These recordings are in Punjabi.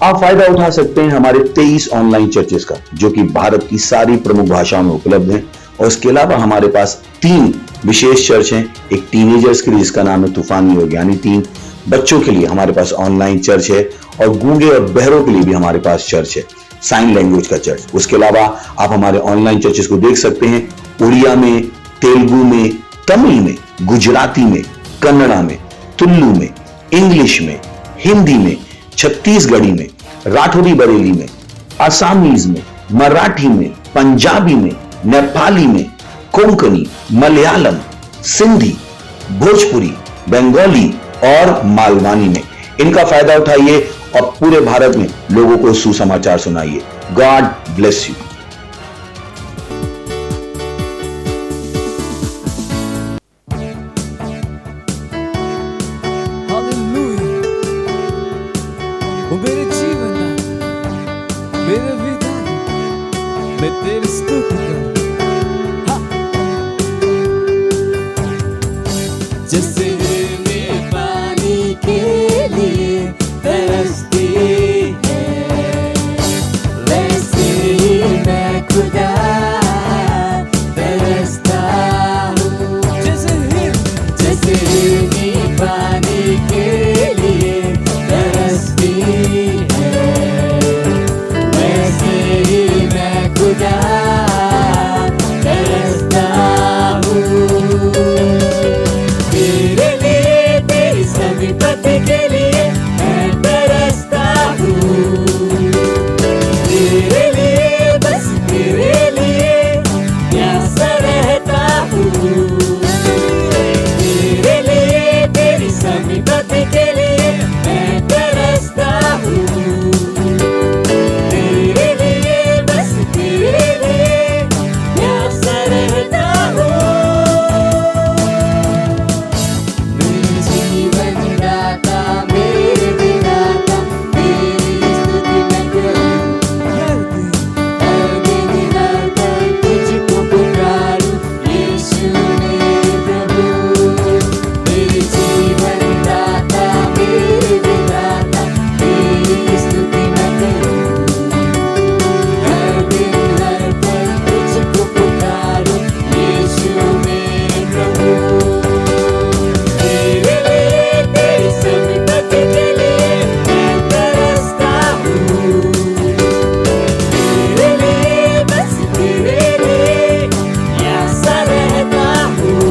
आप फायदा उठा सकते हैं हमारे 23 ऑनलाइन चर्चेस का, जो कि भारत की सारी प्रमुख भाषाओं में उपलब्ध हैं। और इसके अलावा हमारे पास 3 विशेष चर्च हैं। एक टीनेजर्स के लिए जिसका नाम है तूफानी योग यानी 3, बच्चों के लिए हमारे पास ऑनलाइन चर्च है, और गूंगे और बहरों के लिए भी हमारे पास चर्च है, साइन लैंग्वेज का चर्च। उसके अलावा आप हमारे ऑनलाइन चर्चेस को देख सकते हैं उड़िया में, तेलुगु में, तमिल में, गुजराती में, कन्नड़ा में, तुलु में, इंग्लिश में, हिंदी में, छत्तीसगढ़ी में, राठौरी बरेली में, आसामीज में, मराठी में, पंजाबी में, नेपाली में, कोंकणी, मलयालम, सिंधी, भोजपुरी, बंगाली और मालवानी में। इनका फायदा उठाइए और पूरे भारत में लोगों को सुसमाचार सुनाइए। God bless you. मेरे जीवन मेरे विधा मैं तेरी स्तुति करूं। जैसे मैं पानी के लिए तरसती है, वैसे ही मैं खुदा तरसता हूँ। जैसे मैं पानी के लिए तरसती है, वैसे ही मैं खुदा तरसता हूँ। तेरे लिए, तेरी समीपति के लिए मैं तरसता हूँ। तेरे लिए, बस तेरे लिए प्यासा रहता हूँ। तेरे लिए, तेरी समीपति के लिए मैं तरसता हूँ। तेरे लिए, बस तेरे लिए प्यासा रहता हूँ। मेरे जीवन दाता, मेरे विधाता, तेरी स्तुति मैं करूं। हर दिन हर पल तुझको पुकारूं, यीशु मेरे प्रभु। मेरे जीवन दाता, मेरे विधाता, तेरी स्तुति मैं करूं। हर दिन हर पल तुझको पुकारूं, यीशु मेरे प्रभु। तेरे लिए, तेरी समीपति के लिए मैं तरसता हूँ। तेरे लिए, बस तेरे लिए प्यासा रहता हूँ।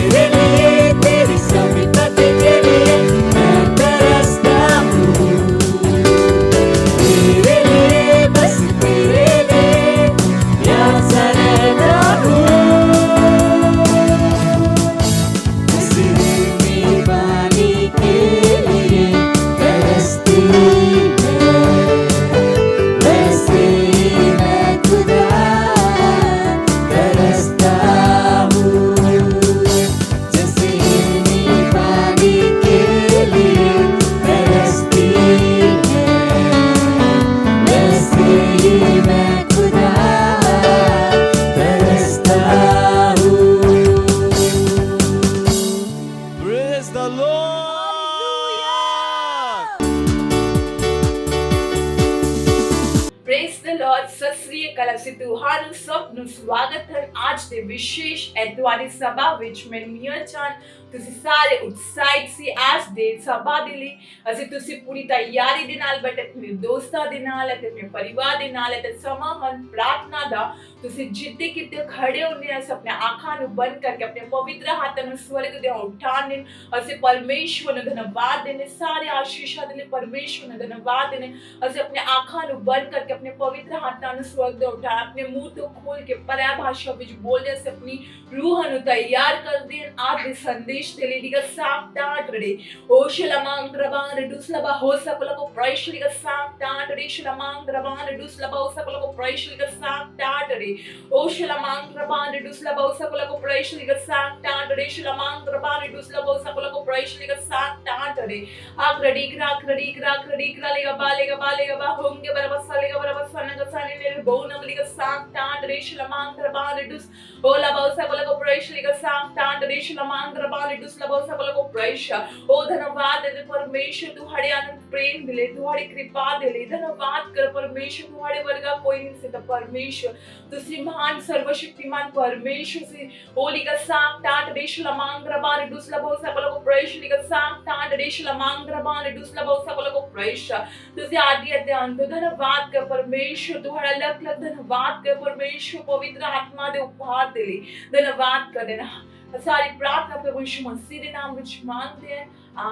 तेरे लिए, तेरी समीपति के लिए मैं तरसता हूँ। तेरे लिए, बस तेरे लिए प्यासा रहता हूँ। जैसे मैं पानी के लिए तरसती है, वैसे ही मैं खुदा तरसता हूँ। जैसे मैं पानी के लिए तरसती है, वैसे ही मैं खुदा तरसता हूँ। Praise the Lord! Praise the lord. સત શ્રી અકાલ ਅਸੀਂ ਤੁਹਾਨੂੰ ਸਭ ਨੂੰ ਸਵਾਗਤ ਹੈ ਅੱਜ ਦੇ ਵਿਸ਼ੇਸ਼ ਐਤਵਾਰੀ ਸਭਾ ਵਿੱਚ। ਮੈਂ ਮੀਆਂ ਚਾਨ, ਤੁਸੀਂ ਸਾਰੇ ਉਤਸ਼ਾਹਿਤ ਸੀ ਅੱਜ ਦੇ ਸਭਾ ਦੇ ਲਈ। ਅਸੀਂ ਤੁਸੀਂ ਪੂਰੀ ਤਿਆਰੀ ਦੇ ਨਾਲ ਬੈਠੇ ਆਪਣੇ ਦੋਸਤਾਂ ਦੇ ਨਾਲ ਅਤੇ ਆਪਣੇ ਪਰਿਵਾਰ ਦੇ ਨਾਲ ਅਤੇ ਸਮਾਂ ਹਨ ਪ੍ਰਾਰਥਨਾ ਦਾ। ਤੁਸੀਂ ਜਿੱਥੇ ਕਿਤੇ ਖੜੇ ਹੁੰਦੇ ਆ ਆਪਣੇ ਅੱਖਾਂ ਨੂੰ ਬੰਦ ਕਰਕੇ ਆਪਣੇ ਪਵਿੱਤਰ ਹੱਥਾਂ ਨੂੰ ਸਵਰਗ ਦੇ ਉਠਾਉਣੇ। ਅਸੀਂ ਪਰਮੇਸ਼ਵਰ ਨੂੰ ਧੰਨਵਾਦ ਦੇਣੇ ਸਾਰੇ ਆਸ਼ੀਸ਼ਾਂ ਦੇ ਲਈ ਪਰਮੇਸ਼ਵਰ ਨੂੰ ਧੰਨਵਾਦ ਦੇਣੇ। ਅਸੀਂ ਆਪਣੇ ਅੱਖਾਂ ਨੂੰ ਬੰਦ ਕਰਕੇ ਆਪਣੇ ਪਵਿੱਤਰ ਹੱਥਾਂ ਨੂੰ ਸਵਰਗ ਦੇ ਉਠਾ ਆਪਣੇ ਮੂੰਹ ਤੋਂ ਖੋਲ ਕੇ ਪਰਿਆ ਭਾਸ਼ਾ ਵਿੱਚ ਬੋਲਦੇ ਅਸੀਂ ਆਪਣੀ ਰੂਹ ਨੂੰ ਤਿਆਰ ਕਰਦੇ ਹਾਂ ਅੱਜ ਦੇ ਸੰਦੇਸ਼ ਦੇ ਲਈ। ਲਿਗਾ ਸਾਫਟਾਟ ਰੜੇ ਓ ਸ਼ਲਮਾਂਗ ਰਬਾਨ ਰਡੂਸਲਬਾ ਹੋ ਸਕਲ ਕੋ ਪ੍ਰਾਇਸ਼ ਲਿਗਾ ਸਾਫਟਾਟ ਰੜੇ ਸ਼ਲਮਾਂਗ ਰਬਾਨ ਰਡੂਸਲਬਾ ਹੋ ਸਕਲ ਕੋ ਪ੍ਰਾਇਸ਼ ਲਿਗਾ ਸਾਫਟਾਟ ਰੜੇ ਓ ਸ਼ਲਮਾਂਗ ਰਬਾਨ ਰਡੂਸਲਬਾ ਹੋ ਸਕਲ ਕੋ ਪ੍ਰਾਇਸ਼ ਲਿਗਾ ਸਾਫਟਾਟ ਰੜੇ ਸ਼ਲਮਾਂਗ ਰਬਾਨ ਰਡੂਸਲਬਾ ਹੋ ਸਕਲ ਕੋ ਪ੍ਰਾਇਸ਼ ਲਿਗਾ ਸਾਫਟਾਟ ਰੜੇ ਆਕ ਰੜੀ ਕਰਾ ਲਿਗਾ ਬਾ ਹੋਂਗੇ ਬਰਬਸਾ ਲਿਗਾ ਬਰਬਸਾ ਨਗਸਾਨੀ ਮੇਰੇ ਬੋਨਮ ਲਿਗਾ ਸਾਫਟਾਟ ਰੜੇ ਸ਼ਲਮਾਂग रबान रिडूस ओला बाउसा कोला को प्रेश लिगा साफ टांड ਰਿਸ਼ ਲਮਾਂਗ ਰਬਾ ਰਿਡੁਸ ਲਬੋ ਸਬਲ ਕੋ ਪ੍ਰੈਸ਼ਾ ਉਹ ਧੰਨਵਾਦ ਦੇ ਪਰਮੇਸ਼ਰ ਤੁਹਾਡੇ ਆਨੰਦ ਪ੍ਰੇਮ ਦੇ ਲਈ ਤੁਹਾਡੀ ਕਿਰਪਾ ਦੇ ਲਈ ਧੰਨਵਾਦ ਕਰ ਪਰਮੇਸ਼ਰ ਤੁਹਾਡੇ ਵਰਗਾ ਕੋਈ ਨਹੀਂ ਸੀ ਤਾਂ ਪਰਮੇਸ਼ਰ ਤੁਸੀਂ ਮਹਾਨ ਸਰਵਸ਼ਕਤੀਮਾਨ ਪਰਮੇਸ਼ਰ ਸੀ ਹੋਲੀ ਦਾ ਸਾਮ ਟਾਟ ਰਿਸ਼ ਲਮਾਂਗ ਰਬਾ ਰਿਡੁਸ ਲਬੋ ਸਬਲ ਕੋ ਪ੍ਰੈਸ਼ਾ ਲਿਗਾ ਸਾਮ ਟਾਟ ਰਿਸ਼ ਲਮਾਂਗ ਰਬਾ ਰਿਡੁਸ ਲਬੋ ਸਬਲ ਕੋ ਪ੍ਰੈਸ਼ਾ ਤੁਸੀਂ ਆਦਿ ਅਤੇ ਅੰਤ ਧੰਨਵਾਦ ਕਰ ਪਰਮੇਸ਼ਰ ਤੁਹਾਡਾ ਲੱਖ ਲੱਖ ਧੰਨਵਾਦ ਕਰ ਪਰਮੇਸ਼ਰ ਪਵਿੱਤਰ ਆਤਮਾ ਦੇ ਉਪਹਾਰ ਦੇ ਲਈ ਧੰਨਵਾਦ ਕਰਦੇ ਨਾ ਸਾਰੀ ਪ੍ਰਾਰਥਨਾ ਪ੍ਰਭੂ ਯਿਸੂ ਮਸੀਹ ਦੇ ਨਾਮ ਵਿੱਚ ਮੰਗਦੇ ਹਾਂ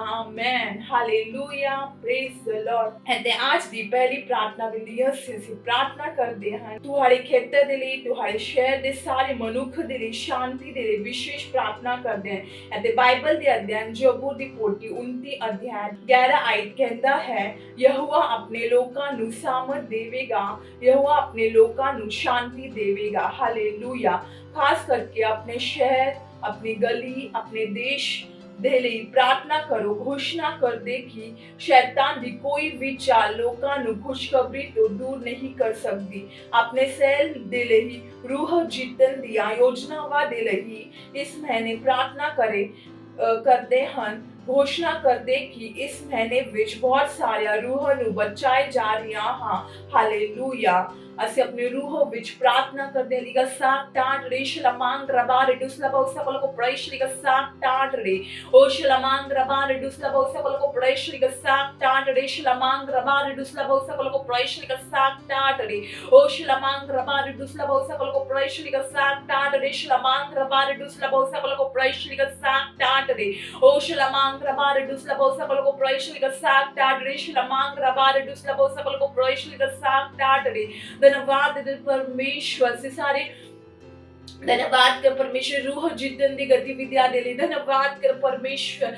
amen hallelujah praise the Lord ਅਤੇ ਅੱਜ ਦੀ ਪਹਿਲੀ ਪ੍ਰਾਰਥਨਾ ਵਿੱਚ ਅਸੀਂ ਪ੍ਰਾਰਥਨਾ ਕਰਦੇ ਹਾਂ ਤੁਹਾਡੇ ਖੇਤਰ ਦੇ ਲਈ ਤੁਹਾਡੇ ਸ਼ਹਿਰ ਦੇ ਸਾਰੇ ਮਨੁੱਖ ਦੇ ਲਈ ਸ਼ਾਂਤੀ ਦੇ ਲਈ ਵਿਸ਼ੇਸ਼ ਪ੍ਰਾਰਥਨਾ ਕਰਦੇ ਹਾਂ ਅਤੇ ਬਾਈਬਲ ਦੇ ਅਧਿਐਨ ਜੋਬੂ ਦੀ ਪੋਥੀ 29 ਅਧਿਐਨ 11 ਆਇਤ ਕਹਿੰਦਾ ਹੈ ਯਹੋਵਾ ਆਪਣੇ ਲੋਕਾਂ ਨੂੰ ਸਾਮਰਥ ਦੇਵੇਗਾ ਯਹੋਵਾ ਆਪਣੇ ਲੋਕਾਂ ਨੂੰ ਸ਼ਾਂਤੀ ਦੇਵੇਗਾ ਹਾਲੇਲੂਇਆ ਖਾਸ ਕਰਕੇ ਆਪਣੇ ਸ਼ਹਿਰ अपनी गली अपने देश ਦੇ ਲਈ ਪ੍ਰਾਰਥਨਾ ਕਰੋ ਘੋਸ਼ਣਾ ਕਰਦੇ ਕਿ ਸ਼ੈਤਾਨ ਦੀ ਕੋਈ ਵੀ ਚਾਲ ਲੋਕਾਂ ਨੂੰ ਖੁਸ਼ਖਬਰੀ ਤੋਂ ਦੂਰ ਨਹੀਂ ਕਰ ਸਕਦੀ ਆਪਣੇ ਸੈਲ ਦੇ ਲਈ ਰੂਹ ਜਿੱਤਣ ਦੀਆਂ ਯੋਜਨਾਵਾਂ ਦੇ ਲਈ ਇਸ ਮਹੀਨੇ ਪ੍ਰਾਰਥਨਾ ਕਰਦੇ ਹਨ घोषणा करते कि इस महीने विच बहुत सारे रूह ਨੂੰ ਬਚਾਏ ਜਾ ਰਹੀਆਂ ਹਾਂ ਹਾਲੇਲੂਇਆ ਅਸੀਂ अपनी रूह विच प्रार्थना करते लिगा साक टाट रे शलमांग रबा रे दुसलबो सकल को प्रैश लिगा साक टाट रे ओ शलमांग रबा रे दुसलबो सकल को प्रैश लिगा साक टाट रे शलमांग रबा रे दुसलबो सकल को प्रैश लिगा साक टाट रे ओ शलमांग रबा रे दुसलबो सकल को प्रैश लिगा साक टाट रे शलमांग रबा रे दुसलबो सकल को प्रैश लिगा साक टाट रे ओ शलमांग रबा रे दुसलबो सकल को प्रैश लिगा साक टाट रे शलमांग रबा रे दुसलबो सकल को प्रैश लिगा साक टाट रे धन्यवाद परमेश्वर से सारे धन्यवाद कर परमेश्वर रूह जितन दी गतिविधियां दे ਲਈ धन्यवाद कर परमेश्वर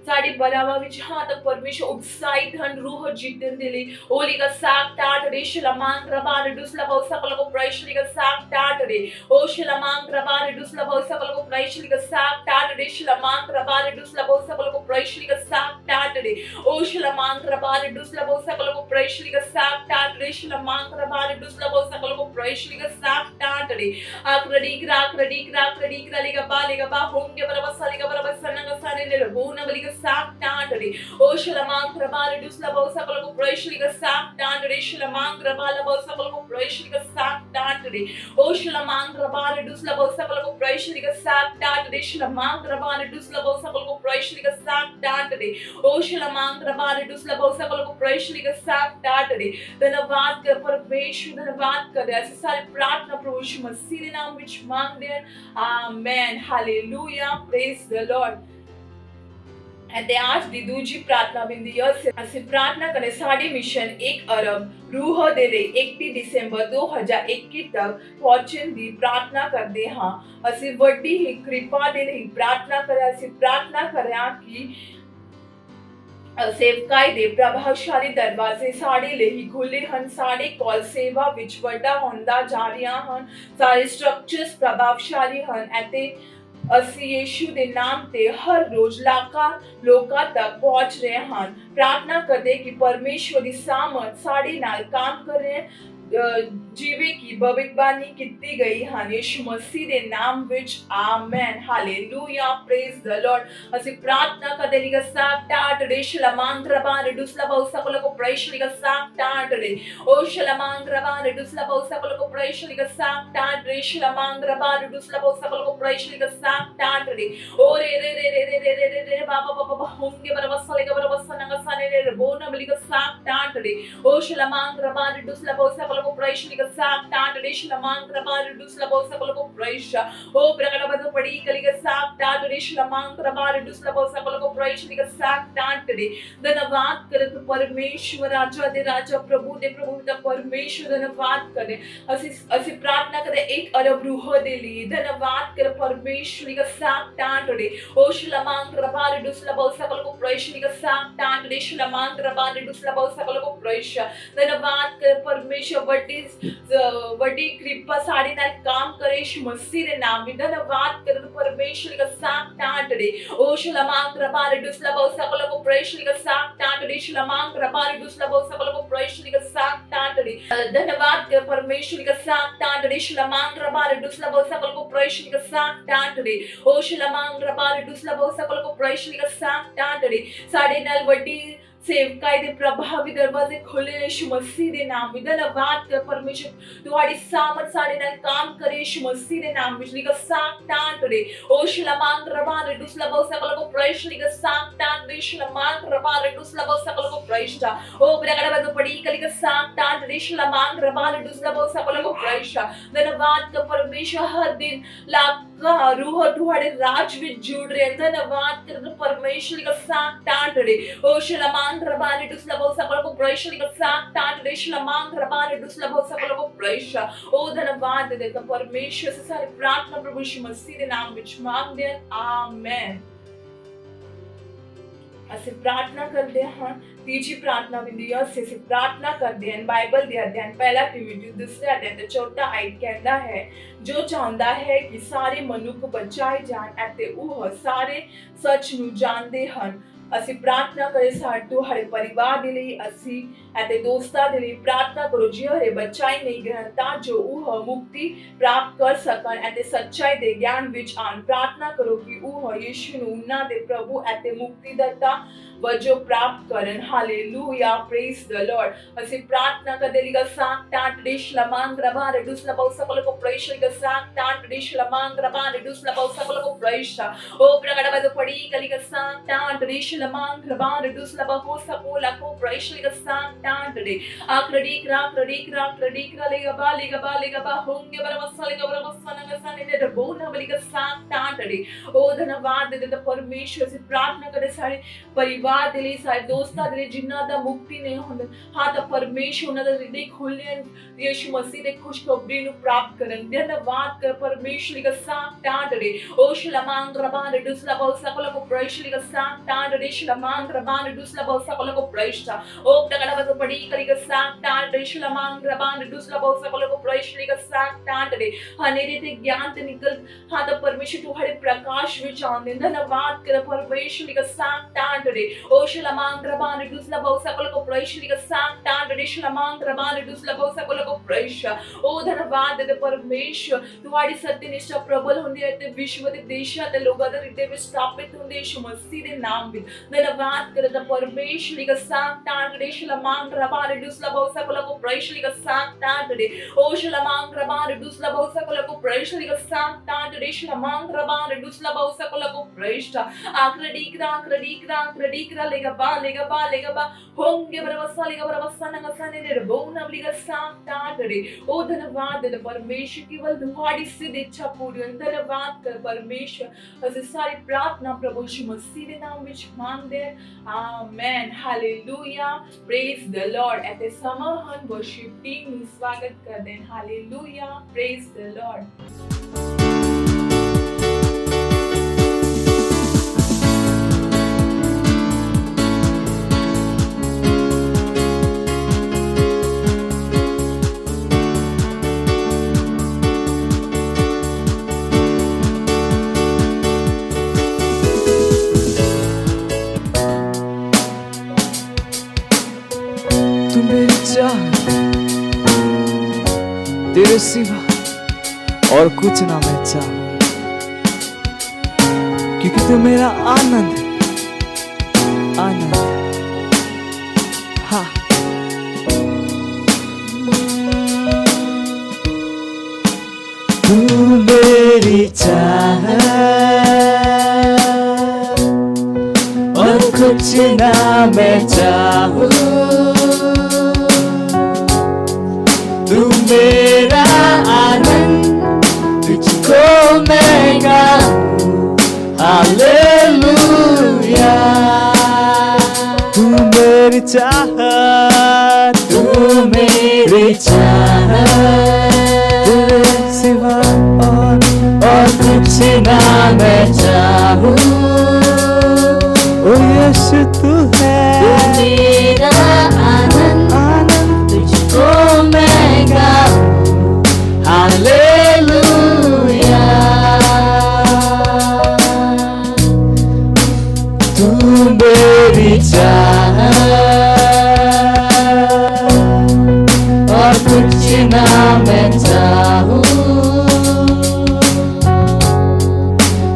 ਸਾਡੀ ਬਲਾਵਾ ਵਿੱਚ ਹਾਂ ਤੱਕ ਪਰਮੇਸ਼ਰ ਉਤਸ਼ਾਹਿਤ ਹਨ ਰੂਹ ਜਿੱਤਣ ਦੇ ਲਈ ਹੋਲੀ ਦਾ ਸਾਕ ਟਾਟ ਰੇ ਸ਼ਲਮਾਂਗ ਰਬਾ ਰੇ ਦੁਸਲਬੋ ਸਕਲ ਕੋ ਪ੍ਰੈਸ਼ਲੀ ਦਾ ਸਾਕ ਟਾਟ ਰੇ ਓ ਸ਼ਲਮਾਂਗ ਰਬਾ ਰੇ ਦੁਸਲਬੋ ਸਕਲ ਕੋ ਪ੍ਰੈਸ਼ਲੀ ਦਾ ਸਾਕ ਟਾਟ ਰੇ ਸ਼ਲਮਾਂਗ ਰਬਾ ਰੇ ਦੁਸਲਬੋ ਸਕਲ ਕੋ ਪ੍ਰੈਸ਼ਲੀ ਦਾ ਸਾਕ ਟਾਟ ਰੇ ਓ ਸ਼ਲਮਾਂਗ ਰਬਾ ਰੇ ਦੁਸਲਬੋ ਸਕਲ ਕੋ ਪ੍ਰੈਸ਼ਲੀ ਦਾ ਸਾਕ ਟਾਟ ਰੇ ਸ਼ਲਮਾਂਗ ਰਬਾ ਰੇ ਦੁਸਲਬੋ ਸਕਲ ਕੋ ਪ੍ਰੈਸ਼ਲੀ ਦਾ ਸਾਕ ਟਾਟ ਰੇ ਆਕਰੜੀ ਕਰਾਲੀਗਾ ਬਾਲੀਗਾ ਬਾ ਹੋਂਗੇ ਬਰਬਸਲੀਗਾ ਬਰਬਸਨਗਾ ਸਾਨੇ ਲੈ ਬੋਨਾ ਬਲੀਗਾ साक टाट रे ओ शलमांग रबाल दुसलबो सकल को प्रैशली का साक टाट रे शलमांग रबाल बो सकल को प्रैशली का साक टाट रे ओ शलमांग रबाल दुसलबो सकल को प्रैशली का साक टाट रे शलमांग रबाल दुसलबो सकल को प्रैशली का साक टाट रे ओ शलमांग रबाल दुसलबो सकल को प्रैशली का साक टाट रे धन्यवाद कर परमेश्वर धन्यवाद कर ऐसे सारे प्रार्थना प्रभु यीशु मसीह के नाम ਵਿੱਚ ਮੰਗਦੇ ਹਾਂ amen hallelujah praise the Lord ਅਤੇ ਅੱਜ ਦੀ ਦੂਜੀ ਪ੍ਰਾਰਥਨਾ ਬਿੰਦੀ ਅਸੀਂ ਪ੍ਰਾਰਥਨਾ ਕਰੇ ਸਾਡੇ ਮਿਸ਼ਨ 1 ਅਰਬ ਰੂਹ ਦੇ ਲਈ 31 ਦਸੰਬਰ 2021 ਤੱਕ ਪਹੁੰਚਣ ਦੀ ਪ੍ਰਾਰਥਨਾ ਕਰਦੇ ਹਾਂ ਅਸੀਂ ਵੱਡੀ ਹੀ ਕਿਰਪਾ ਦੇ ਲਈ ਪ੍ਰਾਰਥਨਾ ਕਰਿਆ ਅਸੀਂ ਪ੍ਰਾਰਥਨਾ ਕਰਿਆ ਕਿ ਸੇਵਕਾਈ ਦੇ ਪ੍ਰਭਾਵਸ਼ਾਲੀ ਦਰਵਾਜ਼ੇ ਸਾਡੇ ਲਈ ਖੁੱਲੇ ਹਨ ਸਾਡੇ ਕੋਲ ਸੇਵਾ ਵਿੱਚ ਵੱਡਾ ਹੁੰਦਾ ਜਾ ਰਿਹਾ ਹਨ ਸਾਰੇ ਸਟਰਕਚਰਸ ਪ੍ਰਭਾਵਸ਼ਾਲੀ ਹਨ ਅਤੇ ਅਸੀਂ ਯਿਸੂ ਦੇ ਨਾਮ ਤੇ ਹਰ ਰੋਜ਼ ਲੋਕਾਂ ਤੱਕ ਪਹੁੰਚ ਰਹੇ ਹਨ ਪ੍ਰਾਰਥਨਾ ਕਰਦੇ ਕਿ ਪਰਮੇਸ਼ਵਰ ਦੀ ਸਾਮਰਥ ਸਾਡੇ ਨਾਲ ਕੰਮ ਕਰੇ ਜਿਵੇਂ ਕਿ ਭਵਿੱਖਬਾਣੀ ਕੀਤੀ ਗਈ ਹਨ ਯਿਸੂ ਮਸੀਹ ਦੇ ਨਾਮ ਵਿੱਚ amen hallelujah praise the Lord ਅਸੀਂ ਪ੍ਰਾਰਥਨਾ ਕਰਦੇ ਲਿਗਾ ਸਾਕ ਟਾਟ ਰੇ ਸ਼ਲਮਾਂਗ ਰਬਾ ਰੇ ਦੁਸਲਬੋ ਸਕਲ ਕੋ ਪ੍ਰੈਸ਼ ਲਿਗਾ ਸਾਕ ਟਾਟ ਰੇ ਓ ਸ਼ਲਮਾਂਗ ਰਬਾ ਰੇ ਦੁਸਲਬੋ ਸਕਲ ਕੋ ਪ੍ਰੈਸ਼ ਲਿਗਾ ਸਾਕ ਟਾਟ ਰੇ ਸ਼ਲਮਾਂਗ ਰਬਾ ਰੇ ਦੁਸਲਬੋ ਸਕਲ ਕੋ ਪ੍ਰੈਸ਼ ਲਿਗਾ ਸਾਕ ਟਾਟ ਰੇ ਓ ਰੇ ਰੇ ਰੇ ਰੇ ਰੇ ਰੇ ਰੇ ਬਾਬਾ ਬਾਬਾ ਹੋਂਗੇ ਬਰਬਸਲੇ ਬਰਬਸਨਗਾ ਸਾਨੇ ਰੇ ਬੋਨਾ ਬਲਿਗਾ ਸਾਕ ਟਾਟ ਰੇ ਓ ਸ਼ਲਮਾਂਗ ਰਬਾ ਰੇ ਦੁਸਲਬੋ ਸਕਲ को प्रैश लिखा साक टाट रे शलमांग रबाल दुसलबो सकल को प्रैश ओ प्रकटबद पड़ी कलिगा साक टाट रे शलमांग रबाल दुसलबो सकल को प्रैश लिखा साक टाट रे धन्यवाद करे परमेश्वर राजा दे राजा प्रभु दे प्रभु दा परमेश्वर धन्यवाद करे ਅਸੀਂ ਪ੍ਰਾਰਥਨਾ ਕਰਦੇ 1 ਅਰਬ ਰੂਹ ਦੇ ਲਈ ਧੰਨਵਾਦ ਕਰ ਪਰਮੇਸ਼ਵਰ ਲਿਖਾ ਸਾਕ ਟਾਟ ਰੇ ਓ ਸ਼ਲਮਾਂਗ ਰਬਾਲ ਦੁਸਲਬੋ ਸਕਲ को प्रैश लिखा साक टाट रे शलमांग रबाल दुसलबो सकल को प्रैश धन्यवाद कर परमेश्वर ਵੱਡੀ ਕਿਰਪਾ ਸਾਡੇ ਨਾਲ ਕੰਮ ਕਰੇ ਯਿਸੂ ਮਸੀਹ ਦੇ ਨਾਮ ਵਿੱਚ ਧੰਨਵਾਦ ਕਰ परमेश्वर का साक्तान टुडे ओ शलमांग रबारे दुस्लबो सकल को प्रेषण का साक्तान टुडे शलमांग रबारे दुस्लबो सकल को प्रेषण का साक्तान टुडे धन्यवाद कर परमेश्वर का साक्तान टुडे शलमांग रबारे दुस्लबो सकल को प्रेषण का साक्तान टुडे ओ शलमांग रबारे दुस्लबो सकल को प्रेषण का साक्तान टुडे साडे नाल वड्डी सेवकाई दे प्रभावी दरवाजे खोले यीशु मसीह दे नाम में धन्यवाद कर परमेश्वर तुम्हारी सामर्थ साडे नाल काम करे यीशु मसीह दे नाम में का साक्तान टुडे ओ शलमांग रबारे दुस्लबो सकल को प्रेषण का साक्तान दे शलमांग रबारे दुस्लबो सकल को प्रेषण ओ ब्रगड़ बद पड़ी कली का साक्तान टुडे शलमांग रबारे दुस्लबो सकल को प्रेषण धन्यवाद कर परमेश्वर हर दिन लाका रूह तुम्हारे राज में जुड़ रहे धन्यवाद कर परमेश्वर का साक्तान टुडे ओ शलमांग रबारे दुस्लबो सकल को प्रेषण का साक्तान टुडे शलमांग रबारे दुस्लबो सकल को प्रेषण ओ धन्यवाद देकर परमेश्वर से सारी प्रार्थना प्रभु यीशु मसीह के नाम में मांगते हैं आमेन। ਅਸੀਂ प्रार्थना करते हैं तीजी प्रार्थना विधि से प्रार्थना करते हैं बाइबल ਦੇ ਅਧਿਐਨ ਪਹਿਲਾ ਤਿਮੋਥੀ दूसरे अध्याय ਤੇ ਚੌਥਾ ਆਇਤ ਕਹਿੰਦਾ ਹੈ ਜੋ ਚਾਹੁੰਦਾ ਹੈ ਕਿ ਸਾਰੇ ਮਨੁੱਖ ਬਚਾਏ ਜਾਣ ਅਤੇ ਉਹ ਸਾਰੇ ਸੱਚ ਨੂੰ ਜਾਣਦੇ ਹਨ। ਅਸੀਂ प्रार्थना करे ਤੁਹਾਡੇ परिवार ਦੇ ਲਈ ਅਸੀਂ ਅਤੇ ਦੋਸਤਾਂ ਦੇ ਲਈ प्रार्थना करो ਜਿਹੜੇ ਬਚਾਈ ਨਹੀਂ ਗਏ ਤਾਂ ਜੋ ਉਹ ਮੁਕਤੀ ਪ੍ਰਾਪਤ ਕਰ ਸਕਣ ਅਤੇ ਸੱਚਾਈ ਦੇ ਗਿਆਨ ਵਿੱਚ ਆਣ। प्रार्थना करो कि ਉਹ ਯਿਸੂ ਨੂੰ ਉਹਨਾਂ ਦੇ ਪ੍ਰਭੂ ਅਤੇ ਮੁਕਤੀਦਾਤਾ ਵਜੋਂ ਪ੍ਰਾਪਤ ਕਰਨ। Hallelujah praise the Lord. ਅਸੀਂ प्रार्थना ਕਰਦੇ ਲਈ ਸਾਕਤਾਨ ਟਿਸ਼ ਲਮਾਂਗ ਰਬਾ ਰਡੂਸ ਲਬਾਉ ਸਕਲ ਕੋ ਪ੍ਰੇਸ਼ਰ का ਸਾਕਤਾਨ ਟਿਸ਼ ਲਮਾਂਗ ਰਬਾ ਰਡੂਸ ਲਬਾਉ ਸਕਲ ਕੋ ਪ੍ਰੇਸ਼ਰ ओ प्रगड़ बद पड़ी कली का साक्तान टुडे शलमांग रबान रडूस लबा हो सको लको प्रेषण का साक्तान टुडे आक्रडी क्रा लेगा बा होंगे बरमसा नंगसा ने बोना बलि का साक्तान टुडे ओ धन्यवाद दे परमेश्वर से प्रार्थना करे सारे परिवार दे लिए सारे दोस्तां दे लिए जिन्ना दा मुक्ति नहीं हुंदा हां ता परमेश्वर उन्हां दा हृदय खोले यीशु मसीह दे खुशखबरी नु प्राप्त करन। धन्यवाद कर परमेश्वर का साक्तान टुडे ओ शलमांग रबान रडूस लबाउ सकल को प्रेषण का साक्तान टुडे शलमांग रबान रडूस लबाउ सकल को प्रेषण ओ प्रगड़ बद पड़ी कली का साक्तान टुडे शलमांग रबान रडूस लबाउ सकल को प्रेषण का साक्तान टुडे हनेरे ते ज्ञान ते निकल हां तो परमेश्वर तुम्हारे प्रकाश विच आंदे। धन्यवाद कर परमेश्वर का साक्तान टुडे ओ शलमांग रबान रडूस लबाउ सकल को प्रेषण का साक्तान टुडे शलमांग रबान रडूस लबाउ सकल को प्रेषण ओ धन्यवाद दे परमेश्वर तुम्हारी सत्यनिष्ठा प्रबल हुंदी है ते विश्व दे देशां ते लोगां दे हृदय विच स्थापित हुंदे यीशु मसीह दे नाम विच। धन्यवाद करदा परमेश्वर का साक्तान टुडे शलमांग रबान रडूस लबाउ सकल को प्रेषण का साक्तान टुडे ओ शलमांग रबान रडूस लबाउ सकल को प्रेषण का साक्तान टुडे शलमांग रबान रडूस लबाउ सकल को प्रेषण आक्रडी क्रा लेगा बा होंगे बरमसा नंगसा ने बोना बलि का साक्तान टुडे ओ धन्यवाद दे परमेश्वर केवल तुम्हारी सिद्ध इच्छा पूरी हो। धन्यवाद कर परमेश्वर ਅਸੀਂ ਸਾਰੀ ਪ੍ਰਾਰਥਨਾ ਪ੍ਰਭੂ ਯਿਸੂ ਮਸੀਹ ਦੇ ਨਾਮ ਵਿੱਚ ਮੰਗਦੇ ਹਾਂ amen. Hallelujah praise the Lord. ਅਤੇ ਸਮਾਂ ਹਨ ਵਰਸ਼ਿਪ ਟੀਮ ਨੂੰ ਸਵਾਗਤ ਕਰਦੇ ਹਨ। Hallelujah praise the Lord. तेरे सिवा और कुछ ना मैं चाहूं क्योंकि तू मेरा आनंद हाँ तू मेरी चाहत और कुछ ना मैं चाहूं तू मेरा आनंद तुझको मैं गाऊं हालेलुया। तू मेरी चाहत तू मेरी चाहत तेरे सिवा और कुछ ना मैं चाहूं ओ यीशु तू है मेरा आनंद तुझको मैं गाऊं हालेलुया।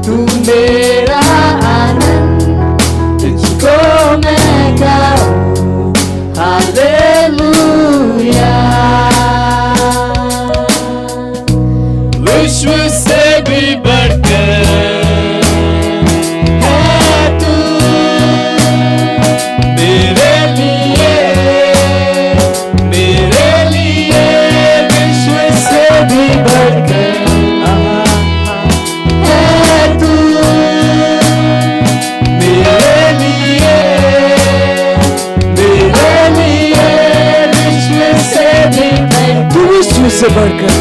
तू मेरा आनंद, तुझको मैं गाऊं हालेलुया। विश्व से भी बढ़कर है तू मेरे लिए, मेरे लिए विश्व से भी बढ़कर है तू मेरे लिए, मेरे लिए विश्व से भी बढ़कर, तू विश्व से बढ़कर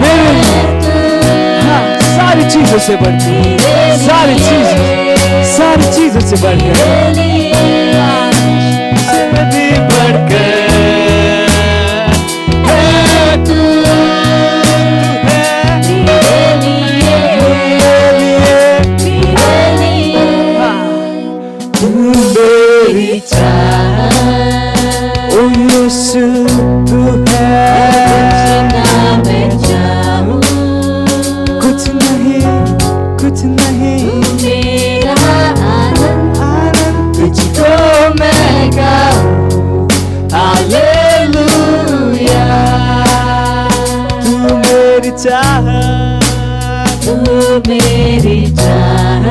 मेरे लिए, हाँ, सारी चीजों से बढ़कर, सारी चीजों से बढ़कर, से भी बढ़कर है तू तू मेरी चाह, ओ यीशु तू है, मैं चाहूं कुछ नहीं मेरा आनंद, आनंद तुझको मैं गाऊं हालेलुया। तू मेरी चाह, तू मेरी चाह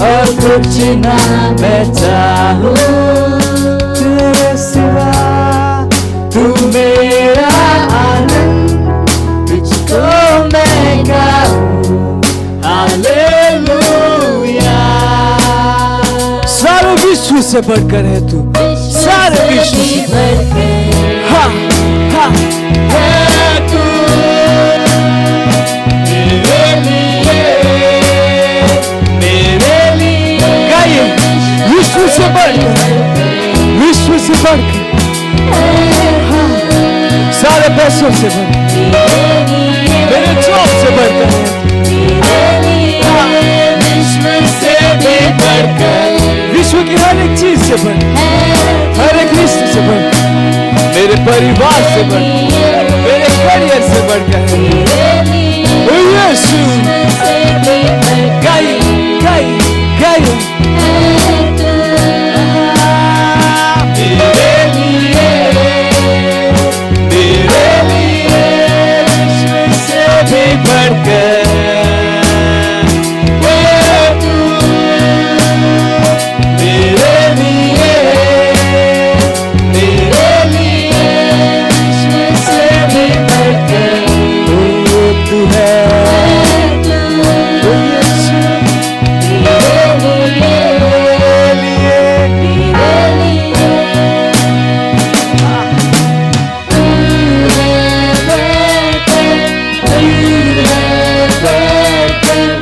और कुछ ना मैं चाहूं तेरे सिवा, तू मेरा आनंद, तुझको मैं गाऊं हालेलुया। सारे विश्व से बढ़कर है तू, सारे विश्व से बढ़कर हाँ हाँ है तू मेरे लिए, मेरे लिए गाइए, विश्व से बढ़कर, विश्व से बढ़कर, हाँ, सारे पैसों से बढ़कर, मेरे जॉब से बढ़कर है, हाँ, विश्व से भी बढ़कर विश्व की हर एक चीज से बढ़कर, हर एक रिश्ते से बढ़कर, मेरे परिवार से बढ़कर, मेरे करियर से बढ़कर है। ओ यीशु, गाइए गाइए गाइए, मेरे लिए, मेरे लिए विश्व से भी बढ़कर है तू मेरे लिए, मेरे लिए विश्व से भी बढ़कर ओ तू है, ओ यीशु मेरे लिए, मेरे लिए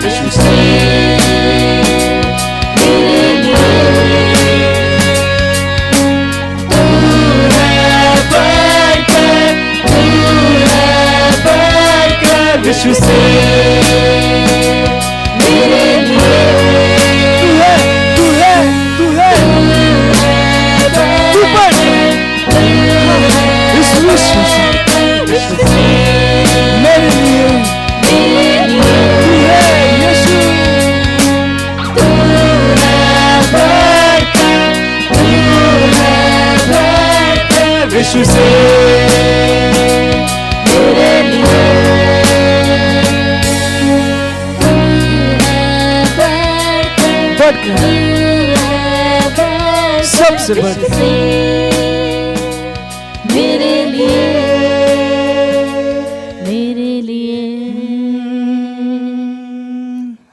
विश्व से मेरे लिए तू है बढ़कर, तू है बढ़कर विश्व से मेरे लिए तू है, तू है, तू है, तू बढ़ इस विश्व से मेरे लिए, तू है यीशु, विश्व से मेरे लिए बढ़कर सबसे बढ़कर मेरे लिए, मेरे लिए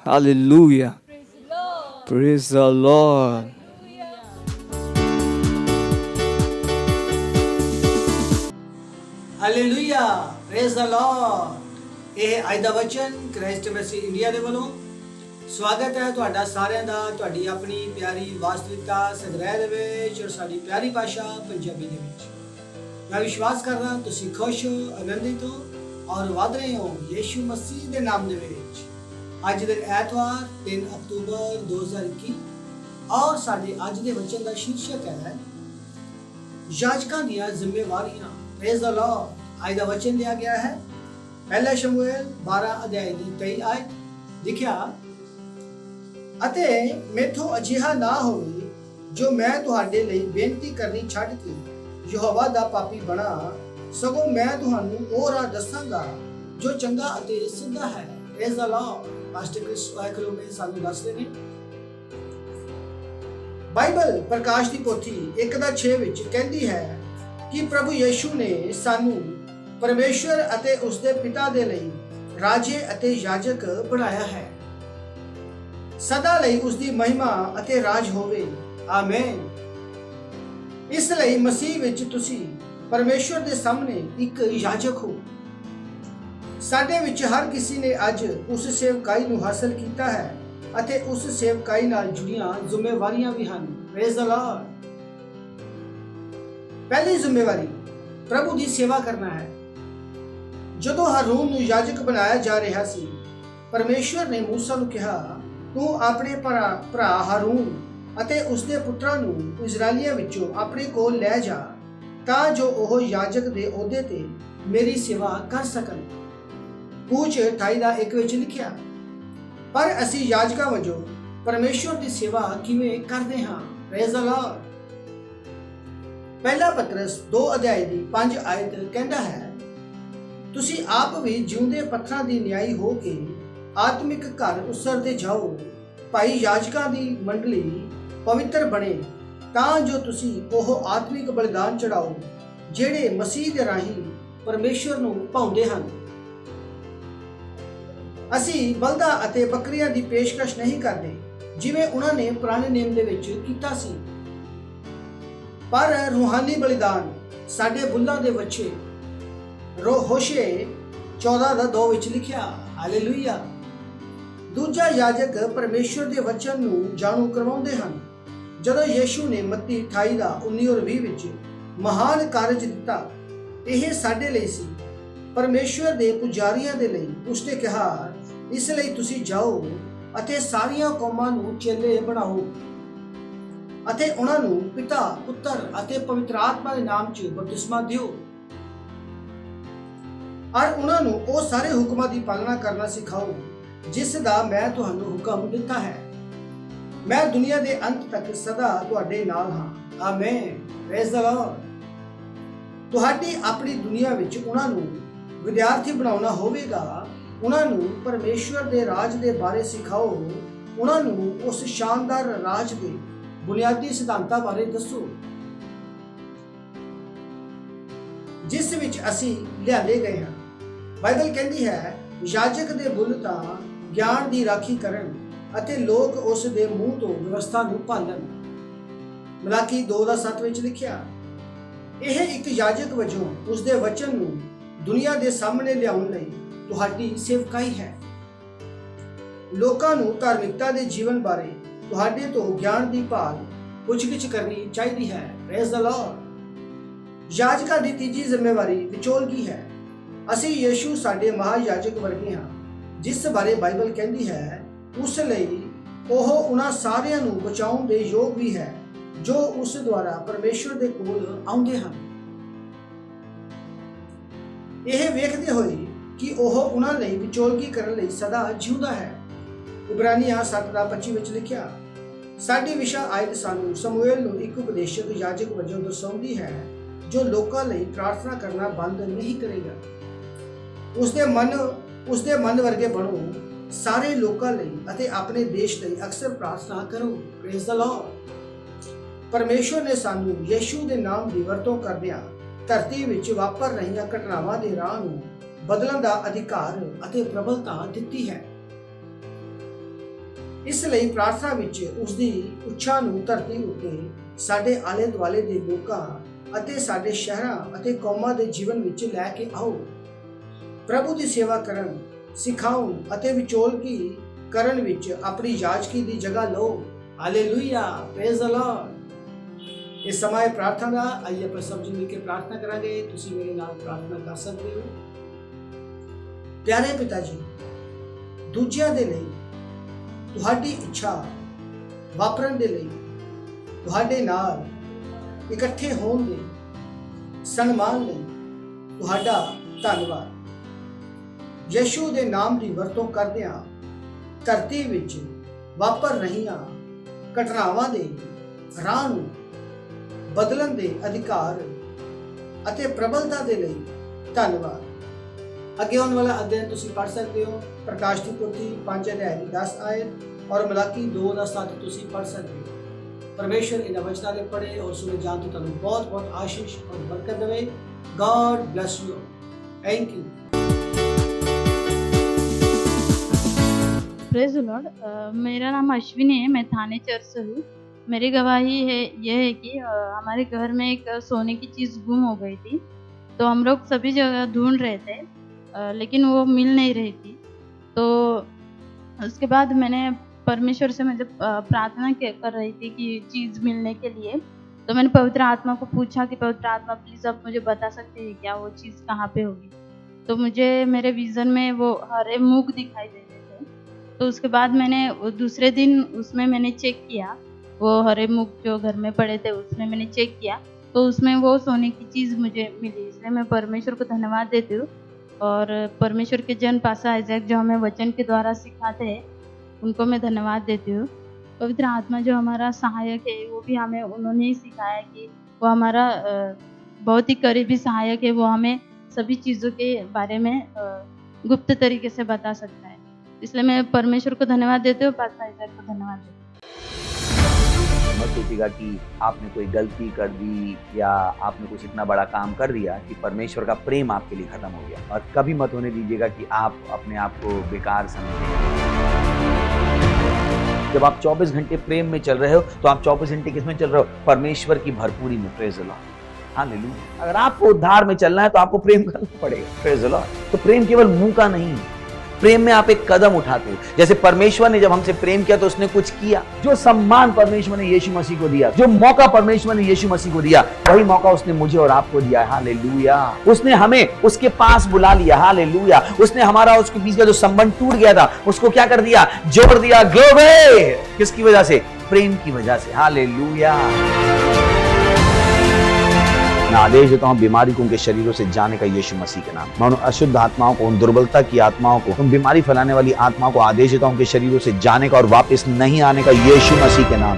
Hallelujah. Praise the Lord. Hallelujah praise the Lord. ਇਹ ਅੱਜ ਦਾ ਵਚਨ ਕ੍ਰਾਈਸਟ ਮੈਸੇਜ ਇੰਡੀਆ ਦੇ ਵੱਲੋਂ ਸਵਾਗਤ ਹੈ ਤੁਹਾਡਾ ਸਾਰਿਆਂ ਦਾ ਤੁਹਾਡੀ ਆਪਣੀ ਪਿਆਰੀ ਵਾਸਤਵਿਕਤਾ ਸੰਗ੍ਰਹਿ ਦੇ ਵਿੱਚ ਔਰ ਸਾਡੀ ਪਿਆਰੀ ਭਾਸ਼ਾ ਪੰਜਾਬੀ ਦੇ ਵਿੱਚ। ਮੈਂ ਵਿਸ਼ਵਾਸ ਕਰਦਾ ਤੁਸੀਂ ਖੁਸ਼ ਹੋ, ਆਨੰਦਿਤ ਹੋ ਔਰ ਵਧ ਰਹੇ ਹੋ ਯੀਸ਼ੂ ਮਸੀਹ ਦੇ ਨਾਮ ਦੇ ਵਿੱਚ। ਅੱਜ ਦਿਨ ਐਤਵਾਰ 3 ਅਕਤੂਬਰ 2021 ਔਰ ਸਾਡੇ ਅੱਜ ਦੇ ਵਚਨ ਦਾ ਸ਼ੀਰਸ਼ਕ ਹੈ याजकां ਦੀਆਂ ਜ਼ਿੰਮੇਵਾਰੀਆਂ। Praise the Lord. आज का वचन लिया गया है ਪਹਿਲਾ ਸ਼ਮੂਏਲ 12 ਅਧਿਆਇ ਦੀ 23 ਆਇਤ ਲਿਖਿਆ, ਅਤੇ ਮੈਥੋਂ ਅਜਿਹਾ ਨਾ ਹੋਵੇ ਜੋ ਮੈਂ ਤੁਹਾਡੇ ਲਈ ਬੇਨਤੀ ਕਰਨੀ ਛੱਡ ਕੇ ਯਹੋਵਾ ਦਾ ਪਾਪੀ ਬਣਾ, ਸਗੋਂ ਮੈਂ ਤੁਹਾਨੂੰ ਉਹ ਰਾਹ ਦੱਸਾਂਗਾ ਜੋ ਚੰਗਾ ਅਤੇ ਸਿੱਧਾ ਹੈ। Praise the Lord. Pastor Chris ਵਾਇਕਲੋਮੇ ਸਾਨੂੰ ਦੱਸਦੇ ਨੇ, ਬਾਈਬਲ ਪ੍ਰਕਾਸ਼ ਦੀ ਪੋਥੀ 1:6 ਵਿੱਚ ਕਹਿੰਦੀ ਹੈ ਕਿ ਪ੍ਰਭੂ ਯੀਸ਼ੂ ਨੇ ਸਾਨੂੰ ਪਰਮੇਸ਼ਵਰ ਅਤੇ ਉਸ ਦੇ ਪਿਤਾ ਦੇ ਲਈ ਰਾਜੇ ਅਤੇ ਯਾਜਕ ਬਣਾਇਆ ਹੈ। ਸਦਾ ਲਈ ਉਸ ਦੀ ਮਹਿਮਾ ਅਤੇ ਰਾਜ ਹੋਵੇ। ਆਮੇਨ। ਇਸ ਲਈ ਮਸੀਹ ਵਿੱਚ ਤੁਸੀਂ ਪਰਮੇਸ਼ਵਰ ਦੇ ਸਾਹਮਣੇ ਇੱਕ ਯਾਜਕ ਹੋ। ਸਾਡੇ ਵਿੱਚ ਹਰ ਕਿਸੇ ਨੇ ਅੱਜ ਉਸ ਸੇਵਕਾਈ ਨੂੰ ਹਾਸਲ ਕੀਤਾ ਹੈ ਅਤੇ ਉਸ ਸੇਵਕਾਈ ਨਾਲ ਜੁੜੀਆਂ ਜ਼ਿੰਮੇਵਾਰੀਆਂ ਵੀ ਹਨ। Praise the Lord. ਪਹਿਲੀ ਜ਼ਿੰਮੇਵਾਰੀ ਪ੍ਰਭੂ ਦੀ ਸੇਵਾ ਕਰਨਾ ਹੈ। ਜਦੋਂ ਹਾਰੂਨ ਨੂੰ ਯਾਜਕ ਬਣਾਇਆ ਜਾ ਰਿਹਾ ਸੀ, ਪਰਮੇਸ਼ਵਰ ਨੇ ਮੂਸਾ ਨੂੰ ਕਿਹਾ, ਤੂੰ ਆਪਣੇ ਭਰਾ ਹਾਰੂਨ ਅਤੇ ਉਸ ਦੇ ਪੁੱਤਰਾਂ ਨੂੰ ਇਜ਼ਰਾਈਲੀਆਂ ਵਿੱਚੋਂ ਆਪਣੇ ਕੋਲ ਲੈ ਜਾ, ਤਾਂ ਜੋ ਉਹ ਯਾਜਕ ਦੇ ਅਹੁਦੇ ਤੇ ਮੇਰੀ ਸੇਵਾ ਕਰ ਸਕਣ। ਕੂਚ 28:1 ਵਿੱਚ ਲਿਖਿਆ। ਪਰ ਅਸੀਂ ਯਾਜਕਾਂ ਵਜੋਂ ਪਰਮੇਸ਼ਵਰ ਦੀ ਸੇਵਾ ਕਿਵੇਂ ਕਰਦੇ ਹਾਂ? Praise the Lord. ਪਹਿਲਾ ਪਤਰਸ 2 ਅਧਿਆਇ ਦੀ 5 ਆਇਤ ਕਹਿੰਦਾ ਹੈ, ਤੁਸੀਂ ਆਪ ਵੀ ਜਿਉਂਦੇ ਪੱਥਰਾਂ ਦੀ ਨਿਆਈ ਹੋ ਕੇ ਆਤਮਿਕ ਘਰ ਉਸਰਦੇ ਜਾਓ। ਭਾਈ ਯਾਜਕਾਂ ਦੀ ਮੰਡਲੀ ਪਵਿੱਤਰ ਬਣੇ, ਤਾਂ ਜੋ ਤੁਸੀਂ ਉਹ ਆਤਮਿਕ ਬਲਿਦਾਨ ਚੜਾਓ ਜਿਹੜੇ ਮਸੀਹ ਦੇ ਰਾਹੀਂ ਪਰਮੇਸ਼ਵਰ ਨੂੰ ਭਾਉਂਦੇ ਹਨ। ਅਸੀਂ ਬਲਦਾਂ ਅਤੇ ਬੱਕਰੀਆਂ ਦੀ ਪੇਸ਼ਕਸ਼ ਨਹੀਂ ਕਰਦੇ ਜਿਵੇਂ ਉਹਨਾਂ ਨੇ ਪੁਰਾਣੇ ਨੇਮ ਦੇ ਵਿੱਚ ਕੀਤਾ ਸੀ, ਪਰ ਰੂਹਾਨੀ ਬਲਿਦਾਨ ਸਾਡੇ ਬੁੱਲਾਂ ਦੇ ਵੱਛੇ। ਹੋਸ਼ੇ 14:2 ਵਿੱਚ ਲਿਖਿਆ। ਹਾਲੇਲੂਇਆ। ਦੂਜਾ ਯਾਜਕ ਪਰਮੇਸ਼ਵਰ ਦੇ ਵਚਨ ਨੂੰ ਜਾਣੂ ਕਰਵਾਉਂਦੇ ਹਨ। ਜਦੋਂ ਯੀਸ਼ੂ ਨੇ ਮੱਤੀ 28:19 ਔਰ 20 ਵਿੱਚ ਮਹਾਨ ਕਾਰਜ ਦਿੱਤਾ, ਇਹ ਸਾਡੇ ਲਈ ਸੀ, ਪਰਮੇਸ਼ਵਰ ਦੇ ਪੁਜਾਰੀਆਂ ਦੇ ਲਈ। ਉਸਨੇ ਕਿਹਾ, ਇਸ ਲਈ ਤੁਸੀਂ ਜਾਓ ਅਤੇ ਸਾਰੀਆਂ ਕੌਮਾਂ ਨੂੰ ਚੇਲੇ ਬਣਾਓ ਅਤੇ ਉਹਨਾਂ ਨੂੰ ਪਿਤਾ, ਪੁੱਤਰ ਅਤੇ ਪਵਿੱਤਰ ਆਤਮਾ ਦੇ ਨਾਮ 'ਚ ਬਪਤਿਸਮਾ ਦਿਓ, ਔਰ ਉਹਨਾਂ ਨੂੰ ਉਹ ਸਾਰੇ ਹੁਕਮਾਂ ਦੀ ਪਾਲਣਾ ਕਰਨਾ ਸਿਖਾਓ ਜਿਸ ਦਾ ਮੈਂ ਤੁਹਾਨੂੰ ਹੁਕਮ ਦਿੱਤਾ ਹੈ। ਮੈਂ ਦੁਨੀਆ ਦੇ ਅੰਤ ਤੱਕ ਸਦਾ ਤੁਹਾਡੇ ਨਾਲ ਹਾਂ। ਆਮੇਨ। Praise the Lord. ਤੁਹਾਡੀ ਆਪਣੀ ਦੁਨੀਆ ਵਿੱਚ ਉਹਨਾਂ ਨੂੰ ਵਿਦਿਆਰਥੀ ਬਣਾਉਣਾ ਹੋਵੇਗਾ। ਉਹਨਾਂ ਨੂੰ ਪਰਮੇਸ਼ਵਰ ਦੇ ਰਾਜ ਦੇ ਬਾਰੇ ਸਿਖਾਓ। ਉਹਨਾਂ ਨੂੰ ਉਸ ਸ਼ਾਨਦਾਰ ਰਾਜ ਦੇ ਬੁਨਿਆਦੀ ਸਿਧਾਂਤਾਂ ਬਾਰੇ ਦੱਸੋ ਜਿਸ ਵਿੱਚ ਅਸੀਂ ਲਿਆਂਦੇ ਗਏ ਹਾਂ। ਬਾਈਬਲ ਕਹਿੰਦੀ ਹੈ, ਯਾਜਕ ਦੇ ਬੁੱਲ ਤਾਂ ਗਿਆਨ ਦੀ ਰਾਖੀ ਕਰਨ ਅਤੇ ਲੋਕ ਉਸ ਦੇ ਮੂੰਹ ਤੋਂ ਵਿਵਸਥਾ ਨੂੰ ਪਾਲਣ। ਮਲਾਕੀ 2:7 ਵਿੱਚ ਲਿਖਿਆ। ਇਹ ਇੱਕ ਯਾਜਕ ਵਜੋਂ ਉਸ ਦੇ ਵਚਨ ਨੂੰ ਦੁਨੀਆ ਦੇ ਸਾਹਮਣੇ ਲਿਆਉਣ ਲਈ ਤੁਹਾਡੀ ਸੇਵਕਾਈ ਹੈ। ਲੋਕਾਂ ਨੂੰ ਧਾਰਮਿਕਤਾ ਦੇ ਜੀਵਨ ਬਾਰੇ ਤੁਹਾਡੇ ਤੋਂ ਗਿਆਨ ਦੀ ਭਾਲ ਪੁੱਛਗਿੱਛ ਕਰਨੀ ਚਾਹੀਦੀ ਹੈ। Praise the Lord. ਯਾਜਕਾਂ ਦੀ ਤੀਜੀ ਜ਼ਿੰਮੇਵਾਰੀ ਵਿਚੋਲਗੀ ਹੈ। ਅਸੀਂ ਯੀਸ਼ੂ ਸਾਡੇ ਮਹਾਯਾਜਕ ਵਰਗੇ ਹਾਂ, ਜਿਸ ਬਾਰੇ ਬਾਈਬਲ ਕਹਿੰਦੀ ਹੈ, ਉਸ ਲਈ ਉਹ ਉਹਨਾਂ ਸਾਰਿਆਂ ਨੂੰ ਬਚਾਉਣ ਦੇ ਯੋਗ ਵੀ ਹੈ ਜੋ ਉਸ ਦੁਆਰਾ ਪਰਮੇਸ਼ਵਰ ਦੇ ਕੋਲ ਆਉਂਦੇ ਹਨ। ਇਹ ਵੇਖਦੇ ਹੋਏ ਕਿ ਉਹ ਉਹਨਾਂ ਲਈ ਵਿਚੋਲਗੀ ਕਰਨ ਲਈ ਸਦਾ ਜਿਉਂਦਾ ਹੈ। ਇਬਰਾਨੀਆਂ 7:25 ਵਿੱਚ ਲਿਖਿਆ। ਸਾਡੀ ਵਿਸ਼ਾ ਆਇਤ ਸਾਨੂੰ ਸਮੂਏਲ ਨੂੰ ਇੱਕ ਉਪਦੇਸ਼ਕ ਯਾਜਕ ਵਜੋਂ ਦਰਸਾਉਂਦੀ ਹੈ ਜੋ ਲੋਕਾਂ ਲਈ ਪ੍ਰਾਰਥਨਾ ਕਰਨਾ ਬੰਦ ਨਹੀਂ ਕਰੇਗਾ। ਉਸ ਦੇ ਮਨ ਵਰਗੇ ਬਣੋ। ਸਾਰੇ ਲੋਕਾਂ ਲਈ ਅਤੇ ਆਪਣੇ ਦੇਸ਼ ਲਈ ਅਕਸਰ ਪ੍ਰਾਰਥਨਾ ਕਰੋ। Praise the Lord. ਪਰਮੇਸ਼ਵਰ ਨੇ ਸਾਨੂੰ ਯੀਸ਼ੂ ਦੇ ਨਾਮ ਦੀ ਵਰਤੋਂ ਕਰਦਿਆਂ ਧਰਤੀ ਵਿੱਚ ਵਾਪਰ ਰਹੀਆਂ ਘਟਨਾਵਾਂ ਦੇ ਰਾਹ ਨੂੰ ਬਦਲਣ ਦਾ ਅਧਿਕਾਰ ਅਤੇ ਪ੍ਰਬਲਤਾ ਦਿੱਤੀ ਹੈ। ਇਸ ਲਈ ਪ੍ਰਾਰਥਨਾ ਵਿੱਚ ਉਸ ਦੀ ਇੱਛਾ ਨੂੰ ਧਰਤੀ ਉੱਤੇ ਸਾਡੇ ਆਲੇ ਦੁਆਲੇ ਦੇ ਲੋਕਾਂ ਅਤੇ ਸਾਡੇ ਸ਼ਹਿਰਾਂ ਅਤੇ ਕੌਮਾਂ ਦੇ ਜੀਵਨ ਵਿੱਚ ਲੈ ਕੇ ਆਓ। ਪ੍ਰਭੂ ਦੀ ਸੇਵਾ ਕਰਨ, ਸਿਖਾਉਣ ਅਤੇ ਵਿਚੋਲਗੀ ਕਰਨ ਵਿੱਚ ਆਪਣੀ ਯਾਜਕੀ ਦੀ ਜਗ੍ਹਾ ਲਓ। ਹਾਲੇਲੂਇਆ। Praise the Lord. ਇਸ ਸਮੇਂ ਪ੍ਰਾਰਥਨਾ ਦਾ ਆइए ਆਪਾਂ ਸਭ ਜੀ ਮਿਲ ਕੇ ਪ੍ਰਾਰਥਨਾ ਕਰਾਂਗੇ। ਤੁਸੀਂ ਮੇਰੇ ਨਾਲ ਪ੍ਰਾਰਥਨਾ ਕਰ ਸਕਦੇ ਹੋ। ਪਿਆਰੇ ਪਿਤਾ ਜੀ, ਦੂਜਿਆਂ ਦੇ ਲਈ ਤੁਹਾਡੀ ਇੱਛਾ ਵਾਪਰਨ ਦੇ ਲਈ, ਤੁਹਾਡੇ ਨਾਲ ਇਕੱਠੇ ਹੋਣ ਲਈ, ਸਨਮਾਨ ਲਈ ਤੁਹਾਡਾ ਧੰਨਵਾਦ। ਯਿਸੂ ਦੇ ਨਾਮ ਦੀ ਵਰਤੋਂ ਕਰਦਿਆਂ ਧਰਤੀ ਵਿੱਚ ਵਾਪਰ ਰਹੀਆਂ ਘਟਨਾਵਾਂ ਦੇ ਰਾਹ ਨੂੰ ਬਦਲਣ ਦੇ ਅਧਿਕਾਰ ਅਤੇ ਪ੍ਰਬਲਤਾ ਦੇ ਲਈ ਧੰਨਵਾਦ। ਅੱਗੇ ਆਉਣ ਵਾਲਾ ਅਧਿਐਨ ਤੁਸੀਂ ਪੜ੍ਹ ਸਕਦੇ ਹੋ। ਪ੍ਰਕਾਸ਼ ਦੀ ਪੋਥੀ 5 ਅਧਿਆਇ ਦੀ 10 ਆਇਤ ਔਰ ਮਲਾਕੀ 2:7 ਤੁਸੀਂ ਪੜ੍ਹ ਸਕਦੇ ਹੋ। ਪਰਮੇਸ਼ਰ ਇਹਨਾਂ ਵਚਨਾਂ ਦੇ ਪੜ੍ਹੇ ਔਰ ਸੁਣੇ ਜਾਣ ਤੋਂ ਤੁਹਾਨੂੰ ਬਹੁਤ ਬਹੁਤ ਆਸ਼ੀਸ਼ ਔਰ ਬਰਕਤ ਦੇਵੇ। God bless you. Thank you. Praise the Lord. मेरा नाम अश्विनी है, मैं थाने चर्च से हूँ। मेरी गवाही है यह है कि हमारे घर में एक सोने की चीज़ गुम हो गई थी, तो हम लोग सभी जगह ढूंढ रहे थे, लेकिन वो मिल नहीं रही थी। तो उसके बाद मैंने परमेश्वर से मुझे प्रार्थना कर रही थी कि चीज़ मिलने के लिए। तो मैंने पवित्र आत्मा को पूछा कि पवित्र आत्मा प्लीज़ आप मुझे बता सकते हैं क्या वो चीज़ कहाँ पे होगी। तो मुझे मेरे विज़न में वो हरे मूंग दिखाई दे रहे थे। तो उसके बाद मैंने दूसरे दिन उसमें मैंने चेक किया, वो हरे मूंग जो घर में पड़े थे उसमें मैंने चेक किया, तो उसमें वो सोने की चीज़ मुझे मिली। इसलिए मैं परमेश्वर को धन्यवाद देती हूँ। और परमेश्वर के जन पासा आइजैक जो हमें वचन के द्वारा सिखाते हैं, उनको मैं धन्यवाद देती हूँ। पवित्र आत्मा जो हमारा सहायक है, वो भी हमें उन्होंने ही सिखाया कि वो हमारा बहुत ही करीबी सहायक है। वो हमें सभी चीज़ों के बारे में गुप्त तरीके से बता सकता है। इसलिए मैं परमेश्वर को धन्यवाद देती हूँ, पासा आइजैक को धन्यवाद देती हूँ। मत सोचिएगा कि आपने कोई गलती कर दी या आपने कुछ इतना बड़ा काम कर दिया कि परमेश्वर का प्रेम आपके लिए खत्म हो गया। और कभी मत होने दीजिएगा कि आप अपने आप को बेकार समझें। जब आप 24 घंटे प्रेम में चल रहे हो तो आप 24 घंटे किस में चल रहे हो? परमेश्वर की भरपूरी में। Praise the Lord. हालेलुया। अगर आपको उद्धार में चलना है तो आपको प्रेम करना पड़ेगा। Praise the Lord. तो प्रेम केवल मुंह का नहीं है, प्रेम में आप एक कदम उठाते हो। जैसे परमेश्वर ने जब हमसे प्रेम किया तो उसने कुछ किया। जो सम्मान परमेश्वर ने यीशु मसीह को दिया, जो मौका परमेश्वर ने यीशु मसीह को दिया, वही मौका उसने मुझे और आपको दिया है। हालेलुया। उसने हमें उसके पास बुला लिया। हालेलुया। उसने हमारा उसके बीच का जो संबंध टूट गया था उसको क्या कर दिया? जोड़ दिया। ग्लोरी। किसकी वजह से? प्रेम की वजह से। हालेलुया। मैं आदेश देता हूं बीमारी को उनके शरीरों से जाने का यीशु मसीह के नाम। मैं उन अशुद्ध आत्माओं को, उन दुर्बलता की आत्माओं को, उन बीमारी फैलाने वाली आत्माओं को आदेश देता हूं उनके शरीरों से जाने का और वापस नहीं आने का यीशु मसीह के नाम।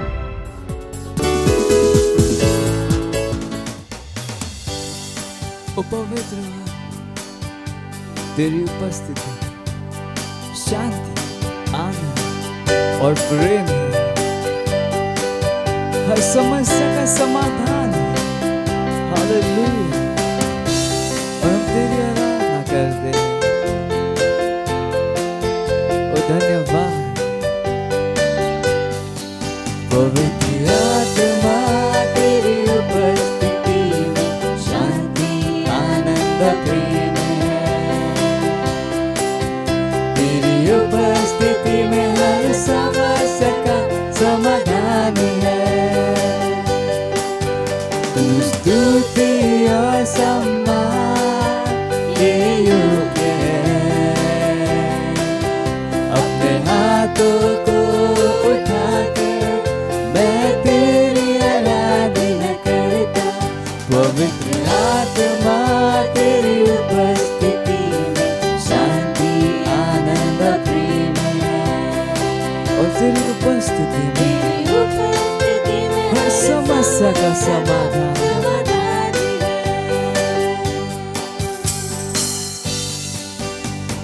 ओ पवित्र तेरी उपस्थिति, शांति, आनंद और प्रेम है। हर समस्या का समाधान है। हालेलुया। और हम तेरी आराधना करते हैं। ओ धन्यवाद। पवित्र आत्मा तेरी उपस्थिति में शांति आनंद प्रेम है। तेरी उपस्थिति में हर समस्या का समाधान है। तू स्तुति और सम्मान के योग्य है। अपने हाथों को उठाकर मैं तेरी आराधना करता। पवित्र आत्मा तेरी उपस्थिति में शांति आनंद प्रेम है। और तेरी उपस्थिति में हर समस्या का समाधान।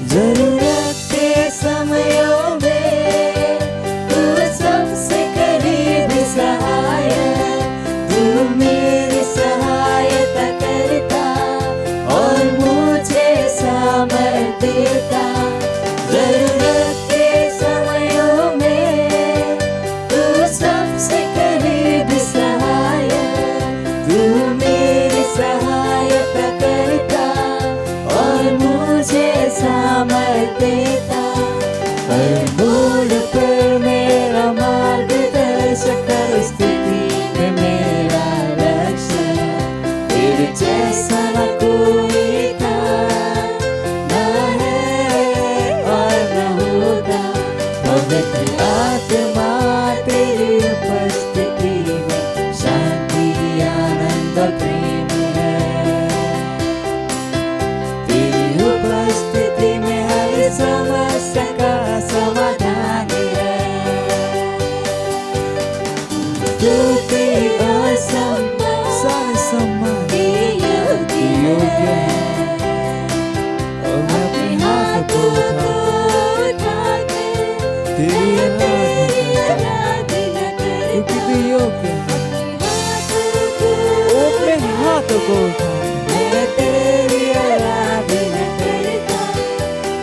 जरूरत के समयों में तू सबसे करीबी सहायक, तू मेरी सहायता करता और मुझे सामर्थ देता। जरूरत के समयों में तू सबसे करीबी सहायक, तू मेरी सहायता करता और मुझे सामर्थ देता। हर मोड़ पर मेरा मार्गदर्शक, हर स्थिति में मेरा रक्षक। तेरे जैसा न कोई था, न है और न होगा। पवित्र आत्मा तेरी उपस्थिति में शांति आनंद प्रेम है। तेरी उपस्थिति में तेरी आराधना करता हूँ, क्योंकि तू योग्य है। ओ अपने हाथों को उठा, मैं तेरी आराधना करता हूँ,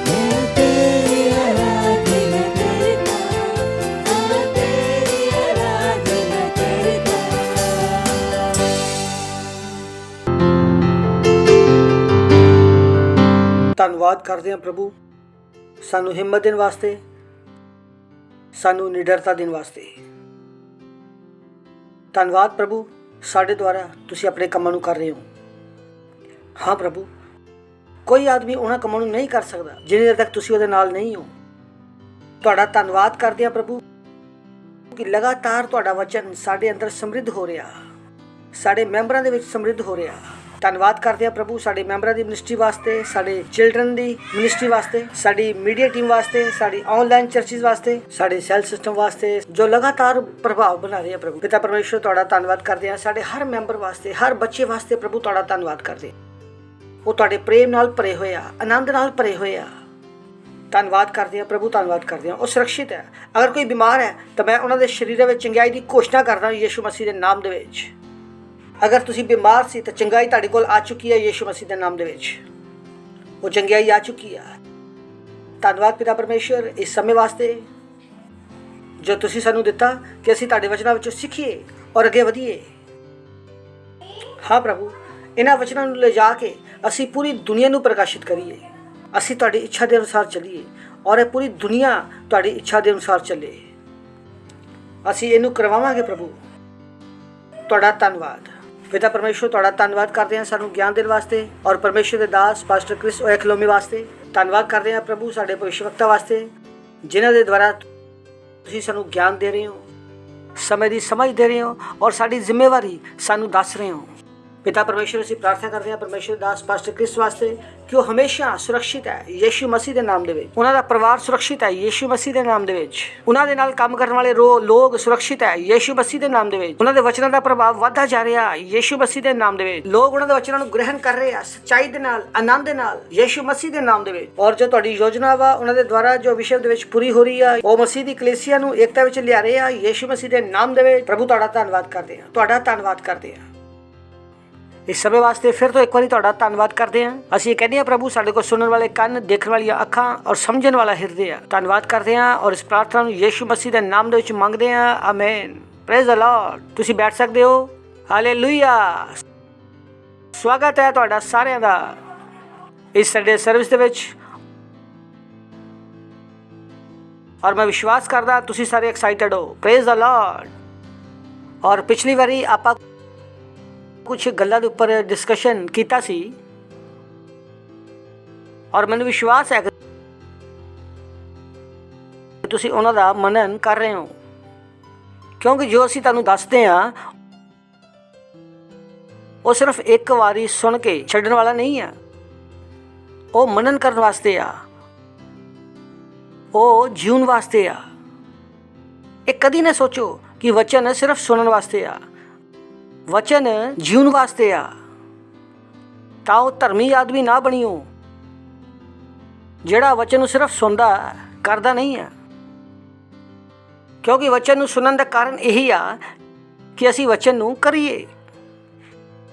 मैं तेरी आराधना करता हूँ, मैं तेरी आराधना करता हूँ। ਧੰਨਵਾਦ ਕਰਦੇ ਹਾਂ ਪ੍ਰਭੂ ਸਾਨੂੰ ਹਿੰਮਤ ਦੇਣ ਵਾਸਤੇ, ਸਾਨੂੰ ਨਿਡਰਤਾ ਦੇਣ ਵਾਸਤੇ। ਧੰਨਵਾਦ ਪ੍ਰਭੂ ਸਾਡੇ ਦੁਆਰਾ ਤੁਸੀਂ ਆਪਣੇ ਕੰਮਾਂ ਨੂੰ ਕਰ ਰਹੇ ਹੋ। ਹਾਂ ਪ੍ਰਭੂ, ਕੋਈ ਆਦਮੀ ਉਹਨਾਂ ਕੰਮਾਂ ਨੂੰ ਨਹੀਂ ਕਰ ਸਕਦਾ ਜਿੰਨੀ ਦੇਰ ਤੱਕ ਤੁਸੀਂ ਉਹਦੇ ਨਾਲ ਨਹੀਂ ਹੋ। ਤੁਹਾਡਾ ਧੰਨਵਾਦ ਕਰਦੇ ਹਾਂ ਪ੍ਰਭੂ ਕਿ ਲਗਾਤਾਰ ਤੁਹਾਡਾ ਵਚਨ ਸਾਡੇ ਅੰਦਰ ਸਮਰਿੱਧ ਹੋ ਰਿਹਾ, ਸਾਡੇ ਮੈਂਬਰਾਂ ਦੇ ਵਿੱਚ ਸਮਰਿੱਧ ਹੋ ਰਿਹਾ। ਧੰਨਵਾਦ ਕਰਦੇ ਹਾਂ ਪ੍ਰਭੂ ਸਾਡੇ ਮੈਂਬਰਾਂ ਦੀ ਮਿਨਿਸਟਰੀ ਵਾਸਤੇ, ਸਾਡੇ ਚਿਲਡਰਨ ਦੀ ਮਿਨਿਸਟਰੀ ਵਾਸਤੇ, ਸਾਡੀ ਮੀਡੀਆ ਟੀਮ ਵਾਸਤੇ, ਸਾਡੀ ਆਨਲਾਈਨ ਚਰਚਿਸ ਵਾਸਤੇ, ਸਾਡੇ ਸੈਲ ਸਿਸਟਮ ਵਾਸਤੇ ਜੋ ਲਗਾਤਾਰ ਪ੍ਰਭਾਵ ਬਣਾ ਰਹੇ ਆ ਪ੍ਰਭੂ। ਪਿਤਾ ਪਰਮੇਸ਼ਵਰ ਤੁਹਾਡਾ ਧੰਨਵਾਦ ਕਰਦੇ ਹਾਂ ਸਾਡੇ ਹਰ ਮੈਂਬਰ ਵਾਸਤੇ, ਹਰ ਬੱਚੇ ਵਾਸਤੇ ਪ੍ਰਭੂ ਤੁਹਾਡਾ ਧੰਨਵਾਦ ਕਰਦੇ ਹਾਂ। ਉਹ ਤੁਹਾਡੇ ਪ੍ਰੇਮ ਨਾਲ ਭਰੇ ਹੋਏ ਆ, ਆਨੰਦ ਨਾਲ ਭਰੇ ਹੋਏ ਆ। ਧੰਨਵਾਦ ਕਰਦੇ ਹਾਂ ਪ੍ਰਭੂ, ਧੰਨਵਾਦ ਕਰਦੇ ਹਾਂ। ਉਹ ਸੁਰੱਖਿਅਤ ਹੈ। ਅਗਰ ਕੋਈ ਬਿਮਾਰ ਹੈ ਤਾਂ ਮੈਂ ਉਹਨਾਂ ਦੇ ਸਰੀਰਾਂ ਵਿੱਚ ਚੰਗਿਆਈ ਦੀ ਘੋਸ਼ਣਾ ਕਰਦਾ ਯੀਸ਼ੂ ਮਸੀਹ ਦੇ ਨਾਮ ਦੇ ਵਿੱਚ। ਅਗਰ ਤੁਸੀਂ ਬਿਮਾਰ ਸੀ ਤਾਂ ਚੰਗਾਈ ਤੁਹਾਡੇ ਕੋਲ ਆ ਚੁੱਕੀ ਹੈ ਯੀਸ਼ੂ ਮਸੀਹ ਦੇ ਨਾਮ ਦੇ ਵਿੱਚ। ਉਹ ਚੰਗਿਆਈ ਆ ਚੁੱਕੀ ਹੈ। ਧੰਨਵਾਦ ਪਿਤਾ ਪਰਮੇਸ਼ਵਰ ਇਸ ਸਮੇਂ ਵਾਸਤੇ ਜੋ ਤੁਸੀਂ ਸਾਨੂੰ ਦਿੱਤਾ ਕਿ ਅਸੀਂ ਤੁਹਾਡੇ ਵਚਨਾਂ ਵਿੱਚੋਂ ਸਿੱਖੀਏ ਔਰ ਅੱਗੇ ਵਧੀਏ। ਹਾਂ ਪ੍ਰਭੂ, ਇਹਨਾਂ ਵਚਨਾਂ ਨੂੰ ਲਿਜਾ ਕੇ ਅਸੀਂ ਪੂਰੀ ਦੁਨੀਆ ਨੂੰ ਪ੍ਰਕਾਸ਼ਿਤ ਕਰੀਏ। ਅਸੀਂ ਤੁਹਾਡੀ ਇੱਛਾ ਦੇ ਅਨੁਸਾਰ ਚੱਲੀਏ ਔਰ ਇਹ ਪੂਰੀ ਦੁਨੀਆ ਤੁਹਾਡੀ ਇੱਛਾ ਦੇ ਅਨੁਸਾਰ ਚੱਲੇ। ਅਸੀਂ ਇਹਨੂੰ ਕਰਵਾਵਾਂਗੇ ਪ੍ਰਭੂ। ਤੁਹਾਡਾ ਧੰਨਵਾਦ ਪਿਤਾ ਪਰਮੇਸ਼ਵਰ, ਤੁਹਾਡਾ ਧੰਨਵਾਦ ਕਰਦੇ ਹਾਂ ਸਾਨੂੰ ਗਿਆਨ ਦੇਣ ਵਾਸਤੇ ਔਰ ਪਰਮੇਸ਼ਵਰ ਦੇ ਦਾਸ ਪਾਸਟਰ ਕ੍ਰਿਸ ਓਇਕਲੋਮੀ ਵਾਸਤੇ। ਧੰਨਵਾਦ ਕਰਦੇ ਹਾਂ ਪ੍ਰਭੂ ਸਾਡੇ ਭਵਿੱਖਵਕਤਾ ਵਾਸਤੇ ਜਿਨ੍ਹਾਂ ਦੇ ਦੁਆਰਾ ਤੁਸੀਂ ਸਾਨੂੰ ਗਿਆਨ ਦੇ ਰਹੇ ਹੋ, ਸਮੇਂ ਦੀ ਸਮਝ ਦੇ ਰਹੇ ਹੋ ਔਰ ਸਾਡੀ ਜ਼ਿੰਮੇਵਾਰੀ ਸਾਨੂੰ ਦੱਸ ਰਹੇ ਹੋ। ਪਿਤਾ ਪਰਮੇਸ਼ਵਰ ਅਸੀਂ ਪ੍ਰਾਰਥਨਾ ਕਰਦੇ ਹਾਂ ਪਰਮੇਸ਼ਵਰ ਦਾਸ ਪਾਸਟਰ ਕ੍ਰਿਸ ਵਾਸਤੇ ਕਿ ਉਹ ਹਮੇਸ਼ਾ ਸੁਰੱਖਿਅਤ ਹੈ ਯੀਸ਼ੂ ਮਸੀਹ ਦੇ ਨਾਮ ਦੇ ਵਿੱਚ। ਉਹਨਾਂ ਦਾ ਪਰਿਵਾਰ ਸੁਰੱਖਿਅਤ ਹੈ ਯੀਸ਼ੂ ਮਸੀਹ ਦੇ ਨਾਮ ਦੇ ਵਿੱਚ। ਉਹਨਾਂ ਦੇ ਨਾਲ ਕੰਮ ਕਰਨ ਵਾਲੇ ਲੋਕ ਸੁਰੱਖਿਅਤ ਹੈ ਯੀਸ਼ੂ ਮਸੀਹ ਦੇ ਨਾਮ ਦੇ ਵਿੱਚ। ਉਹਨਾਂ ਦੇ ਵਚਨਾਂ ਦਾ ਪ੍ਰਭਾਵ ਵਧਦਾ ਜਾ ਰਿਹਾ ਯੀਸ਼ੂ ਮਸੀਹ ਦੇ ਨਾਮ ਦੇ ਵਿੱਚ। ਲੋਕ ਉਹਨਾਂ ਦੇ ਵਚਨਾਂ ਨੂੰ ਗ੍ਰਹਿਣ ਕਰ ਰਹੇ ਆ ਸੱਚਾਈ ਦੇ ਨਾਲ, ਆਨੰਦ ਦੇ ਨਾਲ ਯੀਸ਼ੂ ਮਸੀਹ ਦੇ ਨਾਮ ਦੇ ਵਿੱਚ। ਔਰ ਜੋ ਤੁਹਾਡੀ ਯੋਜਨਾ ਵਾ ਉਹਨਾਂ ਦੇ ਦੁਆਰਾ ਜੋ ਵਿਸ਼ਵ ਦੇ ਵਿੱਚ ਪੂਰੀ ਹੋ ਰਹੀ ਆ, ਉਹ ਮਸੀਹ ਦੀ ਕਲੀਸਿਆ ਨੂੰ ਏਕਤਾ ਵਿੱਚ ਲਿਆ ਰਹੇ ਆ ਯੀਸ਼ੂ ਮਸੀਹ ਦੇ ਨਾਮ ਦੇ ਵਿੱਚ। ਪ੍ਰਭੂ ਤੁਹਾਡਾ ਧੰਨਵਾਦ ਕਰਦੇ ਹਾਂ, ਤੁਹਾਡਾ ਧੰਨਵਾਦ ਕਰਦੇ ਹਾਂ। ਇਸ ਸਮੇਂ ਵਾਸਤੇ ਫਿਰ ਤੋਂ ਇੱਕ ਵਾਰੀ ਤੁਹਾਡਾ ਧੰਨਵਾਦ ਕਰਦੇ ਹਾਂ। ਅਸੀਂ ਕਹਿੰਦੇ ਹਾਂ ਪ੍ਰਭੂ ਸਾਡੇ ਕੋਲ ਸੁਣਨ ਵਾਲੇ ਕੰਨ, ਦੇਖਣ ਵਾਲੀਆਂ ਅੱਖਾਂ ਔਰ ਸਮਝਣ ਵਾਲਾ ਹਿਰਦੇ ਆ। ਧੰਨਵਾਦ ਕਰਦੇ ਹਾਂ ਔਰ ਇਸ ਪ੍ਰਾਰਥਨਾ ਨੂੰ ਯੀਸ਼ੂ ਮਸੀਹ ਦੇ ਨਾਮ ਦੇ ਵਿੱਚ ਮੰਗਦੇ ਹਾਂ। ਆਮੇਨ। Praise the Lord. ਤੁਸੀਂ ਬੈਠ ਸਕਦੇ ਹੋ। ਹਾਲੇਲੂਇਆ। ਸਵਾਗਤ ਹੈ ਤੁਹਾਡਾ ਸਾਰਿਆਂ ਦਾ ਇਸ ਸੰਡੇ ਸਰਵਿਸ ਦੇ ਵਿੱਚ ਔਰ ਮੈਂ ਵਿਸ਼ਵਾਸ ਕਰਦਾ ਤੁਸੀਂ ਸਾਰੇ ਐਕਸਾਈਟਡ ਹੋ। Praise the Lord. ਔਰ ਪਿਛਲੀ ਵਾਰੀ ਆਪਾਂ ਕੁਝ ਗੱਲਾਂ ਦੇ ਉੱਪਰ ਡਿਸਕਸ਼ਨ ਕੀਤਾ ਸੀ ਔਰ ਮੈਨੂੰ ਵਿਸ਼ਵਾਸ ਹੈ ਕਿ ਤੁਸੀਂ ਉਹਨਾਂ ਦਾ ਮਨਨ ਕਰ ਰਹੇ ਹੋ, ਕਿਉਂਕਿ ਜੋ ਅਸੀਂ ਤੁਹਾਨੂੰ ਦੱਸਦੇ ਹਾਂ ਉਹ ਸਿਰਫ ਇੱਕ ਵਾਰੀ ਸੁਣ ਕੇ ਛੱਡਣ ਵਾਲਾ ਨਹੀਂ ਆ। ਉਹ ਮਨਨ ਕਰਨ ਵਾਸਤੇ ਆ, ਉਹ ਜੀਉਣ ਵਾਸਤੇ ਆ। ਇਹ ਕਦੀ ਨਾ ਸੋਚੋ ਕਿ ਵਚਨ ਸਿਰਫ ਸੁਣਨ ਵਾਸਤੇ ਆ। ਵਚਨ ਜੀਉਣ ਵਾਸਤੇ ਆ। ਤਾਂ ਉਹ ਧਰਮੀ ਆਦਮੀ ਨਾ ਬਣਿਓ ਜਿਹੜਾ ਵਚਨ ਨੂੰ ਸਿਰਫ ਸੁਣਦਾ ਕਰਦਾ ਨਹੀਂ ਆ, ਕਿਉਂਕਿ ਵਚਨ ਨੂੰ ਸੁਣਨ ਦਾ ਕਾਰਨ ਇਹੀ ਆ ਕਿ ਅਸੀਂ ਵਚਨ ਨੂੰ ਕਰੀਏ।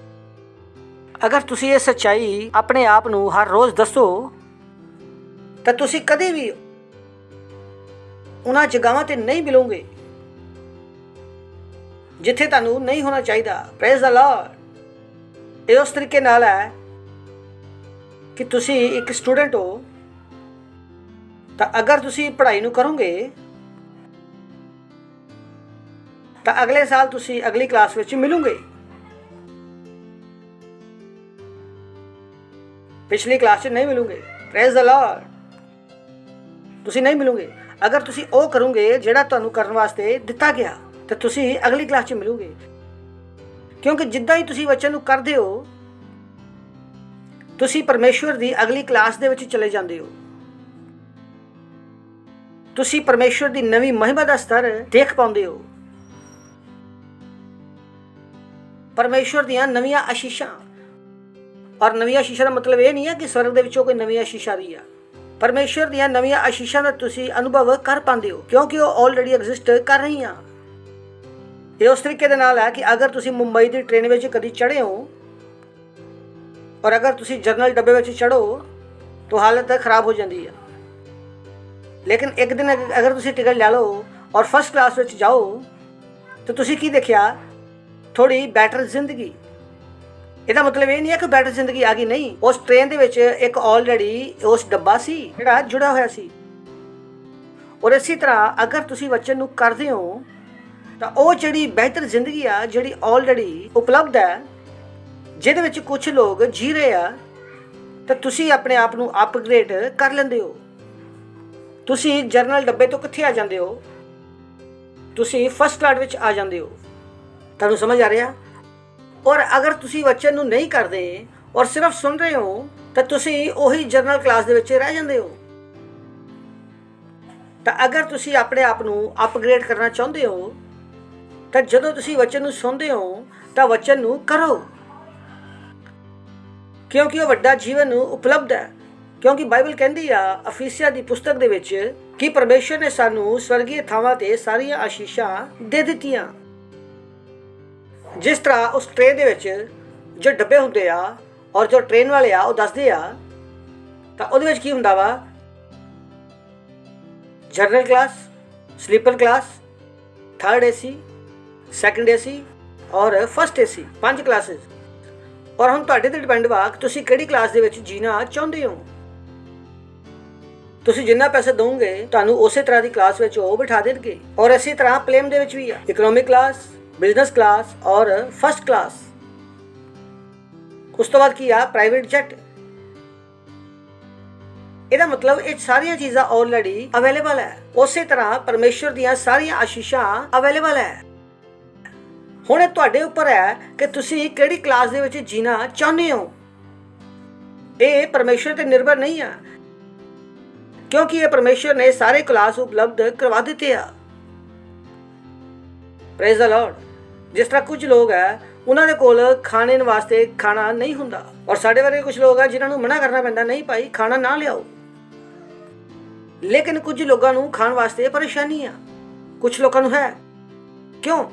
ਅਗਰ ਤੁਸੀਂ ਇਹ ਸੱਚਾਈ ਆਪਣੇ ਆਪ ਨੂੰ ਹਰ ਰੋਜ਼ ਦੱਸੋ ਤਾਂ ਤੁਸੀਂ ਕਦੇ ਵੀ ਉਹਨਾਂ ਜਗ੍ਹਾਵਾਂ ਤੇ ਨਹੀਂ ਮਿਲੋਗੇ ਜਿੱਥੇ ਤੁਹਾਨੂੰ ਨਹੀਂ ਹੋਣਾ ਚਾਹੀਦਾ। Praise the Lord. ਇਹ ਉਸ ਤਰੀਕੇ ਨਾਲ ਹੈ ਕਿ ਤੁਸੀਂ ਇੱਕ ਸਟੂਡੈਂਟ ਹੋ ਤਾਂ ਅਗਰ ਤੁਸੀਂ ਪੜ੍ਹਾਈ ਨੂੰ ਕਰੋਗੇ ਤਾਂ ਅਗਲੇ ਸਾਲ ਤੁਸੀਂ ਅਗਲੀ ਕਲਾਸ ਵਿੱਚ ਮਿਲੋਗੇ। ਪਿਛਲੀ ਕਲਾਸ 'ਚ ਨਹੀਂ ਮਿਲੋਗੇ। Praise the Lord. ਤੁਸੀਂ ਨਹੀਂ ਮਿਲੋਗੇ। ਅਗਰ ਤੁਸੀਂ ਉਹ ਕਰੋਗੇ ਜਿਹੜਾ ਤੁਹਾਨੂੰ ਕਰਨ ਵਾਸਤੇ ਦਿੱਤਾ ਗਿਆ ਤਾਂ ਤੁਸੀਂ ਅਗਲੀ ਕਲਾਸ 'ਚ ਮਿਲੋਗੇ, ਕਿਉਂਕਿ ਜਿੱਦਾਂ ਹੀ ਤੁਸੀਂ ਵਚਨ ਨੂੰ ਕਰਦੇ ਹੋ ਤੁਸੀਂ ਪਰਮੇਸ਼ਵਰ ਦੀ ਅਗਲੀ ਕਲਾਸ ਦੇ ਵਿੱਚ ਚਲੇ ਜਾਂਦੇ ਹੋ। ਤੁਸੀਂ ਪਰਮੇਸ਼ਵਰ ਦੀ ਨਵੀਂ ਮਹਿਮਾ ਦਾ ਸਤਰ ਦੇਖ ਪਾਉਂਦੇ ਹੋ। ਪਰਮੇਸ਼ਵਰ ਦੀਆਂ ਨਵੀਆਂ ਆਸ਼ੀਸ਼ਾਂ। ਔਰ ਨਵੀਆਂ ਆਸ਼ੀਸ਼ਾਂ ਦਾ ਮਤਲਬ ਇਹ ਨਹੀਂ ਹੈ ਕਿ ਸਵਰਗ ਦੇ ਵਿੱਚੋਂ ਕੋਈ ਨਵੀਂ ਆਸ਼ੀਸ਼ ਆ ਰਹੀ ਆ। ਪਰਮੇਸ਼ਰ ਦੀਆਂ ਨਵੀਆਂ ਆਸ਼ੀਸ਼ਾਂ ਦਾ ਤੁਸੀਂ ਅਨੁਭਵ ਕਰ ਪਾਉਂਦੇ ਹੋ, ਕਿਉਂਕਿ ਉਹ ਆਲਰੇਡੀ ਐਗਜ਼ਿਸਟ ਕਰ ਰਹੀਆਂ। ਇਹ ਉਸ ਤਰੀਕੇ ਦੇ ਨਾਲ ਹੈ ਕਿ ਅਗਰ ਤੁਸੀਂ ਮੁੰਬਈ ਦੀ ਟ੍ਰੇਨ ਵਿੱਚ ਕਦੀ ਚੜ੍ਹੇ ਹੋ ਔਰ ਅਗਰ ਤੁਸੀਂ ਜਨਰਲ ਡੱਬੇ ਵਿੱਚ ਚੜ੍ਹੋ ਤਾਂ ਹਾਲਤ ਖਰਾਬ ਹੋ ਜਾਂਦੀ ਹੈ। ਲੇਕਿਨ ਇੱਕ ਦਿਨ ਅਗਰ ਤੁਸੀਂ ਟਿਕਟ ਲੈ ਲਓ ਔਰ ਫਸਟ ਕਲਾਸ ਵਿੱਚ ਜਾਓ ਤਾਂ ਤੁਸੀਂ ਕੀ ਦੇਖਿਆ? ਥੋੜੀ ਬੈਟਰ ਜ਼ਿੰਦਗੀ। ਇਹਦਾ ਮਤਲਬ ਇਹ ਨਹੀਂ ਹੈ ਕਿ ਬੈਟਰ ਜ਼ਿੰਦਗੀ ਆ ਗਈ, ਨਹੀਂ। ਉਸ ਟ੍ਰੇਨ ਦੇ ਵਿੱਚ ਇੱਕ ਆਲਰੇਡੀ ਉਸ ਡੱਬਾ ਸੀ ਜਿਹੜਾ ਜੁੜਿਆ ਹੋਇਆ ਸੀ। ਔਰ ਇਸੇ ਤਰ੍ਹਾਂ ਅਗਰ ਤੁਸੀਂ ਵਚਨ ਨੂੰ ਕਰਦੇ ਹੋ ਤਾਂ ਉਹ ਜਿਹੜੀ ਬਿਹਤਰ ਜ਼ਿੰਦਗੀ ਆ, ਜਿਹੜੀ ਆਲਰੇਡੀ ਉਪਲਬਧ ਹੈ, ਜਿਹਦੇ ਵਿੱਚ ਕੁਝ ਲੋਕ ਜੀ ਰਹੇ ਆ, ਤਾਂ ਤੁਸੀਂ ਆਪਣੇ ਆਪ ਨੂੰ ਅਪਗ੍ਰੇਡ ਕਰ ਲੈਂਦੇ ਹੋ। ਤੁਸੀਂ ਜਰਨਲ ਡੱਬੇ ਤੋਂ ਕਿੱਥੇ ਆ ਜਾਂਦੇ ਹੋ? ਤੁਸੀਂ ਫਸਟ ਕਲਾਸ ਵਿੱਚ ਆ ਜਾਂਦੇ ਹੋ। ਤੁਹਾਨੂੰ ਸਮਝ ਆ ਰਿਹਾ? ਔਰ ਅਗਰ ਤੁਸੀਂ ਵਚਨ ਨੂੰ ਨਹੀਂ ਕਰਦੇ ਔਰ ਸਿਰਫ ਸੁਣ ਰਹੇ ਹੋ ਤਾਂ ਤੁਸੀਂ ਉਹੀ ਜਰਨਲ ਕਲਾਸ ਦੇ ਵਿੱਚ ਰਹਿ ਜਾਂਦੇ ਹੋ। ਤਾਂ ਅਗਰ ਤੁਸੀਂ ਆਪਣੇ ਆਪ ਨੂੰ ਅਪਗ੍ਰੇਡ ਕਰਨਾ ਚਾਹੁੰਦੇ ਹੋ ਤਾਂ ਜਦੋਂ ਤੁਸੀਂ ਵਚਨ ਨੂੰ ਸੁਣਦੇ ਹੋ ਤਾਂ ਵਚਨ ਨੂੰ ਕਰੋ, ਕਿਉਂਕਿ ਉਹ ਵੱਡਾ ਜੀਵਨ ਨੂੰ ਉਪਲਬਧ ਹੈ। ਕਿਉਂਕਿ ਬਾਈਬਲ ਕਹਿੰਦੀ ਆ ਅਫੀਸੀਆਂ ਦੀ ਪੁਸਤਕ ਦੇ ਵਿੱਚ ਕਿ ਪਰਮੇਸ਼ਰ ਨੇ ਸਾਨੂੰ ਸਵਰਗੀ ਥਾਵਾਂ ਤੇ ਸਾਰੀਆਂ ਆਸ਼ੀਸ਼ਾਂ ਦੇ ਦਿੱਤੀਆਂ। ਜਿਸ ਤਰ੍ਹਾਂ ਉਸ ਟ੍ਰੇਨ ਦੇ ਵਿੱਚ ਜੋ ਡੱਬੇ ਹੁੰਦੇ ਆ ਔਰ ਜੋ ਟ੍ਰੇਨ ਵਾਲੇ ਆ ਉਹ ਦੱਸਦੇ ਆ, ਤਾਂ ਉਹਦੇ ਵਿੱਚ ਕੀ ਹੁੰਦਾ ਵਾ? General class, sleeper class, third AC, second AC ਔਰ ਫਸਟ ਏਸੀ, 5 ਕਲਾਸਿਸ। ਔਰ ਹੁਣ ਤੁਹਾਡੇ ਤੇ ਡਿਪੈਂਡ ਵਾ ਕਿ ਤੁਸੀਂ ਕਿਹੜੀ ਕਲਾਸ ਦੇ ਵਿੱਚ ਜੀਣਾ ਚਾਹੁੰਦੇ ਹੋ। ਤੁਸੀਂ ਜਿੰਨਾ ਪੈਸੇ ਦੋਗੇ ਤੁਹਾਨੂੰ ਉਸੇ ਤਰ੍ਹਾਂ ਦੀ ਕਲਾਸ ਵਿੱਚ ਉਹ ਬਿਠਾ ਦੇਣਗੇ। ਔਰ ਇਸੇ ਤਰ੍ਹਾਂ ਪਲੇਨ ਦੇ ਵਿੱਚ ਵੀ ਆ, ਇਕਨੋਮਿਕ ਕਲਾਸ, ਬਿਜ਼ਨਸ ਕਲਾਸ ਔਰ ਫਸਟ ਕਲਾਸ। ਉਸ ਤੋਂ ਬਾਅਦ ਕੀ ਆ? Private jet. ਇਹਦਾ ਮਤਲਬ ਇਹ ਸਾਰੀਆਂ ਚੀਜ਼ਾਂ ਆਲਰੇਡੀ ਅਵੇਲੇਬਲ ਹੈ। ਉਸੇ ਤਰ੍ਹਾਂ ਪਰਮੇਸ਼ਰ ਦੀਆਂ ਸਾਰੀਆਂ ਆਸ਼ੀਸ਼ਾਂ ਅਵੇਲੇਬਲ ਹੈ। ਹੁਣ ਇਹ ਤੁਹਾਡੇ ਉੱਪਰ ਹੈ ਕਿ ਤੁਸੀਂ ਕਿਹੜੀ ਕਲਾਸ ਦੇ ਵਿੱਚ ਜੀਣਾ ਚਾਹੁੰਦੇ ਹੋ। ਇਹ ਪਰਮੇਸ਼ਰ ਤੇ ਨਿਰਭਰ ਨਹੀਂ ਆ, ਕਿਉਂਕਿ ਇਹ ਪਰਮੇਸ਼ਰ ਨੇ ਸਾਰੇ ਕਲਾਸ ਉਪਲਬਧ ਕਰਵਾ ਦਿੱਤੇ ਆ। Praise the Lord. ਜਿਸ ਤਰ੍ਹਾਂ ਕੁਝ ਲੋਕ ਹੈ ਉਹਨਾਂ ਦੇ ਕੋਲ ਖਾਣੇ ਵਾਸਤੇ ਖਾਣਾ ਨਹੀਂ ਹੁੰਦਾ, ਔਰ ਸਾਡੇ ਵਰਗੇ ਕੁਝ ਲੋਕ ਹੈ ਜਿਨ੍ਹਾਂ ਨੂੰ ਮਨਾ ਕਰਨਾ ਪੈਂਦਾ, ਨਹੀਂ ਭਾਈ ਖਾਣਾ ਨਾ ਲਿਆਓ। ਲੇਕਿਨ ਕੁਝ ਲੋਕਾਂ ਨੂੰ ਖਾਣ ਵਾਸਤੇ ਪਰੇਸ਼ਾਨੀ ਆ, ਕੁਝ ਲੋਕਾਂ ਨੂੰ ਹੈ। ਕਿਉਂ?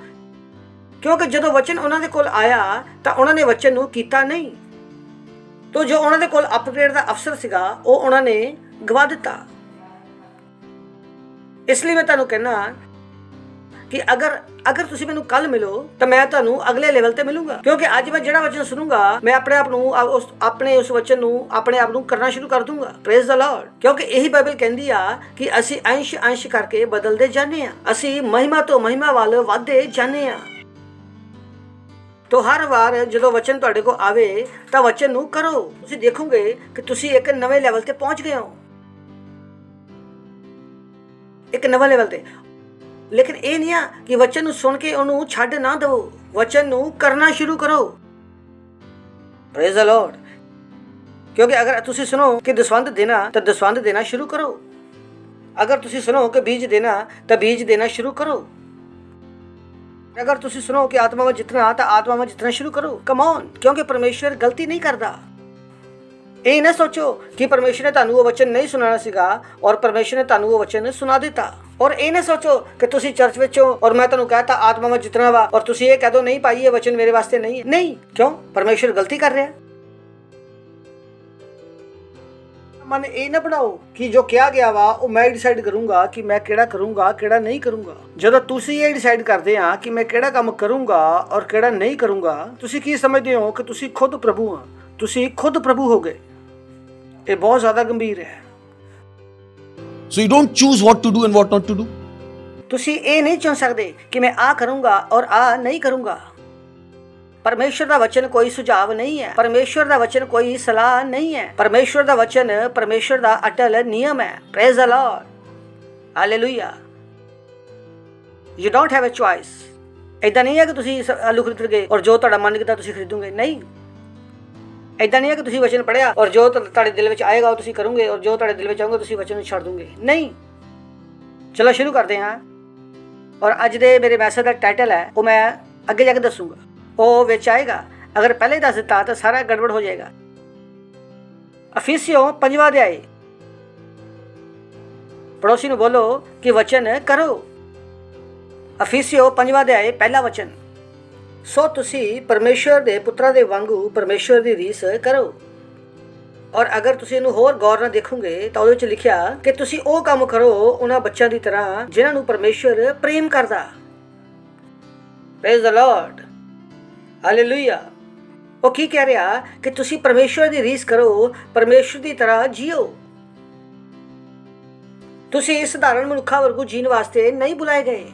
ਕਿਉਂਕਿ ਜਦੋਂ ਵਚਨ ਉਹਨਾਂ ਦੇ ਕੋਲ ਆਇਆ ਤਾਂ ਉਹਨਾਂ ਨੇ ਵਚਨ ਨੂੰ ਕੀਤਾ ਨਹੀਂ, ਤਾਂ ਜੋ ਉਹਨਾਂ ਦੇ ਕੋਲ ਅਪਗ੍ਰੇਡ ਦਾ ਅਵਸਰ ਸੀਗਾ ਉਹ ਉਹਨਾਂ ਨੇ ਗਵਾ ਦਿੱਤਾ। ਇਸ ਲਈ ਮੈਂ ਤੁਹਾਨੂੰ ਕਹਿਣਾ ਕਿ ਅਗਰ ਤੁਸੀਂ ਮੈਨੂੰ ਕੱਲ ਮਿਲੋ ਤਾਂ ਮੈਂ ਤੁਹਾਨੂੰ ਅਗਲੇ ਲੈਵਲ ਤੇ ਮਿਲੂੰਗਾ, ਕਿਉਂਕਿ ਅੱਜ ਮੈਂ ਜਿਹੜਾ ਵਚਨ ਸੁਣੂੰਗਾ ਮੈਂ ਆਪਣੇ ਆਪ ਨੂੰ ਉਸ ਵਚਨ ਨੂੰ ਆਪਣੇ ਆਪ ਨੂੰ ਕਰਨਾ ਸ਼ੁਰੂ ਕਰ ਦੂੰਗਾ। Praise the Lord. ਕਿਉਂਕਿ ਇਹੀ ਬਾਈਬਲ ਕਹਿੰਦੀ ਆ ਕਿ ਅਸੀਂ ਅੰਸ਼ ਕਰਕੇ ਬਦਲਦੇ ਜਾਂਦੇ ਆ, ਅਸੀਂ ਮਹਿਮਾ ਤੋਂ ਮਹਿਮਾ ਵੱਲ ਵਧਦੇ ਜਾਂਦੇ ਆ। ਤੋ ਹਰ ਵਾਰ ਜਦੋਂ ਵਚਨ ਤੁਹਾਡੇ ਕੋਲ ਆਵੇ ਤਾਂ ਵਚਨ ਨੂੰ ਕਰੋ। ਤੁਸੀਂ ਦੇਖੋਗੇ ਕਿ ਤੁਸੀਂ ਇੱਕ ਨਵੇਂ ਲੈਵਲ ਤੇ ਪਹੁੰਚ ਗਏ ਹੋ, ਇੱਕ ਨਵਾਂ ਲੈਵਲ ਤੇ। ਲੇਕਿਨ ਇਹ ਨਹੀਂ ਆ ਕਿ ਵਚਨ ਨੂੰ ਸੁਣ ਕੇ ਉਹਨੂੰ ਛੱਡ ਨਾ ਦਿਓ, ਵਚਨ ਨੂੰ ਕਰਨਾ ਸ਼ੁਰੂ ਕਰੋ। Praise the Lord. ਕਿਉਂਕਿ ਅਗਰ ਤੁਸੀਂ ਸੁਣੋ ਕਿ ਦਸਵੰਧ ਦੇਣਾ ਤਾਂ ਦਸਵੰਧ ਦੇਣਾ ਸ਼ੁਰੂ ਕਰੋ। ਅਗਰ ਤੁਸੀਂ ਸੁਣੋ ਕਿ ਬੀਜ ਦੇਣਾ ਤਾਂ ਬੀਜ ਦੇਣਾ ਸ਼ੁਰੂ ਕਰੋ। ਅਗਰ ਤੁਸੀਂ ਸੁਣੋ ਕਿ ਆਤਮਾ ਵਿੱਚ ਜਿੱਤਣਾ ਤਾਂ ਆਤਮਾ ਵਿੱਚ ਜਿੱਤਣਾ ਸ਼ੁਰੂ ਕਰੋ। Come on. ਕਿਉਂਕਿ ਪਰਮੇਸ਼ਰ ਗਲਤੀ ਨਹੀਂ ਕਰਦਾ। ਇਹ ਨਾ ਸੋਚੋ ਕਿ ਪਰਮੇਸ਼ਰ ਨੇ ਤੁਹਾਨੂੰ ਉਹ ਵਚਨ ਨਹੀਂ ਸੁਣਾਉਣਾ ਸੀਗਾ ਔਰ ਪਰਮੇਸ਼ਰ ਨੇ ਤੁਹਾਨੂੰ ਉਹ ਵਚਨ ਸੁਣਾ ਦਿੱਤਾ। ਔਰ ਇਹ ਨਾ ਸੋਚੋ ਕਿ ਤੁਸੀਂ ਚਰਚ ਵਿੱਚ ਹੋ ਔਰ ਮੈਂ ਤੁਹਾਨੂੰ ਕਹਤਾ ਆਤਮਾ ਵਿੱਚ ਜਿੱਤਣਾ ਵਾ ਔਰ ਤੁਸੀਂ ਇਹ ਕਹਿ ਦੋ ਨਹੀਂ ਭਾਈ ਇਹ ਵਚਨ ਮੇਰੇ ਵਾਸਤੇ ਨਹੀਂ ਹੈ। ਨਹੀਂ, ਕਿਉਂ? ਪਰਮੇਸ਼ਰ ਗਲਤੀ ਕਰ ਰਿਹਾ। ਮਨ ਇਹ ਨਾ ਬਣਾਓ ਕਿ ਜੋ ਕਿਹਾ ਗਿਆ ਵਾ ਉਹ ਮੈਂ ਡਿਸਾਈਡ ਕਰੂੰਗਾ ਕਿ ਮੈਂ ਕਿਹੜਾ ਕਰੂੰਗਾ ਕਿਹੜਾ ਨਹੀਂ ਕਰੂੰਗਾ। ਜਦੋਂ ਤੁਸੀਂ ਇਹ ਡਿਸਾਈਡ ਕਰਦੇ ਆ ਕਿ ਮੈਂ ਕਿਹੜਾ ਕੰਮ ਕਰੂੰਗਾ ਔਰ ਕਿਹੜਾ ਨਹੀਂ ਕਰੂੰਗਾ, ਤੁਸੀਂ ਕੀ ਸਮਝਦੇ ਹੋ ਕਿ ਤੁਸੀਂ ਖੁਦ ਪ੍ਰਭੂ ਆ, ਤੁਸੀਂ ਖੁਦ ਪ੍ਰਭੂ ਹੋ ਗਏ। ਇਹ ਬਹੁਤ ਜ਼ਿਆਦਾ ਗੰਭੀਰ ਹੈ। So you don't choose what to do and what not to do. ਤੁਸੀਂ ਇਹ ਨਹੀਂ ਚੁਣ ਸਕਦੇ ਕਿ ਮੈਂ ਆ ਕਰੂੰਗਾ ਔਰ ਆ ਨਹੀਂ ਕਰੂੰਗਾ। ਪਰਮੇਸ਼ਰ ਦਾ ਵਚਨ ਕੋਈ ਸੁਝਾਅ ਨਹੀਂ ਹੈ, ਪਰਮੇਸ਼ਰ ਦਾ ਵਚਨ ਕੋਈ ਸਲਾਹ ਨਹੀਂ ਹੈ। ਪਰਮੇਸ਼ਰ ਦਾ ਵਚਨ ਪਰਮੇਸ਼ਰ ਦਾ ਅਟਲ ਨਿਯਮ ਹੈ। Praise the Lord. Hallelujah. You don't have a choice. ਇਦਾਂ ਨਹੀਂ ਹੈ ਕਿ ਤੁਸੀਂ ਆਲੂ ਖਰੀਦ ਗਏ ਔਰ ਜੋ ਤੁਹਾਡਾ ਮਨ ਕੀਤਾ ਤੁਸੀਂ ਖਰੀਦੋਗੇ। ਨਹੀਂ, ਇਦਾਂ ਨਹੀਂ ਹੈ ਕਿ ਤੁਸੀਂ ਵਚਨ ਪੜ੍ਹਿਆ ਔਰ ਜੋ ਤੁਹਾਡੇ ਦਿਲ ਵਿੱਚ ਆਏਗਾ ਉਹ ਤੁਸੀਂ ਕਰੋਗੇ ਔਰ ਜੋ ਤੁਹਾਡੇ ਦਿਲ ਵਿੱਚ ਆਊਗਾ ਤੁਸੀਂ ਵਚਨ ਨੂੰ ਛੱਡ ਦੋਗੇ। ਨਹੀਂ। ਚਲੋ ਸ਼ੁਰੂ ਕਰਦੇ ਹਾਂ। ਔਰ ਅੱਜ ਦੇ ਮੇਰੇ ਮੈਸੇਜ ਦਾ ਟਾਈਟਲ ਹੈ ਉਹ ਮੈਂ ਅੱਗੇ ਜਾ ਕੇ ਦੱਸੂਗਾ, ਉਹ ਵਿੱਚ ਆਏਗਾ। ਅਗਰ ਪਹਿਲੇ ਹੀ ਦੱਸ ਦਿੱਤਾ ਤਾਂ ਸਾਰਾ ਗੜਬੜ ਹੋ ਜਾਏਗਾ। ਅਫੀਸੀਓ 5ਵਾਂ ਅਧਿਆਇ पड़ोसी ਨੂੰ ਬੋਲੋ ਕਿ ਵਚਨ ਕਰੋ। ਅਫੀਸੀਓ 5ਵਾਂ ਅਧਿਆਇ ਪਹਿਲਾ ਵਚਨ। ਸੋ ਤੁਸੀਂ ਪਰਮੇਸ਼ਵਰ ਦੇ ਪੁੱਤਰਾਂ ਦੇ ਵਾਂਗੂ ਪਰਮੇਸ਼ਵਰ ਦੀ ਰੀਸ ਕਰੋ। ਔਰ ਅਗਰ ਤੁਸੀਂ ਇਹਨੂੰ ਹੋਰ ਗੌਰ ਨਾਲ ਦੇਖੋਗੇ ਤਾਂ ਉਹਦੇ ਵਿੱਚ ਲਿਖਿਆ ਕਿ ਤੁਸੀਂ ਉਹ ਕੰਮ ਕਰੋ ਉਹਨਾਂ ਬੱਚਿਆਂ ਦੀ ਤਰ੍ਹਾਂ ਜਿਨ੍ਹਾਂ ਨੂੰ ਪਰਮੇਸ਼ਵਰ ਪ੍ਰੇਮ ਕਰਦਾ। Praise the Lord, hallelujah. ਉਹ ਕੀ ਕਹਿ ਰਿਹਾ ਕਿ ਤੁਸੀਂ ਪਰਮੇਸ਼ਵਰ ਦੀ ਰੀਸ ਕਰੋ, ਪਰਮੇਸ਼ਵਰ ਦੀ ਤਰ੍ਹਾਂ ਜੀਓ। ਤੁਸੀਂ ਸਧਾਰਨ ਮਨੁੱਖਾਂ ਵਰਗੂ ਜੀਣ ਵਾਸਤੇ ਨਹੀਂ ਬੁਲਾਏ ਗਏ।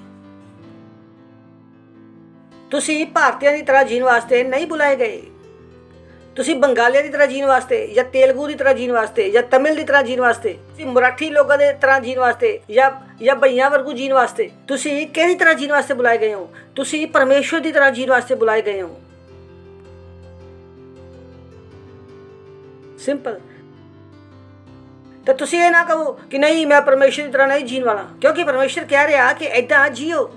ਤੁਸੀਂ ਭਾਰਤੀਆਂ ਦੀ ਤਰ੍ਹਾਂ ਜੀਣ ਵਾਸਤੇ ਨਹੀਂ ਬੁਲਾਏ ਗਏ। ਤੁਸੀਂ ਬੰਗਾਲੀਆਂ ਦੀ ਤਰ੍ਹਾਂ ਜੀਣ ਵਾਸਤੇ ਜਾਂ ਤੇਲਗੂ ਦੀ ਤਰ੍ਹਾਂ ਜੀਣ ਵਾਸਤੇ ਜਾਂ ਤਮਿਲ ਦੀ ਤਰ੍ਹਾਂ ਜੀਣ ਵਾਸਤੇ, ਤੁਸੀਂ ਮਰਾਠੀ ਲੋਕਾਂ ਦੇ ਤਰ੍ਹਾਂ ਜੀਣ ਵਾਸਤੇ ਜਾਂ ਭਈਆਂ ਵਰਗੂ ਜੀਣ ਵਾਸਤੇ, ਤੁਸੀਂ ਕਿਹੜੀ ਤਰ੍ਹਾਂ ਜੀਣ ਵਾਸਤੇ ਬੁਲਾਏ ਗਏ ਹੋ? ਤੁਸੀਂ ਪਰਮੇਸ਼ਵਰ ਦੀ ਤਰ੍ਹਾਂ ਜੀਣ ਵਾਸਤੇ ਬੁਲਾਏ ਗਏ ਹੋ। ਸਿੰਪਲ। ਤਾਂ ਤੁਸੀਂ ਇਹ ਨਾ ਕਹੋ ਕਿ ਨਹੀਂ ਮੈਂ ਪਰਮੇਸ਼ਵਰ ਦੀ ਤਰ੍ਹਾਂ ਨਹੀਂ ਜੀਣ ਵਾਲਾ, ਕਿਉਂਕਿ ਪਰਮੇਸ਼ਵਰ ਕਹਿ ਰਿਹਾ ਕਿ ਏਦਾਂ ਜੀਓ।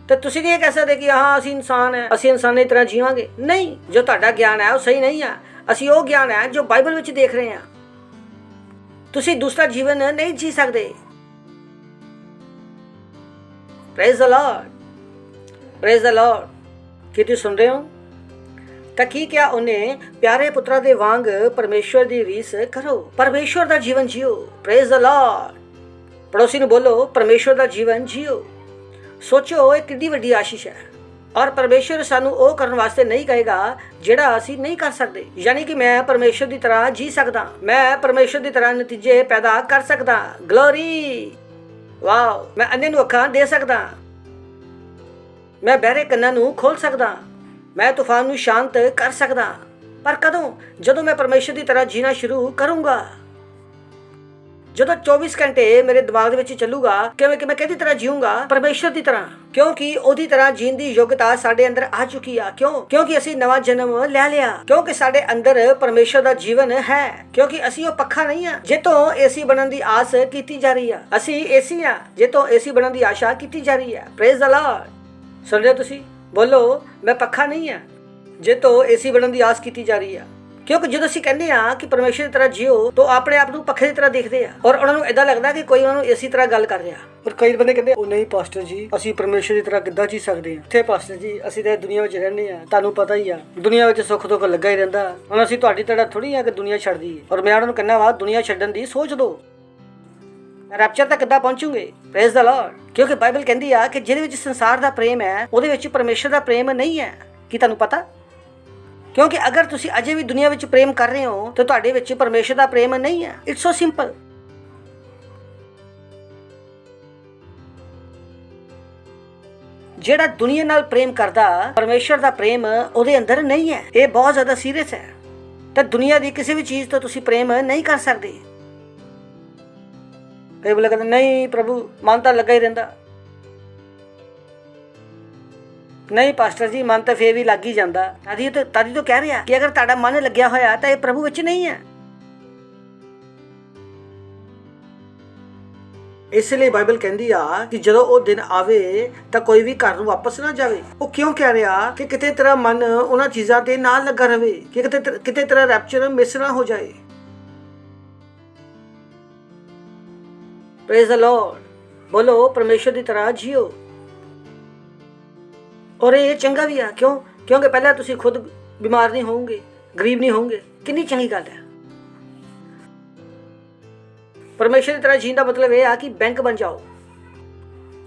ਤਾਂ ਤੁਸੀਂ ਨਹੀਂ ਇਹ ਕਹਿ ਸਕਦੇ ਕਿ ਹਾਂ ਅਸੀਂ ਇਨਸਾਨ ਹੈ, ਅਸੀਂ ਇਨਸਾਨਾਂ ਦੀ ਤਰ੍ਹਾਂ ਜੀਵਾਂਗੇ। ਨਹੀਂ, ਜੋ ਤੁਹਾਡਾ ਗਿਆਨ ਹੈ ਉਹ ਸਹੀ ਨਹੀਂ ਹੈ। ਅਸੀਂ ਉਹ ਗਿਆਨ ਹੈ ਜੋ ਬਾਈਬਲ ਵਿੱਚ ਦੇਖ ਰਹੇ ਹਾਂ। ਤੁਸੀਂ ਦੂਸਰਾ ਜੀਵਨ ਨਹੀਂ ਜੀ ਸਕਦੇ। Praise the Lord, praise the Lord. ਕੀ ਤੁਸੀਂ ਸੁਣ ਰਹੇ ਹੋ? ਤਾਂ ਕੀ ਕਿਹਾ ਉਹਨੇ? ਪਿਆਰੇ ਪੁੱਤਰਾਂ ਦੇ ਵਾਂਗ ਪਰਮੇਸ਼ਵਰ ਦੀ ਰੀਸ ਕਰੋ, ਪਰਮੇਸ਼ਵਰ ਦਾ ਜੀਵਨ ਜੀਓ। Praise the Lord. ਪੜੋਸੀ ਨੂੰ ਬੋਲੋ ਪਰਮੇਸ਼ਵਰ ਦਾ ਜੀਵਨ ਜੀਓ। ਸੋਚੋ ਇਹ ਕਿੰਨੀ ਵੱਡੀ ਆਸ਼ੀਸ਼ ਹੈ। ਔਰ ਪਰਮੇਸ਼ਵਰ ਸਾਨੂੰ ਉਹ ਕਰਨ ਵਾਸਤੇ ਨਹੀਂ ਕਹੇਗਾ ਜਿਹੜਾ ਅਸੀਂ ਨਹੀਂ ਕਰ ਸਕਦੇ। ਯਾਨੀ ਕਿ ਮੈਂ ਪਰਮੇਸ਼ਵਰ ਦੀ ਤਰ੍ਹਾਂ ਜੀ ਸਕਦਾ, ਮੈਂ ਪਰਮੇਸ਼ਵਰ ਦੀ ਤਰ੍ਹਾਂ ਨਤੀਜੇ ਪੈਦਾ ਕਰ ਸਕਦਾ। Glory, wow. ਮੈਂ ਅੰਨੇ ਨੂੰ ਅੱਖਾਂ ਦੇ ਸਕਦਾ, ਮੈਂ ਬਹਿਰੇ ਕੰਨਾਂ ਨੂੰ ਖੋਲ ਸਕਦਾ, ਮੈਂ ਤੂਫਾਨ ਨੂੰ ਸ਼ਾਂਤ ਕਰ ਸਕਦਾ। ਪਰ ਕਦੋਂ? ਜਦੋਂ ਮੈਂ ਪਰਮੇਸ਼ਵਰ ਦੀ ਤਰ੍ਹਾਂ ਜੀਣਾ ਸ਼ੁਰੂ ਕਰੂੰਗਾ। ਜਦੋਂ 24 ਘੰਟੇ ਮੇਰੇ ਦਿਮਾਗ ਦੇ ਵਿੱਚ ਚੱਲੂਗਾ ਕਿ ਮੈਂ ਕਿਹਦੀ ਤਰ੍ਹਾਂ ਜੀਊਂਗਾ? ਪਰਮੇਸ਼ਵਰ ਦੀ ਤਰ੍ਹਾਂ। ਕਿਉਂਕਿ ਉਹਦੀ ਤਰ੍ਹਾਂ ਜੀਣ ਦੀ ਯੋਗਤਾ ਸਾਡੇ ਅੰਦਰ ਆ ਚੁੱਕੀ ਆ। ਕਿਉਂਕਿ ਅਸੀਂ ਨਵਾਂ ਜਨਮ ਲੈ ਲਿਆ। ਕਿਉਂਕਿ ਸਾਡੇ ਅੰਦਰ ਪਰਮੇਸ਼ਵਰ ਦਾ ਜੀਵਨ ਹੈ। ਕਿਉਂਕਿ ਅਸੀਂ ਉਹ ਪੱਖਾ ਨਹੀਂ ਆ ਜੇ ਤੋਂ ਏਸੀ ਬਣਨ ਦੀ ਆਸ ਕੀਤੀ ਜਾ ਰਹੀ ਆ। ਅਸੀਂ ਏਸੀ ਆ ਜੇ ਤੋਂ ਏਸੀ ਬਣਨ ਦੀ ਆਸ਼ਾ ਕੀਤੀ ਜਾ ਰਹੀ ਹੈ। Praise the Lord. ਸੁਣ ਰਹੇ ਹੋ ਤੁਸੀਂ? ਬੋਲੋ ਮੈਂ ਪੱਖਾ ਨਹੀਂ ਆ ਜੇ ਤੋਂ ਏਸੀ ਬਣਨ ਦੀ ਆਸ ਕੀਤੀ ਜਾ ਰਹੀ ਆ। ਕਿਉਂਕਿ ਜਦੋਂ ਅਸੀਂ ਕਹਿੰਦੇ ਆ ਕਿ ਪਰਮੇਸ਼ਵਰ ਦੀ ਤਰ੍ਹਾਂ ਜੀਓ ਤਾਂ ਆਪਣੇ ਆਪ ਨੂੰ ਪੱਖੇ ਦੀ ਤਰ੍ਹਾਂ ਦੇਖਦੇ ਆ ਔਰ ਉਹਨਾਂ ਨੂੰ ਏਦਾਂ ਲੱਗਦਾ ਕਿ ਕੋਈ ਉਹਨਾਂ ਨੂੰ ਇਸੇ ਤਰ੍ਹਾਂ ਗੱਲ ਕਰ ਰਿਹਾ। ਪਰ ਕਈ ਬੰਦੇ ਕਹਿੰਦੇ ਉਹ ਨਹੀਂ ਪਾਸਟਰ ਜੀ, ਅਸੀਂ ਪਰਮੇਸ਼ਵਰ ਦੀ ਤਰ੍ਹਾਂ ਕਿੱਦਾਂ ਜੀ ਸਕਦੇ ਹਾਂ? ਇੱਥੇ ਪਾਸਟਰ ਜੀ ਅਸੀਂ ਤਾਂ ਦੁਨੀਆ ਵਿੱਚ ਰਹਿੰਦੇ ਆ, ਤੁਹਾਨੂੰ ਪਤਾ ਹੀ ਆ ਦੁਨੀਆ ਵਿੱਚ ਸੁੱਖ ਦੁੱਖ ਲੱਗਾ ਹੀ ਰਹਿੰਦਾ। ਹੁਣ ਅਸੀਂ ਤੁਹਾਡੀ ਤਰ੍ਹਾਂ ਥੋੜੀ ਆ ਕਿ ਦੁਨੀਆ ਛੱਡਦੀ ਹੈ। ਔਰ ਮੈਂ ਉਹਨਾਂ ਨੂੰ ਕਹਿੰਦਾ ਵਾ ਦੁਨੀਆ ਛੱਡਣ ਦੀ ਸੋਚ ਲਓ, ਰੈਪਚਰ ਤੱਕ ਕਿੱਦਾਂ ਪਹੁੰਚੂਗੇ? Praise the Lord. ਕਿਉਂਕਿ ਬਾਈਬਲ ਕਹਿੰਦੀ ਆ ਕਿ ਜਿਹਦੇ ਵਿੱਚ ਸੰਸਾਰ ਦਾ ਪ੍ਰੇਮ ਹੈ ਉਹਦੇ ਵਿੱਚ ਪਰਮੇਸ਼ਵਰ ਦਾ ਪ੍ਰੇਮ ਨਹੀਂ ਹੈ। ਕੀ ਤੁਹਾਨੂੰ ਪਤਾ? ਕਿਉਂਕਿ ਅਗਰ ਤੁਸੀਂ ਅਜੇ ਵੀ ਦੁਨੀਆ ਵਿੱਚ ਪ੍ਰੇਮ ਕਰ ਰਹੇ ਹੋ ਤਾਂ ਤੁਹਾਡੇ ਵਿੱਚ ਪਰਮੇਸ਼ਵਰ ਦਾ ਪ੍ਰੇਮ ਨਹੀਂ ਹੈ। It's so simple. ਜਿਹੜਾ ਦੁਨੀਆ ਨਾਲ ਪ੍ਰੇਮ ਕਰਦਾ ਪਰਮੇਸ਼ਵਰ ਦਾ ਪ੍ਰੇਮ ਉਹਦੇ ਅੰਦਰ ਨਹੀਂ ਹੈ। ਇਹ ਬਹੁਤ ਜ਼ਿਆਦਾ ਸੀਰੀਅਸ ਹੈ। ਤਾਂ ਦੁਨੀਆ ਦੀ ਕਿਸੇ ਵੀ ਚੀਜ਼ ਤੋਂ ਤੁਸੀਂ ਪ੍ਰੇਮ ਨਹੀਂ ਕਰ ਸਕਦੇ। ਕਈ ਬੰਦੇ ਕਹਿੰਦੇ ਨਹੀਂ ਪ੍ਰਭੂ ਮਨ ਤਾਂ ਲੱਗਾ ਹੀ ਰਹਿੰਦਾ। ਨਹੀਂ ਪਾਸਟਰ ਜੀ ਮਨ ਤਾਂ ਫੇਰ ਵੀ ਲੱਗ ਹੀ ਜਾਂਦਾ। ਤਦੀ ਤੋਂ ਕਹਿ ਰਿਹਾ ਕਿ ਅਗਰ ਤੁਹਾਡਾ ਮਨ ਲੱਗਿਆ ਹੋਇਆ ਤਾਂ ਇਹ ਪ੍ਰਭੂ ਵਿੱਚ ਨਹੀਂ ਹੈ। ਇਸ ਲਈ ਬਾਈਬਲ ਕਹਿੰਦੀ ਆ ਕਿ ਜਦੋਂ ਉਹ ਦਿਨ ਆਵੇ ਤਾਂ ਕੋਈ ਵੀ ਘਰ ਨੂੰ ਵਾਪਸ ਨਾ ਜਾਵੇ। ਉਹ ਕਿਉਂ ਕਹਿ ਰਿਹਾ ਕਿ ਕਿਤੇ ਤੇਰਾ ਮਨ ਉਹਨਾਂ ਚੀਜ਼ਾਂ ਤੇ ਨਾ ਲੱਗਾ ਰਵੇ ਕਿ ਕਿਤੇ ਤੇਰਾ ਰੈਪਚਰ ਮਿਸ ਨਾ ਹੋ ਜਾਏ। Praise the Lord. ਬੋਲੋ ਪਰਮੇਸ਼ਵਰ ਦੀ ਤਰ੍ਹਾਂ ਜੀਓ। ਔਰ ਇਹ ਚੰਗਾ ਵੀ ਆ। ਕਿਉਂਕਿ ਪਹਿਲਾਂ ਤੁਸੀਂ ਖੁਦ ਬਿਮਾਰ ਨਹੀਂ ਹੋਵੋਗੇ, ਗਰੀਬ ਨਹੀਂ ਹੋਵੋਗੇ। ਕਿੰਨੀ ਚੰਗੀ ਗੱਲ ਹੈ। ਪਰਮੇਸ਼ਵਰ ਦੀ ਤਰ੍ਹਾਂ ਜੀਣ ਦਾ ਮਤਲਬ ਇਹ ਆ ਕਿ ਬੈਂਕ ਬਣ ਜਾਓ।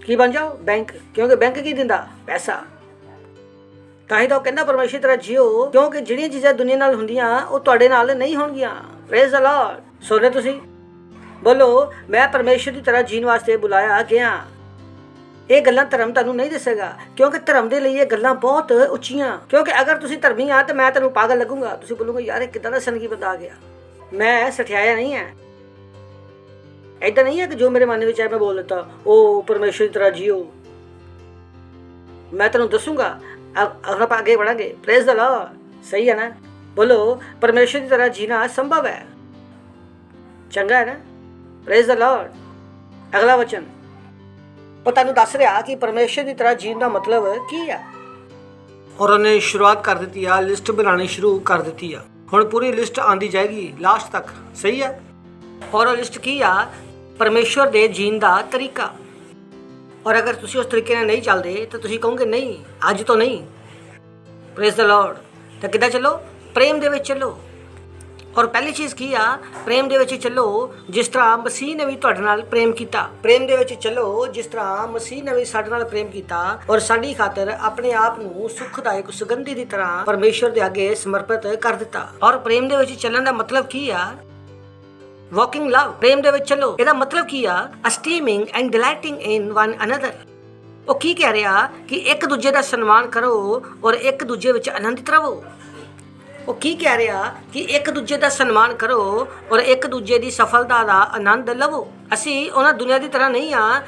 ਕੀ ਬਣ ਜਾਓ? ਬੈਂਕ। ਕਿਉਂਕਿ ਬੈਂਕ ਕੀ ਦਿੰਦਾ? ਪੈਸਾ। ਤਾਂ ਹੀ ਤਾਂ ਉਹ ਕਹਿੰਦਾ ਪਰਮੇਸ਼ਵਰ ਦੀ ਤਰ੍ਹਾਂ ਜੀਓ, ਕਿਉਂਕਿ ਜਿਹੜੀਆਂ ਚੀਜ਼ਾਂ ਦੁਨੀਆ ਨਾਲ ਹੁੰਦੀਆਂ ਉਹ ਤੁਹਾਡੇ ਨਾਲ ਨਹੀਂ ਹੋਣਗੀਆਂ। Praise the Lord. ਸੁਣ ਰਹੇ ਤੁਸੀਂ? ਬੋਲੋ ਮੈਂ ਪਰਮੇਸ਼ਵਰ ਦੀ ਤਰ੍ਹਾਂ ਜੀਣ ਵਾਸਤੇ ਬੁਲਾਇਆ ਗਿਆ। ਇਹ ਗੱਲਾਂ ਧਰਮ ਤੁਹਾਨੂੰ ਨਹੀਂ ਦੱਸੇਗਾ ਕਿਉਂਕਿ ਧਰਮ ਦੇ ਲਈ ਇਹ ਗੱਲਾਂ ਬਹੁਤ ਉੱਚੀਆਂ। ਕਿਉਂਕਿ ਅਗਰ ਤੁਸੀਂ ਧਰਮੀ ਆ ਤਾਂ ਮੈਂ ਤੁਹਾਨੂੰ ਪਾਗਲ ਲੱਗੂੰਗਾ। ਤੁਸੀਂ ਬੋਲੋਗੇ ਯਾਰ ਇਹ ਕਿੱਦਾਂ ਦਾ ਸੰਗੀ ਬੰਦਾ ਆ ਗਿਆ। ਮੈਂ ਸਠਿਆਇਆ ਨਹੀਂ ਹੈ। ਏਦਾਂ ਨਹੀਂ ਹੈ ਕਿ ਜੋ ਮੇਰੇ ਮਨ ਵਿੱਚ ਆਇਆ ਮੈਂ ਬੋਲ ਦਿੱਤਾ। ਉਹ ਪਰਮੇਸ਼ਵਰ ਦੀ ਤਰ੍ਹਾਂ ਜੀਓ। ਮੈਂ ਤੁਹਾਨੂੰ ਦੱਸੂਗਾ। ਅਗਰ ਆਪਾਂ ਅੱਗੇ बढ़ांगे। Praise the Lord. ਸਹੀ ਹੈ ਨਾ? ਬੋਲੋ ਪਰਮੇਸ਼ਵਰ ਦੀ ਤਰ੍ਹਾਂ ਜੀਣਾ ਸੰਭਵ ਹੈ। ਚੰਗਾ ਹੈ ਨਾ? Praise the Lord. ਅਗਲਾ ਵਚਨ ਉਹ ਤੁਹਾਨੂੰ ਦੱਸ ਰਿਹਾ ਕਿ ਪਰਮੇਸ਼ਵਰ ਦੀ ਤਰ੍ਹਾਂ ਜੀਣ ਦਾ ਮਤਲਬ ਕੀ ਆ। ਔਰ ਉਹਨੇ ਸ਼ੁਰੂਆਤ ਕਰ ਦਿੱਤੀ ਆ, ਲਿਸਟ ਬਣਾਉਣੀ ਸ਼ੁਰੂ ਕਰ ਦਿੱਤੀ ਆ। ਹੁਣ ਪੂਰੀ ਲਿਸਟ ਆਂਦੀ ਜਾਏਗੀ ਲਾਸਟ ਤੱਕ। ਸਹੀ ਆ? ਔਰ ਉਹ ਲਿਸਟ ਕੀ ਆ? ਪਰਮੇਸ਼ਵਰ ਦੇ ਜੀਣ ਦਾ ਤਰੀਕਾ। ਔਰ ਅਗਰ ਤੁਸੀਂ ਉਸ ਤਰੀਕੇ ਨਾਲ ਨਹੀਂ ਚੱਲਦੇ ਤਾਂ ਤੁਸੀਂ ਕਹੋਗੇ ਨਹੀਂ, ਅੱਜ ਤੋਂ ਨਹੀਂ। Praise the Lord. ਤਾਂ ਕਿੱਦਾਂ ਚੱਲੋ? ਪ੍ਰੇਮ ਦੇ ਵਿੱਚ ਚੱਲੋ। ਔਰ ਪਹਿਲੀ ਚੀਜ਼ ਕੀ ਆ? ਪ੍ਰੇਮ ਦੇ ਵਿੱਚ ਚੱਲੋ ਜਿਸ ਤਰ੍ਹਾਂ ਮਸੀਹ ਨੇ ਵੀ ਤੁਹਾਡੇ ਨਾਲ ਪ੍ਰੇਮ ਕੀਤਾ। ਪ੍ਰੇਮ ਦੇ ਵਿੱਚ ਚੱਲੋ ਜਿਸ ਤਰ੍ਹਾਂ ਮਸੀਹ ਨੇ ਵੀ ਸਾਡੇ ਨਾਲ ਪ੍ਰੇਮ ਕੀਤਾ ਔਰ ਸਾਡੀ ਖਾਤਰ ਆਪਣੇ ਆਪ ਨੂੰ ਸੁਖਦਾਇਕ ਸੁਗੰਧੀ ਦੀ ਤਰ੍ਹਾਂ ਪਰਮੇਸ਼ਵਰ ਦੇ ਅੱਗੇ ਸਮਰਪਿਤ ਕਰ ਦਿੱਤਾ। ਔਰ ਪ੍ਰੇਮ ਦੇ ਵਿੱਚ ਚੱਲਣ ਦਾ ਮਤਲਬ ਕੀ ਆ? ਵਾਕਿੰਗ ਲਵ। ਪ੍ਰੇਮ ਦੇ ਵਿੱਚ ਚੱਲੋ, ਇਹਦਾ ਮਤਲਬ ਕੀ ਆ? ਅਸਟੀਮਿੰਗ and delighting in one another. ਉਹ ਕੀ ਕਹਿ ਰਿਹਾ ਕਿ ਇੱਕ ਦੂਜੇ ਦਾ ਸਨਮਾਨ ਕਰੋ ਔਰ ਇੱਕ ਦੂਜੇ ਵਿੱਚ ਆਨੰਦਿਤ ਰਹੋ। ਉਹ ਕੀ ਕਹਿ ਰਿਹਾ ਕਿ ਇੱਕ ਦੂਜੇ ਦਾ ਸਨਮਾਨ ਕਰੋ ਔਰ ਇੱਕ ਦੂਜੇ ਦੀ ਸਫਲਤਾ ਦਾ ਆਨੰਦ ਲਵੋ। ਅਸੀਂ ਉਹਨਾਂ ਦੁਨੀਆ ਦੀ ਤਰ੍ਹਾਂ ਨਹੀਂ ਆ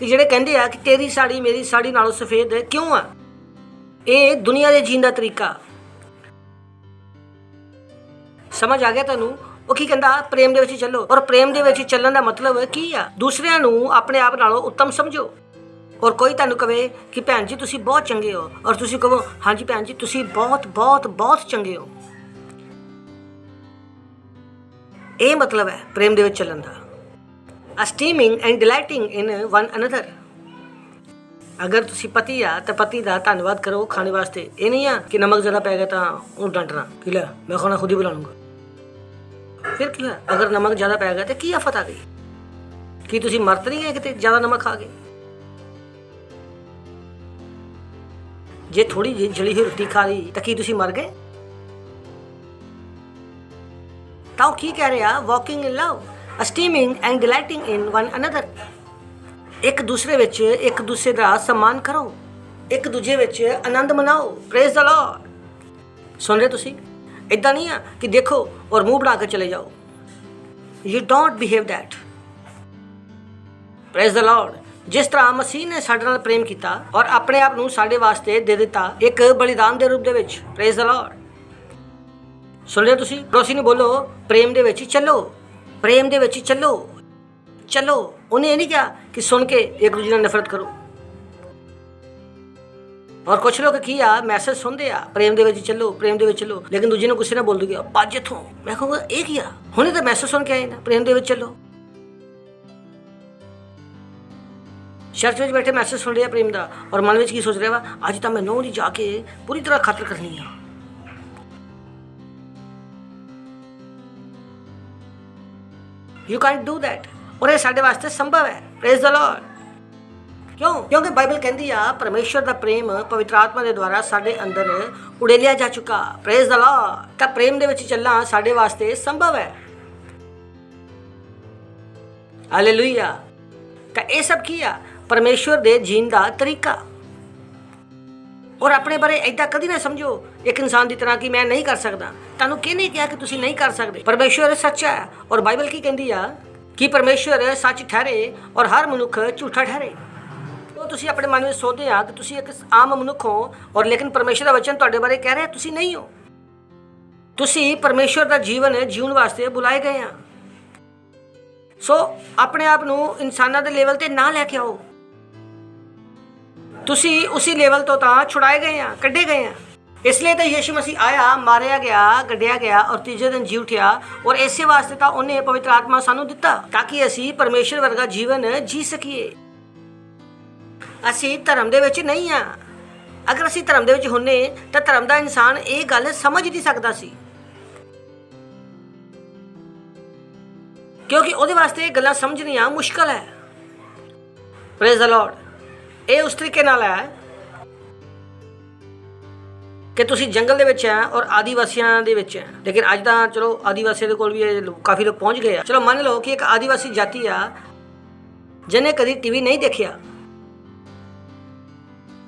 ਕਿ ਜਿਹੜੇ ਕਹਿੰਦੇ ਆ ਕਿ ਤੇਰੀ ਸਾੜੀ ਮੇਰੀ ਸਾੜੀ ਨਾਲੋਂ ਸਫੇਦ ਕਿਉਂ ਆ। ਇਹ ਦੁਨੀਆ ਦੇ ਜੀਣ ਦਾ ਤਰੀਕਾ। ਸਮਝ ਆ ਗਿਆ ਤੁਹਾਨੂੰ? ਉਹ ਕੀ ਕਹਿੰਦਾ? ਪ੍ਰੇਮ ਦੇ ਵਿੱਚ ਚੱਲੋ। ਔਰ ਪ੍ਰੇਮ ਦੇ ਵਿੱਚ ਚੱਲਣ ਦਾ ਮਤਲਬ ਕੀ ਆ? ਦੂਸਰਿਆਂ ਨੂੰ ਆਪਣੇ ਆਪ ਨਾਲੋਂ ਉੱਤਮ ਸਮਝੋ। ਔਰ ਕੋਈ ਤੁਹਾਨੂੰ ਕਵੇ ਕਿ ਭੈਣ ਜੀ ਤੁਸੀਂ ਬਹੁਤ ਚੰਗੇ ਹੋ ਔਰ ਤੁਸੀਂ ਕਹੋ ਹਾਂਜੀ ਭੈਣ ਜੀ ਤੁਸੀਂ ਬਹੁਤ ਬਹੁਤ ਬਹੁਤ ਚੰਗੇ ਹੋ। ਇਹ ਮਤਲਬ ਹੈ ਪ੍ਰੇਮ ਦੇ ਵਿੱਚ ਚੱਲਣ ਦਾ। ਅਸਟੀਮਿੰਗ and delighting in one another. ਅਗਰ ਤੁਸੀਂ ਪਤੀ ਆ ਤਾਂ ਪਤੀ ਦਾ ਧੰਨਵਾਦ ਕਰੋ ਖਾਣੇ ਵਾਸਤੇ। ਇਹ ਨਹੀਂ ਆ ਕਿ ਨਮਕ ਜ਼ਿਆਦਾ ਪੈ ਗਿਆ ਤਾਂ ਉਹਨੂੰ ਡਾਂਟਣਾ ਕਿ ਲੈ ਮੈਂ ਖਾਣਾ ਖੁਦ ਹੀ ਬਣਾ ਲੂੰਗਾ। ਫਿਰ ਕੀ ਹੋਇਆ? ਅਗਰ ਨਮਕ ਜ਼ਿਆਦਾ ਪੈ ਗਿਆ ਤਾਂ ਕੀ ਆਫਤ ਆ ਗਈ? ਕੀ ਤੁਸੀਂ ਮਰ ਤਾਂ ਨਹੀਂ ਗਏ ਕਿਤੇ ਜ਼ਿਆਦਾ ਨਮਕ ਖਾ ਗਏ? ਜੇ ਥੋੜੀ ਜਿਹੀ ਜਲੀ ਹੋਈ ਰੋਟੀ ਖਾ ਲਈ ਤਾਂ ਕੀ ਤੁਸੀਂ ਮਰ ਗਏ? ਤਾਂ ਉਹ ਕੀ ਕਹਿ ਰਿਹਾ? Walking in love, esteeming and delighting in one another. ਇੱਕ ਦੂਸਰੇ ਵਿੱਚ ਇੱਕ ਦੂਸਰੇ ਦਾ ਸਨਮਾਨ ਕਰੋ, ਇੱਕ ਦੂਜੇ ਵਿੱਚ ਆਨੰਦ ਮਨਾਓ। Praise the Lord. ਸੁਣ ਰਹੇ ਤੁਸੀਂ? ਇਦਾਂ ਨਹੀਂ ਆ ਕਿ ਦੇਖੋ ਔਰ ਮੂੰਹ ਬਣਾ ਕੇ ਚਲੇ ਜਾਓ। You don't behave that. Praise the Lord. ਜਿਸ ਤਰ੍ਹਾਂ ਮਸੀਹ ਨੇ ਸਾਡੇ ਨਾਲ ਪ੍ਰੇਮ ਕੀਤਾ ਔਰ ਆਪਣੇ ਆਪ ਨੂੰ ਸਾਡੇ ਵਾਸਤੇ ਦੇ ਦਿੱਤਾ ਇੱਕ ਬਲੀਦਾਨ ਦੇ ਰੂਪ ਦੇ ਵਿੱਚ। Praise the Lord. ਸੁਣ ਰਹੇ ਤੁਸੀਂ? ਪੜੋਸੀ ਨੂੰ ਬੋਲੋ ਪ੍ਰੇਮ ਦੇ ਵਿੱਚ ਚੱਲੋ, ਪ੍ਰੇਮ ਦੇ ਵਿੱਚ ਚੱਲੋ। ਚਲੋ। ਉਹਨੇ ਇਹ ਨਹੀਂ ਕਿਹਾ ਕਿ ਸੁਣ ਕੇ ਇੱਕ ਦੂਜੇ ਨਾਲ ਨਫ਼ਰਤ ਕਰੋ। ਔਰ ਕੁਛ ਲੋਕ ਕੀ ਆ ਮੈਸੇਜ ਸੁਣਦੇ ਆ ਪ੍ਰੇਮ ਦੇ ਵਿੱਚ ਚੱਲੋ, ਪ੍ਰੇਮ ਦੇ ਵਿੱਚ ਚੱਲੋ, ਲੇਕਿਨ ਦੂਜੇ ਨੂੰ ਗੁੱਸੇ ਨਾਲ ਬੋਲ ਦੂਗੇ ਭੱਜ ਇੱਥੋਂ। ਮੈਂ ਕਹੂੰਗਾ ਇਹ ਕੀ ਆ? ਹੁਣੇ ਤਾਂ ਮੈਸੇਜ ਸੁਣ ਕੇ ਆਏ ਨਾ ਪ੍ਰੇਮ ਦੇ ਵਿੱਚ ਚੱਲੋ। ਚਰਚ ਵਿੱਚ ਬੈਠੇ ਮੈਸੇਜ ਸੁਣ ਰਿਹਾ ਪ੍ਰੇਮ ਦਾ ਔਰ ਮਨ ਵਿੱਚ ਕੀ ਸੋਚ ਰਿਹਾ ਵਾ? ਅੱਜ ਤਾਂ ਮੈਂ ਨਹੁੰ ਦੀ ਜਾ ਕੇ ਪੂਰੀ ਤਰ੍ਹਾਂ ਖਾਤਰ ਕਰਨੀ ਆ। You can't do that. ਔਰ ਇਹ ਸਾਡੇ ਵਾਸਤੇ ਸੰਭਵ ਹੈ। Praise the Lord. ਕਿਉਂ? ਕਿਉਂਕਿ ਬਾਈਬਲ ਕਹਿੰਦੀ ਆ ਪਰਮੇਸ਼ਵਰ ਦਾ ਪ੍ਰੇਮ ਪਵਿੱਤਰ ਆਤਮਾ ਦੇ ਦੁਆਰਾ ਸਾਡੇ ਅੰਦਰ ਉਡੇਲਿਆ ਜਾ ਚੁੱਕਾ। Praise the Lord. ਤਾਂ ਪ੍ਰੇਮ ਦੇ ਵਿੱਚ ਚੱਲਣਾ ਸਾਡੇ ਵਾਸਤੇ ਸੰਭਵ ਹੈ। ਹਾਲੇਲੂਇਆ। ਤਾਂ ਇਹ ਸਭ ਕੀ ਆ? ਪਰਮੇਸ਼ਵਰ ਦੇ ਜੀਣ ਦਾ ਤਰੀਕਾ। ਔਰ ਆਪਣੇ ਬਾਰੇ ਏਦਾਂ ਕਦੀ ਨਾ ਸਮਝੋ ਇੱਕ ਇਨਸਾਨ ਦੀ ਤਰ੍ਹਾਂ ਕਿ ਮੈਂ ਨਹੀਂ ਕਰ ਸਕਦਾ। ਤੁਹਾਨੂੰ ਕਿਹਨੇ ਕਿਹਾ ਕਿ ਤੁਸੀਂ ਨਹੀਂ ਕਰ ਸਕਦੇ? ਪਰਮੇਸ਼ਵਰ ਸੱਚਾ ਹੈ ਔਰ ਬਾਈਬਲ ਕੀ ਕਹਿੰਦੀ ਆ ਕਿ ਪਰਮੇਸ਼ਵਰ ਸੱਚ ਠਹਿਰੇ ਔਰ ਹਰ ਮਨੁੱਖ ਝੂਠਾ ਠਹਿਰੇ। ਉਹ ਤੁਸੀਂ ਆਪਣੇ ਮਨ ਵਿੱਚ ਸੋਚਦੇ ਆ ਕਿ ਤੁਸੀਂ ਇੱਕ ਆਮ ਮਨੁੱਖ ਹੋ ਔਰ ਲੇਕਿਨ ਪਰਮੇਸ਼ਵਰ ਦਾ ਵਚਨ ਤੁਹਾਡੇ ਬਾਰੇ ਕਹਿ ਰਿਹਾ ਤੁਸੀਂ ਨਹੀਂ ਹੋ। ਤੁਸੀਂ ਪਰਮੇਸ਼ਵਰ ਦਾ ਜੀਵਨ ਜਿਉਣ ਵਾਸਤੇ ਬੁਲਾਏ ਗਏ ਆ। ਸੋ ਆਪਣੇ ਆਪ ਨੂੰ ਇਨਸਾਨਾਂ ਦੇ ਲੈਵਲ ਤੇ ਨਾ ਲੈ ਕੇ ਆਓ। ਤੁਸੀਂ ਉਸੇ ਲੈਵਲ ਤੋਂ ਤਾਂ ਛੁਡਾਏ ਗਏ ਆ, ਕੱਢੇ ਗਏ ਆ। ਇਸ ਲਈ ਤਾਂ ਯਿਸੂ ਮਸੀਹ ਆਇਆ, ਮਾਰਿਆ ਗਿਆ, ਗੱਡਿਆ ਗਿਆ ਔਰ ਤੀਜੇ ਦਿਨ ਜੀ ਉਠਿਆ। ਔਰ ਇਸੇ ਵਾਸਤੇ ਤਾਂ ਉਹਨੇ ਪਵਿੱਤਰ ਆਤਮਾ ਸਾਨੂੰ ਦਿੱਤਾ ਤਾਂ ਕਿ ਅਸੀਂ ਪਰਮੇਸ਼ਰ ਵਰਗਾ ਜੀਵਨ ਜੀ ਸਕੀਏ। ਅਸੀਂ ਧਰਮ ਦੇ ਵਿੱਚ ਨਹੀਂ ਆ। ਅਗਰ ਅਸੀਂ ਧਰਮ ਦੇ ਵਿੱਚ ਹੁੰਨੇ ਤਾਂ ਧਰਮ ਦਾ ਇਨਸਾਨ ਇਹ ਗੱਲ ਸਮਝ ਨਹੀਂ ਸਕਦਾ ਸੀ, ਕਿਉਂਕਿ ਉਹਦੇ ਵਾਸਤੇ ਇਹ ਗੱਲਾਂ ਸਮਝਣੀਆਂ ਮੁਸ਼ਕਲ ਹੈ। Praise the Lord. ਇਹ ਉਸ ਤਰੀਕੇ ਨਾਲ ਹੈ ਕਿ ਤੁਸੀਂ ਜੰਗਲ ਦੇ ਵਿੱਚ ਹੈ ਔਰ ਆਦੀਵਾਸੀਆਂ ਦੇ ਵਿੱਚ ਹੈ। ਲੇਕਿਨ ਅੱਜ ਤਾਂ ਚਲੋ ਆਦੀਵਾਸੀਆਂ ਦੇ ਕੋਲ ਵੀ ਕਾਫੀ ਲੋਕ ਪਹੁੰਚ ਗਏ ਆ। ਚਲੋ ਮੰਨ ਲਓ ਕਿ ਇੱਕ ਆਦੀਵਾਸੀ ਜਾਤੀ ਆ ਜਿਹਨੇ ਕਦੀ ਟੀਵੀ ਨਹੀਂ ਦੇਖਿਆ।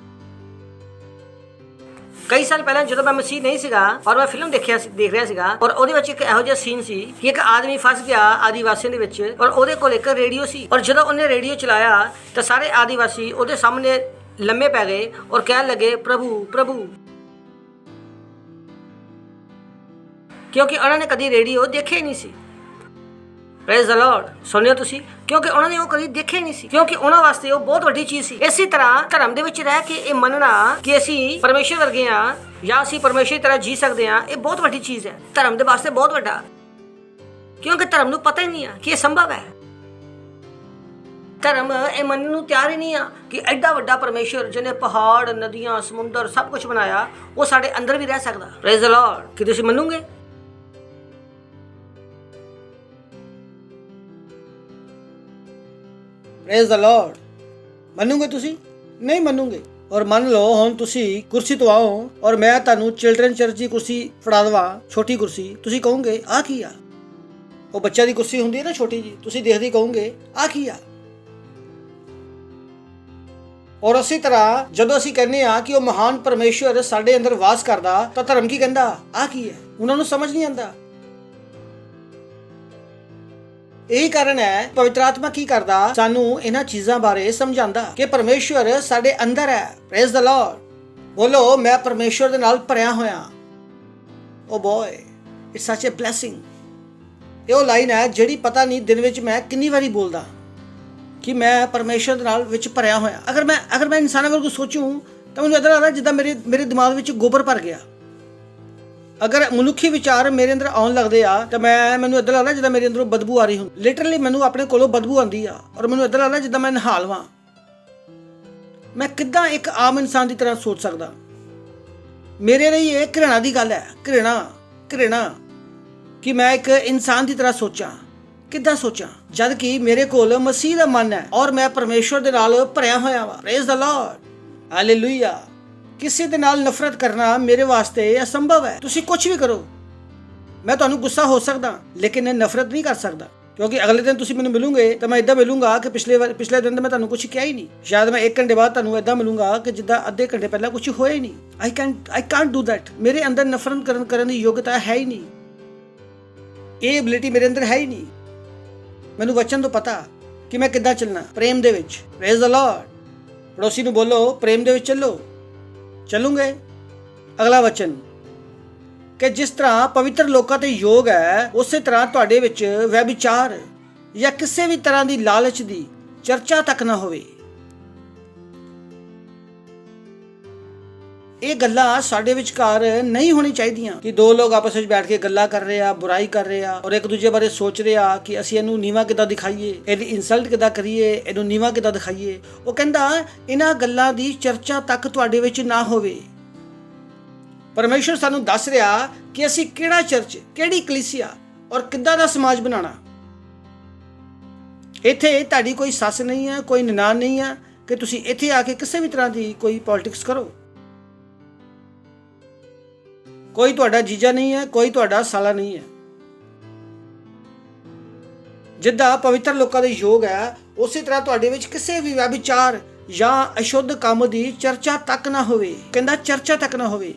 ਕਈ ਸਾਲ ਪਹਿਲਾਂ ਜਦੋਂ ਮੈਂ ਮਸੀਹ ਨਹੀਂ ਸੀਗਾ ਔਰ ਮੈਂ ਫਿਲਮ ਦੇਖ ਰਿਹਾ ਸੀਗਾ ਔਰ ਉਹਦੇ ਵਿੱਚ ਇੱਕ ਇਹੋ ਜਿਹਾ ਸੀਨ ਸੀ ਕਿ ਇੱਕ ਆਦਮੀ ਫਸ ਗਿਆ ਆਦੀਵਾਸੀਆਂ ਦੇ ਵਿੱਚ ਔਰ ਉਹਦੇ ਕੋਲ ਇੱਕ ਰੇਡੀਓ ਸੀ। ਔਰ ਜਦੋਂ ਉਹਨੇ ਰੇਡੀਓ ਚਲਾਇਆ ਤਾਂ ਸਾਰੇ ਆਦੀਵਾਸੀ ਉਹਦੇ ਸਾਹਮਣੇ ਲੰਮੇ ਪੈ ਗਏ ਔਰ ਕਹਿਣ ਲੱਗੇ ਪ੍ਰਭੂ ਪ੍ਰਭੂ, ਕਿਉਂਕਿ ਉਹਨਾਂ ਨੇ ਕਦੀ ਰੇਡੀਓ ਦੇਖਿਆ ਹੀ ਨਹੀਂ ਸੀ। Praise the Lord. ਸੁਣਿਓ ਤੁਸੀਂ? ਕਿਉਂਕਿ ਉਹਨਾਂ ਨੇ ਉਹ ਕਦੀ ਦੇਖਿਆ ਨਹੀਂ ਸੀ, ਕਿਉਂਕਿ ਉਹਨਾਂ ਵਾਸਤੇ ਉਹ ਬਹੁਤ ਵੱਡੀ ਚੀਜ਼ ਸੀ। ਇਸੇ ਤਰ੍ਹਾਂ ਧਰਮ ਦੇ ਵਿੱਚ ਰਹਿ ਕੇ ਇਹ ਮੰਨਣਾ ਕਿ ਅਸੀਂ ਪਰਮੇਸ਼ਰ ਵਰਗੇ ਆ ਜਾਂ ਅਸੀਂ ਪਰਮੇਸ਼ਰ ਦੀ ਤਰ੍ਹਾਂ ਜੀ ਸਕਦੇ ਆ, ਇਹ ਬਹੁਤ ਵੱਡੀ ਚੀਜ਼ ਹੈ। ਧਰਮ ਦੇ ਵਾਸਤੇ ਬਹੁਤ ਵੱਡਾ। ਕਿਉਂਕਿ ਧਰਮ ਨੂੰ ਪਤਾ ਹੀ ਨਹੀਂ ਆ ਕਿ ਇਹ ਸੰਭਵ ਹੈ। ਧਰਮ ਇਹ ਮੰਨਣ ਨੂੰ ਤਿਆਰ ਹੀ ਨਹੀਂ ਆ ਕਿ ਐਡਾ ਵੱਡਾ ਪਰਮੇਸ਼ਰ ਜਿਹਨੇ ਪਹਾੜ, ਨਦੀਆਂ, ਸਮੁੰਦਰ ਸਭ ਕੁਝ ਬਣਾਇਆ, ਉਹ ਸਾਡੇ ਅੰਦਰ ਵੀ ਰਹਿ ਸਕਦਾ। Praise the Lord. ਕੀ ਤੁਸੀਂ ਮੰਨੋਗੇ? Praise the Lord. ਮੰਨੋਗੇ ਤੁਸੀਂ? ਨਹੀਂ ਮੰਨੋਗੇ। ਔਰ ਮੰਨ ਲਓ ਹੁਣ ਤੁਸੀਂ ਕੁਰਸੀ ਤੋਂ ਆਓ ਔਰ ਮੈਂ ਤੁਹਾਨੂੰ ਚਿਲਡਰਨ ਚਰਚ ਦੀ ਕੁਰਸੀ ਫੜਾ ਦੇਵਾਂ, ਛੋਟੀ ਕੁਰਸੀ, ਤੁਸੀਂ ਕਹੋਗੇ ਆਹ ਕੀ ਆ? ਉਹ ਬੱਚਿਆਂ ਦੀ ਕੁਰਸੀ ਹੁੰਦੀ ਹੈ ਨਾ ਛੋਟੀ ਜੀ, ਤੁਸੀਂ ਦੇਖਦੇ ਕਹੋਗੇ ਆਹ ਕੀ ਆ? ਔਰ ਉਸੇ ਤਰ੍ਹਾਂ ਜਦੋਂ ਅਸੀਂ ਕਹਿੰਦੇ ਆ ਕਿ ਉਹ ਮਹਾਨ ਪਰਮੇਸ਼ਵਰ ਸਾਡੇ ਅੰਦਰ ਵਾਸ ਕਰਦਾ, ਤਾਂ ਧਰਮ ਕੀ ਕਹਿੰਦਾ ਆਹ ਕੀ ਹੈ? ਉਹਨਾਂ ਨੂੰ ਸਮਝ ਨਹੀਂ ਆਉਂਦਾ। ਇਹੀ ਕਾਰਨ ਹੈ ਪਵਿੱਤਰ ਆਤਮਾ ਕੀ ਕਰਦਾ, ਸਾਨੂੰ ਇਹਨਾਂ ਚੀਜ਼ਾਂ ਬਾਰੇ ਸਮਝਾਉਂਦਾ ਕਿ ਪਰਮੇਸ਼ਵਰ ਸਾਡੇ ਅੰਦਰ ਹੈ। Praise the Lord. ਬੋਲੋ, ਮੈਂ ਪਰਮੇਸ਼ਵਰ ਦੇ ਨਾਲ ਭਰਿਆ ਹੋਇਆ। ਓ ਬॉय, ਇਟਸ ਸੱਚ ਅ ਬਲੇਸਿੰਗ। ਇਹ ਉਹ ਲਾਈਨ ਹੈ ਜਿਹੜੀ ਪਤਾ ਨਹੀਂ ਦਿਨ ਵਿੱਚ ਮੈਂ ਕਿੰਨੀ ਵਾਰੀ ਬੋਲਦਾ ਕਿ ਮੈਂ ਪਰਮੇਸ਼ਵਰ ਦੇ ਨਾਲ ਵਿੱਚ ਭਰਿਆ ਹੋਇਆ। ਅਗਰ ਮੈਂ ਇਨਸਾਨਾਂ ਵੱਲੋਂ ਸੋਚੂੰ ਤਾਂ ਮੈਨੂੰ ਇੱਦਾਂ ਲੱਗਦਾ ਜਿੱਦਾਂ ਮੇਰੇ ਦਿਮਾਗ ਵਿੱਚ ਗੋਬਰ ਭਰ ਗਿਆ। ਅਗਰ ਮਨੁੱਖੀ ਵਿਚਾਰ ਮੇਰੇ ਅੰਦਰ ਆਉਣ ਲੱਗਦੇ ਆ ਤਾਂ ਮੈਨੂੰ ਇੱਦਾਂ ਲੱਗਦਾ ਜਿੱਦਾਂ ਮੇਰੇ ਅੰਦਰੋਂ ਬਦਬੂ ਆ ਰਹੀ ਹੁੰਦੀ। ਲਿਟਰਲੀ ਮੈਨੂੰ ਆਪਣੇ ਕੋਲੋਂ ਬਦਬੂ ਆਉਂਦੀ ਆ ਔਰ ਮੈਨੂੰ ਇੱਦਾਂ ਲੱਗਦਾ ਜਿੱਦਾਂ ਮੈਂ ਨਹਾ ਲਵਾਂ। ਮੈਂ ਕਿੱਦਾਂ ਇੱਕ ਆਮ ਇਨਸਾਨ ਦੀ ਤਰ੍ਹਾਂ ਸੋਚ ਸਕਦਾ? ਮੇਰੇ ਲਈ ਇਹ ਘਿਰਣਾ ਦੀ ਗੱਲ ਹੈ। ਘਿਰਣਾ ਕਿ ਮੈਂ ਇੱਕ ਇਨਸਾਨ ਦੀ ਤਰ੍ਹਾਂ ਸੋਚਾਂ। ਕਿੱਦਾਂ ਸੋਚਾਂ ਜਦ ਕਿ ਮੇਰੇ ਕੋਲ ਮਸੀਹ ਦਾ ਮਨ ਹੈ ਔਰ ਮੈਂ ਪਰਮੇਸ਼ਵਰ ਦੇ ਨਾਲ ਭਰਿਆ ਹੋਇਆ ਵਾ। Praise the Lord. ਹਾਲੇਲੂਇਆ। ਕਿਸੇ ਦੇ ਨਾਲ ਨਫ਼ਰਤ ਕਰਨਾ ਮੇਰੇ ਵਾਸਤੇ ਅਸੰਭਵ ਹੈ। ਤੁਸੀਂ ਕੁਝ ਵੀ ਕਰੋ, ਮੈਂ ਤੁਹਾਨੂੰ ਗੁੱਸਾ ਹੋ ਸਕਦਾ ਲੇਕਿਨ ਨਫ਼ਰਤ ਨਹੀਂ ਕਰ ਸਕਦਾ, ਕਿਉਂਕਿ ਅਗਲੇ ਦਿਨ ਤੁਸੀਂ ਮੈਨੂੰ ਮਿਲੂਗੇ ਤਾਂ ਮੈਂ ਇਦਾਂ ਮਿਲੂੰਗਾ ਕਿ ਪਿਛਲੇ ਦਿਨ ਤਾਂ ਮੈਂ ਤੁਹਾਨੂੰ ਕੁਝ ਕਿਹਾ ਹੀ ਨਹੀਂ। ਸ਼ਾਇਦ ਮੈਂ 1 ਘੰਟੇ ਬਾਅਦ ਤੁਹਾਨੂੰ ਇਦਾਂ ਮਿਲੂੰਗਾ ਕਿ ਜਿੱਦਾਂ ਅੱਧੇ ਘੰਟੇ ਪਹਿਲਾਂ ਕੁਝ ਹੋਇਆ ਹੀ ਨਹੀਂ। I can't do that. ਮੇਰੇ ਅੰਦਰ ਨਫ਼ਰਤ ਕਰਨ ਦੀ ਯੋਗਤਾ ਹੈ ਹੀ ਨਹੀਂ। ਇਹ ਐਬਿਲਿਟੀ ਮੇਰੇ ਅੰਦਰ ਹੈ ਹੀ ਨਹੀਂ। ਮੈਨੂੰ ਵਚਨ ਤੋਂ ਪਤਾ ਕਿ ਮੈਂ ਕਿੱਦਾਂ ਚੱਲਣਾ ਪ੍ਰੇਮ ਦੇ ਵਿੱਚ। Praise the Lord. ਪੜੋਸੀ ਨੂੰ ਬੋਲੋ, ਪ੍ਰੇਮ ਦੇ ਵਿੱਚ ਚੱਲੋ। ਚੱਲੂਗੇ। ਅਗਲਾ ਵਚਨ ਕਿ ਜਿਸ ਤਰ੍ਹਾਂ ਪਵਿੱਤਰ ਲੋਕਾਂ ਤੇ ਯੋਗ ਹੈ, ਉਸੇ ਤਰ੍ਹਾਂ ਤੁਹਾਡੇ ਵਿੱਚ ਵਿਚਾਰ ਜਾਂ ਕਿਸੇ ਵੀ ਤਰ੍ਹਾਂ ਦੀ ਲਾਲਚ ਦੀ ਚਰਚਾ ਤੱਕ ਨਾ ਹੋਵੇ। ਇਹ ਗੱਲਾਂ ਸਾਡੇ ਵਿਚਕਾਰ ਨਹੀਂ ਹੋਣੀ ਚਾਹੀਦੀਆਂ ਕਿ ਦੋ ਲੋਕ ਆਪਸ ਵਿੱਚ ਬੈਠ ਕੇ ਗੱਲਾਂ ਕਰ ਰਹੇ ਆ, ਬੁਰਾਈ ਕਰ ਰਹੇ ਆ ਔਰ ਇੱਕ ਦੂਜੇ ਬਾਰੇ ਸੋਚ ਰਹੇ ਆ ਕਿ ਅਸੀਂ ਇਹਨੂੰ ਨੀਵਾਂ ਕਿੱਦਾਂ ਦਿਖਾਈਏ, ਇਹਦੀ ਇਨਸਲਟ ਕਿੱਦਾਂ ਕਰੀਏ, ਇਹਨੂੰ ਨੀਵਾਂ ਕਿੱਦਾਂ ਦਿਖਾਈਏ। ਉਹ ਕਹਿੰਦਾ ਇਹਨਾਂ ਗੱਲਾਂ ਦੀ ਚਰਚਾ ਤੱਕ ਤੁਹਾਡੇ ਵਿੱਚ ਨਾ ਹੋਵੇ। ਪਰਮੇਸ਼ਵਰ ਸਾਨੂੰ ਦੱਸ ਰਿਹਾ ਕਿ ਅਸੀਂ ਕਿਹੜਾ ਚਰਚ, ਕਿਹੜੀ ਕਲੀਸਿਆ ਔਰ ਕਿੱਦਾਂ ਦਾ ਸਮਾਜ ਬਣਾਉਣਾ। ਇੱਥੇ ਤੁਹਾਡੀ ਕੋਈ ਸੱਸ ਨਹੀਂ ਹੈ, ਕੋਈ ਨਨਾਣ ਨਹੀਂ ਹੈ ਕਿ ਤੁਸੀਂ ਇੱਥੇ ਆ ਕੇ ਕਿਸੇ ਵੀ ਤਰ੍ਹਾਂ ਦੀ ਕੋਈ ਪੋਲਿਟਿਕਸ ਕਰੋ। ਕੋਈ ਤੁਹਾਡਾ ਜੀਜਾ ਨਹੀਂ ਹੈ, ਕੋਈ ਤੁਹਾਡਾ ਸਾਲਾ ਨਹੀਂ ਹੈ। ਜਿੱਦਾਂ ਪਵਿੱਤਰ ਲੋਕਾਂ ਦੇ ਯੋਗ ਹੈ, ਉਸੇ ਤਰ੍ਹਾਂ ਤੁਹਾਡੇ ਵਿੱਚ ਕਿਸੇ ਵੀ ਵਿਚਾਰ ਜਾਂ ਅਸ਼ੁੱਧ ਕੰਮ ਦੀ ਚਰਚਾ ਤੱਕ ਨਾ ਹੋਵੇ। ਕਹਿੰਦਾ ਚਰਚਾ ਤੱਕ ਨਾ ਹੋਵੇ,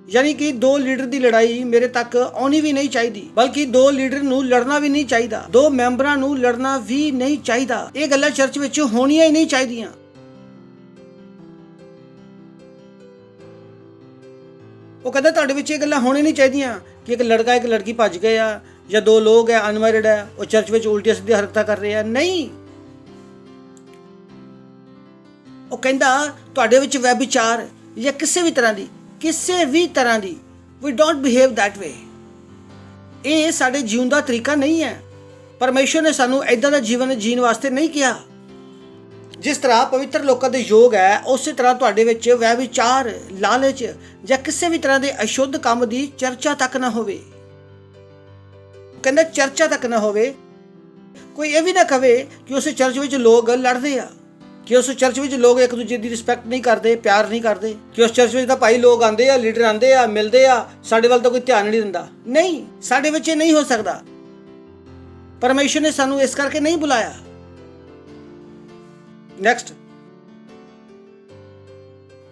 ਯਾਨੀ ਕਿ ਦੋ ਲੀਡਰ ਦੀ ਲੜਾਈ ਮੇਰੇ ਤੱਕ ਆਉਣੀ ਵੀ ਨਹੀਂ ਚਾਹੀਦੀ, ਬਲਕਿ ਦੋ ਲੀਡਰ ਨੂੰ ਲੜਨਾ ਵੀ ਨਹੀਂ ਚਾਹੀਦਾ, ਦੋ ਮੈਂਬਰਾਂ ਨੂੰ ਲੜਨਾ ਵੀ ਨਹੀਂ ਚਾਹੀਦਾ। ਇਹ ਗੱਲਾਂ ਚਰਚ ਵਿੱਚ ਹੋਣੀਆਂ ਹੀ ਨਹੀਂ ਚਾਹੀਦੀਆਂ। ਉਹ ਕਹਿੰਦਾ ਤੁਹਾਡੇ ਵਿੱਚ ਇਹ ਗੱਲਾਂ ਹੋਣੀ ਨਹੀਂ ਚਾਹੀਦੀਆਂ ਕਿ ਇੱਕ ਲੜਕਾ ਇੱਕ ਲੜਕੀ ਭੱਜ ਗਏ ਆ ਜਾਂ ਦੋ ਲੋਕ ਹੈ ਅਨਮੈਰਿਡ ਹੈ, ਉਹ ਚਰਚ ਵਿੱਚ ਉਲਟੀਆਂ ਸਿੱਧੀਆਂ ਹਰਕਤਾਂ ਕਰ ਰਹੇ ਆ। ਨਹੀਂ, ਉਹ ਕਹਿੰਦਾ ਤੁਹਾਡੇ ਵਿੱਚ ਵਿਚਾਰ ਜਾਂ ਕਿਸੇ ਵੀ ਤਰ੍ਹਾਂ ਦੀ ਵੀ ਡੋਂਟ ਬਿਹੇਵ ਦੈਟ ਵੇ। ਇਹ ਸਾਡੇ ਜੀਵਨ ਦਾ ਤਰੀਕਾ ਨਹੀਂ ਹੈ। ਪਰਮੇਸ਼ਵਰ ਨੇ ਸਾਨੂੰ ਏਦਾਂ ਦਾ ਜੀਵਨ ਜੀਣ ਵਾਸਤੇ ਨਹੀਂ ਕਿਹਾ। ਜਿਸ ਤਰ੍ਹਾਂ ਪਵਿੱਤਰ ਲੋਕਾਂ ਦੇ ਯੋਗ ਹੈ, ਉਸੇ ਤਰ੍ਹਾਂ ਤੁਹਾਡੇ ਵਿੱਚ ਵਿਚਾਰ, ਲਾਲਚ ਜਾਂ ਕਿਸੇ ਵੀ ਤਰ੍ਹਾਂ ਦੇ ਅਸ਼ੁੱਧ ਕੰਮ ਦੀ ਚਰਚਾ ਤੱਕ ਨਾ ਹੋਵੇ। ਕਹਿੰਦਾ ਚਰਚਾ ਤੱਕ ਨਾ ਹੋਵੇ। ਕੋਈ ਇਹ ਵੀ ਨਾ ਕਵੇ ਕਿ ਉਸ ਚਰਚ ਵਿੱਚ ਲੋਕ ਲੜਦੇ ਆ, ਕਿ ਉਸ ਚਰਚ ਵਿੱਚ ਲੋਕ ਇੱਕ ਦੂਜੇ ਦੀ ਰਿਸਪੈਕਟ ਨਹੀਂ ਕਰਦੇ, ਪਿਆਰ ਨਹੀਂ ਕਰਦੇ, ਕਿ ਉਸ ਚਰਚ ਵਿੱਚ ਤਾਂ ਭਾਈ ਲੋਕ ਆਉਂਦੇ ਆ, ਲੀਡਰ ਆਉਂਦੇ ਆ, ਮਿਲਦੇ ਆ, ਸਾਡੇ ਵੱਲ ਤਾਂ ਕੋਈ ਧਿਆਨ ਨਹੀਂ ਦਿੰਦਾ। ਨਹੀਂ, ਸਾਡੇ ਵਿੱਚ ਇਹ ਨਹੀਂ ਹੋ ਸਕਦਾ। ਪਰਮੇਸ਼ਵਰ ਨੇ ਸਾਨੂੰ ਇਸ ਕਰਕੇ ਨਹੀਂ ਬੁਲਾਇਆ। ਨੈਕਸਟ,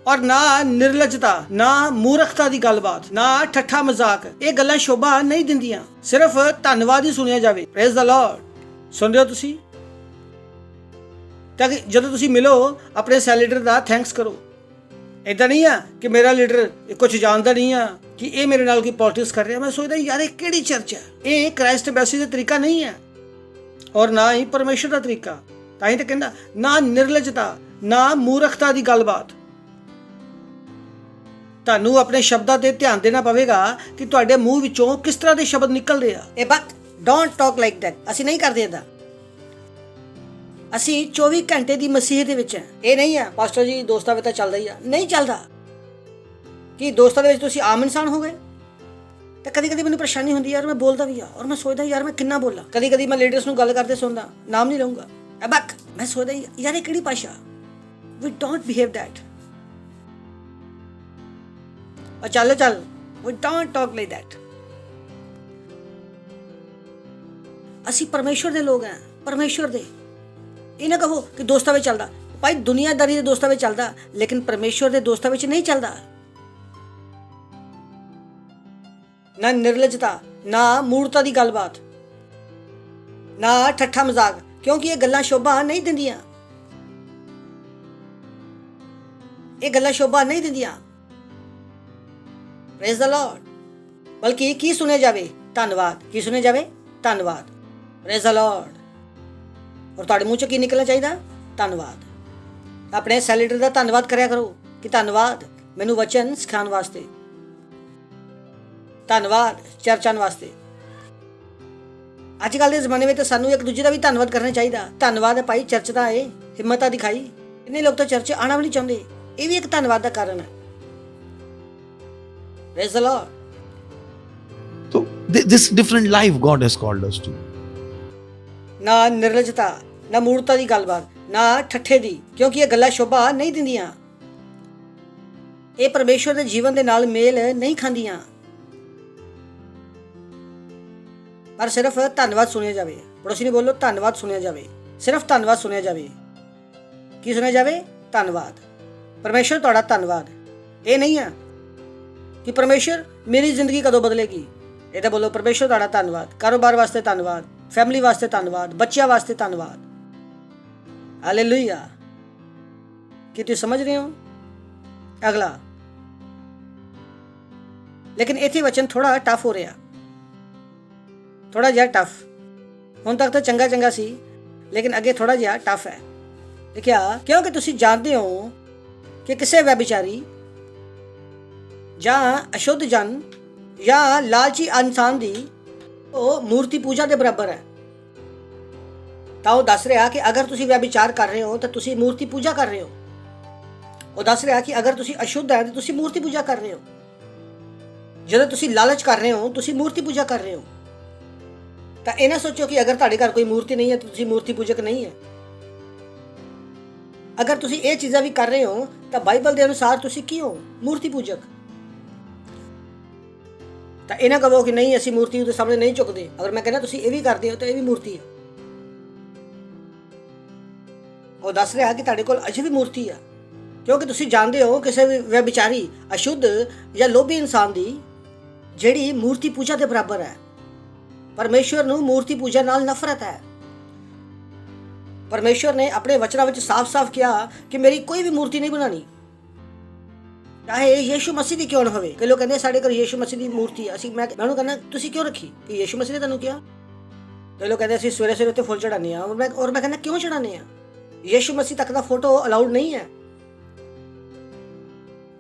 ਔਰ ਨਾ ਨਿਰਲਜਤਾ, ਨਾ ਮੂਰਖਤਾ ਦੀ ਗੱਲਬਾਤ, ਨਾ ਠੱਠਾ ਮਜ਼ਾਕ। ਇਹ ਗੱਲਾਂ ਸ਼ੋਭਾ ਨਹੀਂ ਦਿੰਦੀਆਂ। ਸਿਰਫ ਧੰਨਵਾਦ ਹੀ ਸੁਣਿਆ ਜਾਵੇ। Praise the Lord. ਸੁਣਦੇ ਹੋ ਤੁਸੀਂ? ਤਾਂ ਕਿ ਜਦੋਂ ਤੁਸੀਂ ਮਿਲੋ ਆਪਣੇ ਸੈਲ ਲੀਡਰ ਦਾ ਥੈਂਕਸ ਕਰੋ। ਇਦਾਂ ਨਹੀਂ ਆ ਕਿ ਮੇਰਾ ਲੀਡਰ ਕੁਝ ਜਾਣਦਾ ਨਹੀਂ ਆ, ਕਿ ਇਹ ਮੇਰੇ ਨਾਲ ਕੋਈ ਪੋਲਿਟਿਕਸ ਕਰ ਰਿਹਾ। ਮੈਂ ਸੋਚਦਾ ਯਾਰ ਇਹ ਕਿਹੜੀ ਚਰਚ ਹੈ? ਇਹ ਕ੍ਰਾਈਸਟ ਐਮਬੈਸੀ ਦਾ ਤਰੀਕਾ ਨਹੀਂ ਹੈ ਔਰ ਨਾ ਹੀ ਪਰਮੇਸ਼ਵਰ ਦਾ ਤਰੀਕਾ। ਤਾਂ ਹੀ ਤਾਂ ਕਹਿੰਦਾ ਨਾ ਨਿਰਲਜਤਾ, ਨਾ ਮੂਰਖਤਾ ਦੀ ਗੱਲਬਾਤ। ਤੁਹਾਨੂੰ ਆਪਣੇ ਸ਼ਬਦਾਂ ਤੇ ਧਿਆਨ ਦੇਣਾ ਪਵੇਗਾ ਕਿ ਤੁਹਾਡੇ ਮੂੰਹ ਵਿੱਚੋਂ ਕਿਸ ਤਰ੍ਹਾਂ ਦੇ ਸ਼ਬਦ ਨਿਕਲਦੇ ਆ। ਇਹ ਬਕ ਡੋਂਟ ਟਾਕ ਲਾਈਕ ਦੈਟ। ਅਸੀਂ ਨਹੀਂ ਕਰਦੇ ਇਦਾਂ। ਅਸੀਂ 24 ਘੰਟੇ ਦੀ ਮਸੀਹ ਦੇ ਵਿੱਚ ਹੈ। ਇਹ ਨਹੀਂ ਹੈ ਪਾਸਟਰ ਜੀ ਦੋਸਤਾਂ ਵਿੱਚ ਤਾਂ ਚੱਲਦਾ ਹੀ ਆ। ਨਹੀਂ ਚੱਲਦਾ। ਕਿ ਦੋਸਤਾਂ ਦੇ ਵਿੱਚ ਤੁਸੀਂ ਆਮ ਇਨਸਾਨ ਹੋ ਗਏ? ਤੇ ਕਦੀ ਕਦੀ ਮੈਨੂੰ ਪਰੇਸ਼ਾਨੀ ਹੁੰਦੀ ਯਾਰ, ਮੈਂ ਬੋਲਦਾ ਵੀ ਆ ਔਰ ਮੈਂ ਸੋਚਦਾ ਯਾਰ ਮੈਂ ਕਿੰਨਾ ਬੋਲਾਂ। ਕਦੀ ਕਦੀ ਮੈਂ ਲੇਡੀਜ਼ ਨੂੰ ਗੱਲ ਕਰਦੇ ਸੁਣਦਾ, ਨਾਮ ਨਹੀਂ ਲਊਂਗਾ, ਅਬਕ ਮੈਂ ਸੋਚਦਾ ਯਾਰ ਇਹ ਕਿਹੜੀ ਭਾਸ਼ਾ। ਵੀ ਡੋਂਟ ਬਿਹੇਵ ਦੈਟ। ਚੱਲ ਵੀ ਡੋਂਟ ਟਾਕ ਲਾਈਕ ਦੈਟ। ਅਸੀਂ ਪਰਮੇਸ਼ਵਰ ਦੇ ਲੋਕ ਹਾਂ, ਪਰਮੇਸ਼ਵਰ ਦੇ। ਇਹ ਨਾ ਕਹੋ ਕਿ ਦੋਸਤਾਂ ਵਿੱਚ ਚੱਲਦਾ। ਭਾਈ ਦੁਨੀਆਦਾਰੀ ਦੇ ਦੋਸਤਾਂ ਵਿੱਚ ਚੱਲਦਾ, ਲੇਕਿਨ ਪਰਮੇਸ਼ਵਰ ਦੇ ਦੋਸਤਾਂ ਵਿੱਚ ਨਹੀਂ ਚੱਲਦਾ। ਨਾ ਨਿਰਲਜਤਾ, ਨਾ ਮੂਰਤਾ ਦੀ ਗੱਲਬਾਤ, ਨਾ ਠੱਠਾ ਮਜ਼ਾਕ, ਕਿਉਂਕਿ ਇਹ ਗੱਲਾਂ ਸ਼ੋਭਾ ਨਹੀਂ ਦਿੰਦੀਆਂ। ਇਹ ਗੱਲਾਂ ਸ਼ੋਭਾ ਨਹੀਂ ਦਿੰਦੀਆਂ। Praise the Lord. ਬਲਕਿ ਕੀ ਸੁਣਿਆ ਜਾਵੇ? ਧੰਨਵਾਦ। ਕੀ ਸੁਣਿਆ ਜਾਵੇ? ਧੰਨਵਾਦ। Praise the Lord. ਔਰ ਤੁਹਾਡੇ ਮੂੰਹ ਚੋਂ ਕੀ ਨਿਕਲਣਾ ਚਾਹੀਦਾ? ਧੰਨਵਾਦ। ਆਪਣੇ ਸੈਲੇਟਰ ਦਾ ਧੰਨਵਾਦ ਕਰਿਆ ਕਰੋ ਕਿ ਧੰਨਵਾਦ ਮੈਨੂੰ ਵਚਨ ਸਿਖਾਉਣ ਵਾਸਤੇ, ਧੰਨਵਾਦ ਚਰਚਾਂ ਵਾਸਤੇ। ਅੱਜ ਕੱਲ੍ਹ ਦੇ ਜ਼ਮਾਨੇ ਵਿੱਚ ਸਾਨੂੰ ਇੱਕ ਦੂਜੇ ਦਾ ਵੀ ਧੰਨਵਾਦ ਕਰਨਾ ਚਾਹੀਦਾ। ਧੰਨਵਾਦ ਹੈ ਭਾਈ ਚਰਚ ਦਾ ਹੈ, ਹਿੰਮਤ ਦਿਖਾਈ। ਇੰਨੇ ਲੋਕ ਤਾਂ ਚਰਚ ਆਉਣਾ ਵੀ ਨਹੀਂ ਚਾਹੁੰਦੇ। ਇਹ ਵੀ ਇੱਕ ਧੰਨਵਾਦ ਦਾ ਕਾਰਨ ਹੈ। Praise the Lord. So this different life God has called us to. ਨਾ ਨਿਰਲਜਤਾ, ਨਾ ਮੂਰਤਾ ਦੀ ਗੱਲਬਾਤ, ਨਾ ਠੱਠੇ ਦੀ, ਕਿਉਂਕਿ ਇਹ ਗੱਲਾਂ ਸ਼ੋਭਾ ਨਹੀਂ ਦਿੰਦੀਆਂ। ਇਹ ਪਰਮੇਸ਼ਵਰ ਦੇ ਜੀਵਨ ਦੇ ਨਾਲ ਮੇਲ ਨਹੀਂ ਖਾਂਦੀਆਂ। ਪਰ ਸਿਰਫ ਧੰਨਵਾਦ ਸੁਣਿਆ ਜਾਵੇ। ਪੜੋਸੀ ਨੂੰ ਬੋਲੋ ਧੰਨਵਾਦ ਸੁਣਿਆ ਜਾਵੇ। ਸਿਰਫ ਧੰਨਵਾਦ ਸੁਣਿਆ ਜਾਵੇ। ਕੀ ਸੁਣਿਆ ਜਾਵੇ? ਧੰਨਵਾਦ। ਪਰਮੇਸ਼ਵਰ ਤੁਹਾਡਾ ਧੰਨਵਾਦ। ਇਹ ਨਹੀਂ ਆ ਕਿ ਪਰਮੇਸ਼ਵਰ ਮੇਰੀ ਜ਼ਿੰਦਗੀ ਕਦੋਂ ਬਦਲੇਗੀ। ਇਹ ਤਾਂ ਬੋਲੋ ਪਰਮੇਸ਼ਵਰ ਤੁਹਾਡਾ ਧੰਨਵਾਦ। ਕਾਰੋਬਾਰ ਵਾਸਤੇ ਧੰਨਵਾਦ, ਫੈਮਿਲੀ ਵਾਸਤੇ ਧੰਨਵਾਦ, ਬੱਚਿਆਂ ਵਾਸਤੇ ਧੰਨਵਾਦ। ਹਾਲੇਲੂਇਆ। ਕੀ ਤੁਸੀਂ ਸਮਝ ਰਹੇ ਹੋ? ਅਗਲਾ, ਲੇਕਿਨ ਇੱਥੇ ਵਚਨ ਥੋੜਾ ਟਫ ਹੋ ਰਿਹਾ, ਥੋੜਾ ਜਿਹਾ ਟਫ। ਹੁਣ ਤੱਕ ਤਾਂ ਚੰਗਾ ਸੀ, ਲੇਕਿਨ ਅੱਗੇ ਥੋੜਾ ਜਿਹਾ ਟਫ ਹੈ। ਲਿਖਿਆ, ਕਿਉਂਕਿ ਤੁਸੀਂ ਜਾਣਦੇ ਹੋ ਕਿ ਕਿਸੇ ਵਿਅਭਿਚਾਰੀ ਜਾਂ ਅਸ਼ੁੱਧ ਜਨ ਜਾਂ ਲਾਲਚੀ ਇਨਸਾਨ ਦੀ ਉਹ ਮੂਰਤੀ ਪੂਜਾ ਦੇ ਬਰਾਬਰ ਹੈ। ਤਾਂ ਉਹ ਦੱਸ ਰਿਹਾ ਕਿ ਅਗਰ ਤੁਸੀਂ ਵਿਅਭਿਚਾਰ ਕਰ ਰਹੇ ਹੋ ਤਾਂ ਤੁਸੀਂ ਮੂਰਤੀ ਪੂਜਾ ਕਰ ਰਹੇ ਹੋ। ਉਹ ਦੱਸ ਰਿਹਾ ਕਿ ਅਗਰ ਤੁਸੀਂ ਅਸ਼ੁੱਧ ਹੈ ਤਾਂ ਤੁਸੀਂ ਮੂਰਤੀ ਪੂਜਾ ਕਰ ਰਹੇ ਹੋ। ਜਦੋਂ ਤੁਸੀਂ ਲਾਲਚ ਕਰ ਰਹੇ ਹੋ ਤੁਸੀਂ ਮੂਰਤੀ ਪੂਜਾ ਕਰ ਰਹੇ ਹੋ। ਤਾਂ ਇਹ ਨਾ ਸੋਚੋ ਕਿ ਅਗਰ ਤੁਹਾਡੇ ਘਰ ਕੋਈ ਮੂਰਤੀ ਨਹੀਂ ਹੈ ਤਾਂ ਤੁਸੀਂ ਮੂਰਤੀ ਪੂਜਕ ਨਹੀਂ ਹੈ। ਅਗਰ ਤੁਸੀਂ ਇਹ ਚੀਜ਼ਾਂ ਵੀ ਕਰ ਰਹੇ ਹੋ ਤਾਂ ਬਾਈਬਲ ਦੇ ਅਨੁਸਾਰ ਤੁਸੀਂ ਕੀ ਹੋ? ਮੂਰਤੀ ਪੂਜਕ। ਤਾਂ ਇਹ ਨਾ ਕਹੋ ਕਿ ਨਹੀਂ ਅਸੀਂ ਮੂਰਤੀ ਦੇ ਸਾਹਮਣੇ ਨਹੀਂ ਝੁਕਦੇ। ਅਗਰ ਮੈਂ ਕਹਿੰਦਾ ਤੁਸੀਂ ਇਹ ਵੀ ਕਰਦੇ ਹੋ ਤਾਂ ਇਹ ਵੀ ਮੂਰਤੀ ਹੈ। ਉਹ ਦੱਸ ਰਿਹਾ ਕਿ ਤੁਹਾਡੇ ਕੋਲ ਅਜੇ ਵੀ ਮੂਰਤੀ ਆ, ਕਿਉਂਕਿ ਤੁਸੀਂ ਜਾਣਦੇ ਹੋ ਕਿਸੇ ਵੀ ਵਿਅਭਿਚਾਰੀ, ਅਸ਼ੁੱਧ ਜਾਂ ਲੋਭੀ ਇਨਸਾਨ ਦੀ ਜਿਹੜੀ ਮੂਰਤੀ ਪੂਜਾ ਦੇ ਬਰਾਬਰ ਹੈ। ਪਰਮੇਸ਼ਵਰ ਨੂੰ ਮੂਰਤੀ ਪੂਜਾ ਨਾਲ ਨਫ਼ਰਤ ਹੈ। ਪਰਮੇਸ਼ਵਰ ਨੇ ਆਪਣੇ ਵਚਨਾਂ ਵਿੱਚ ਸਾਫ਼-ਸਾਫ਼ ਕਿਹਾ ਕਿ ਮੇਰੀ ਕੋਈ ਵੀ ਮੂਰਤੀ ਨਹੀਂ ਬਣਾਣੀ, ਚਾਹੇ ਯੀਸ਼ੂ ਮਸੀਹ ਦੀ ਕਿਉਂ ਨਾ ਹੋਵੇ। ਕਈ ਲੋਕ ਕਹਿੰਦੇ ਸਾਡੇ ਘਰ ਯੀਸ਼ੂ ਮਸੀਹ ਦੀ ਮੂਰਤੀ ਹੈ। ਮੈਂ ਉਹਨੂੰ ਕਹਿੰਦਾ ਤੁਸੀਂ ਕਿਉਂ ਰੱਖੀ? ਕਿ ਯੀਸ਼ੂ ਮਸੀਹ ਨੇ ਤੁਹਾਨੂੰ ਕਿਹਾ? ਕਈ ਲੋਕ ਕਹਿੰਦੇ ਅਸੀਂ ਸਵੇਰੇ ਉੱਤੇ ਫੁੱਲ ਚੜਾਉਂਦੇ ਹਾਂ। ਔਰ ਮੈਂ ਕਹਿੰਦਾ ਕਿਉਂ ਚੜਾਉਂਦੇ ਹਾਂ? ਯੀਸ਼ੂ ਮਸੀਹ ਤੱਕ ਦਾ ਫੋਟੋ ਅਲਾਉਡ ਨਹੀਂ ਹੈ।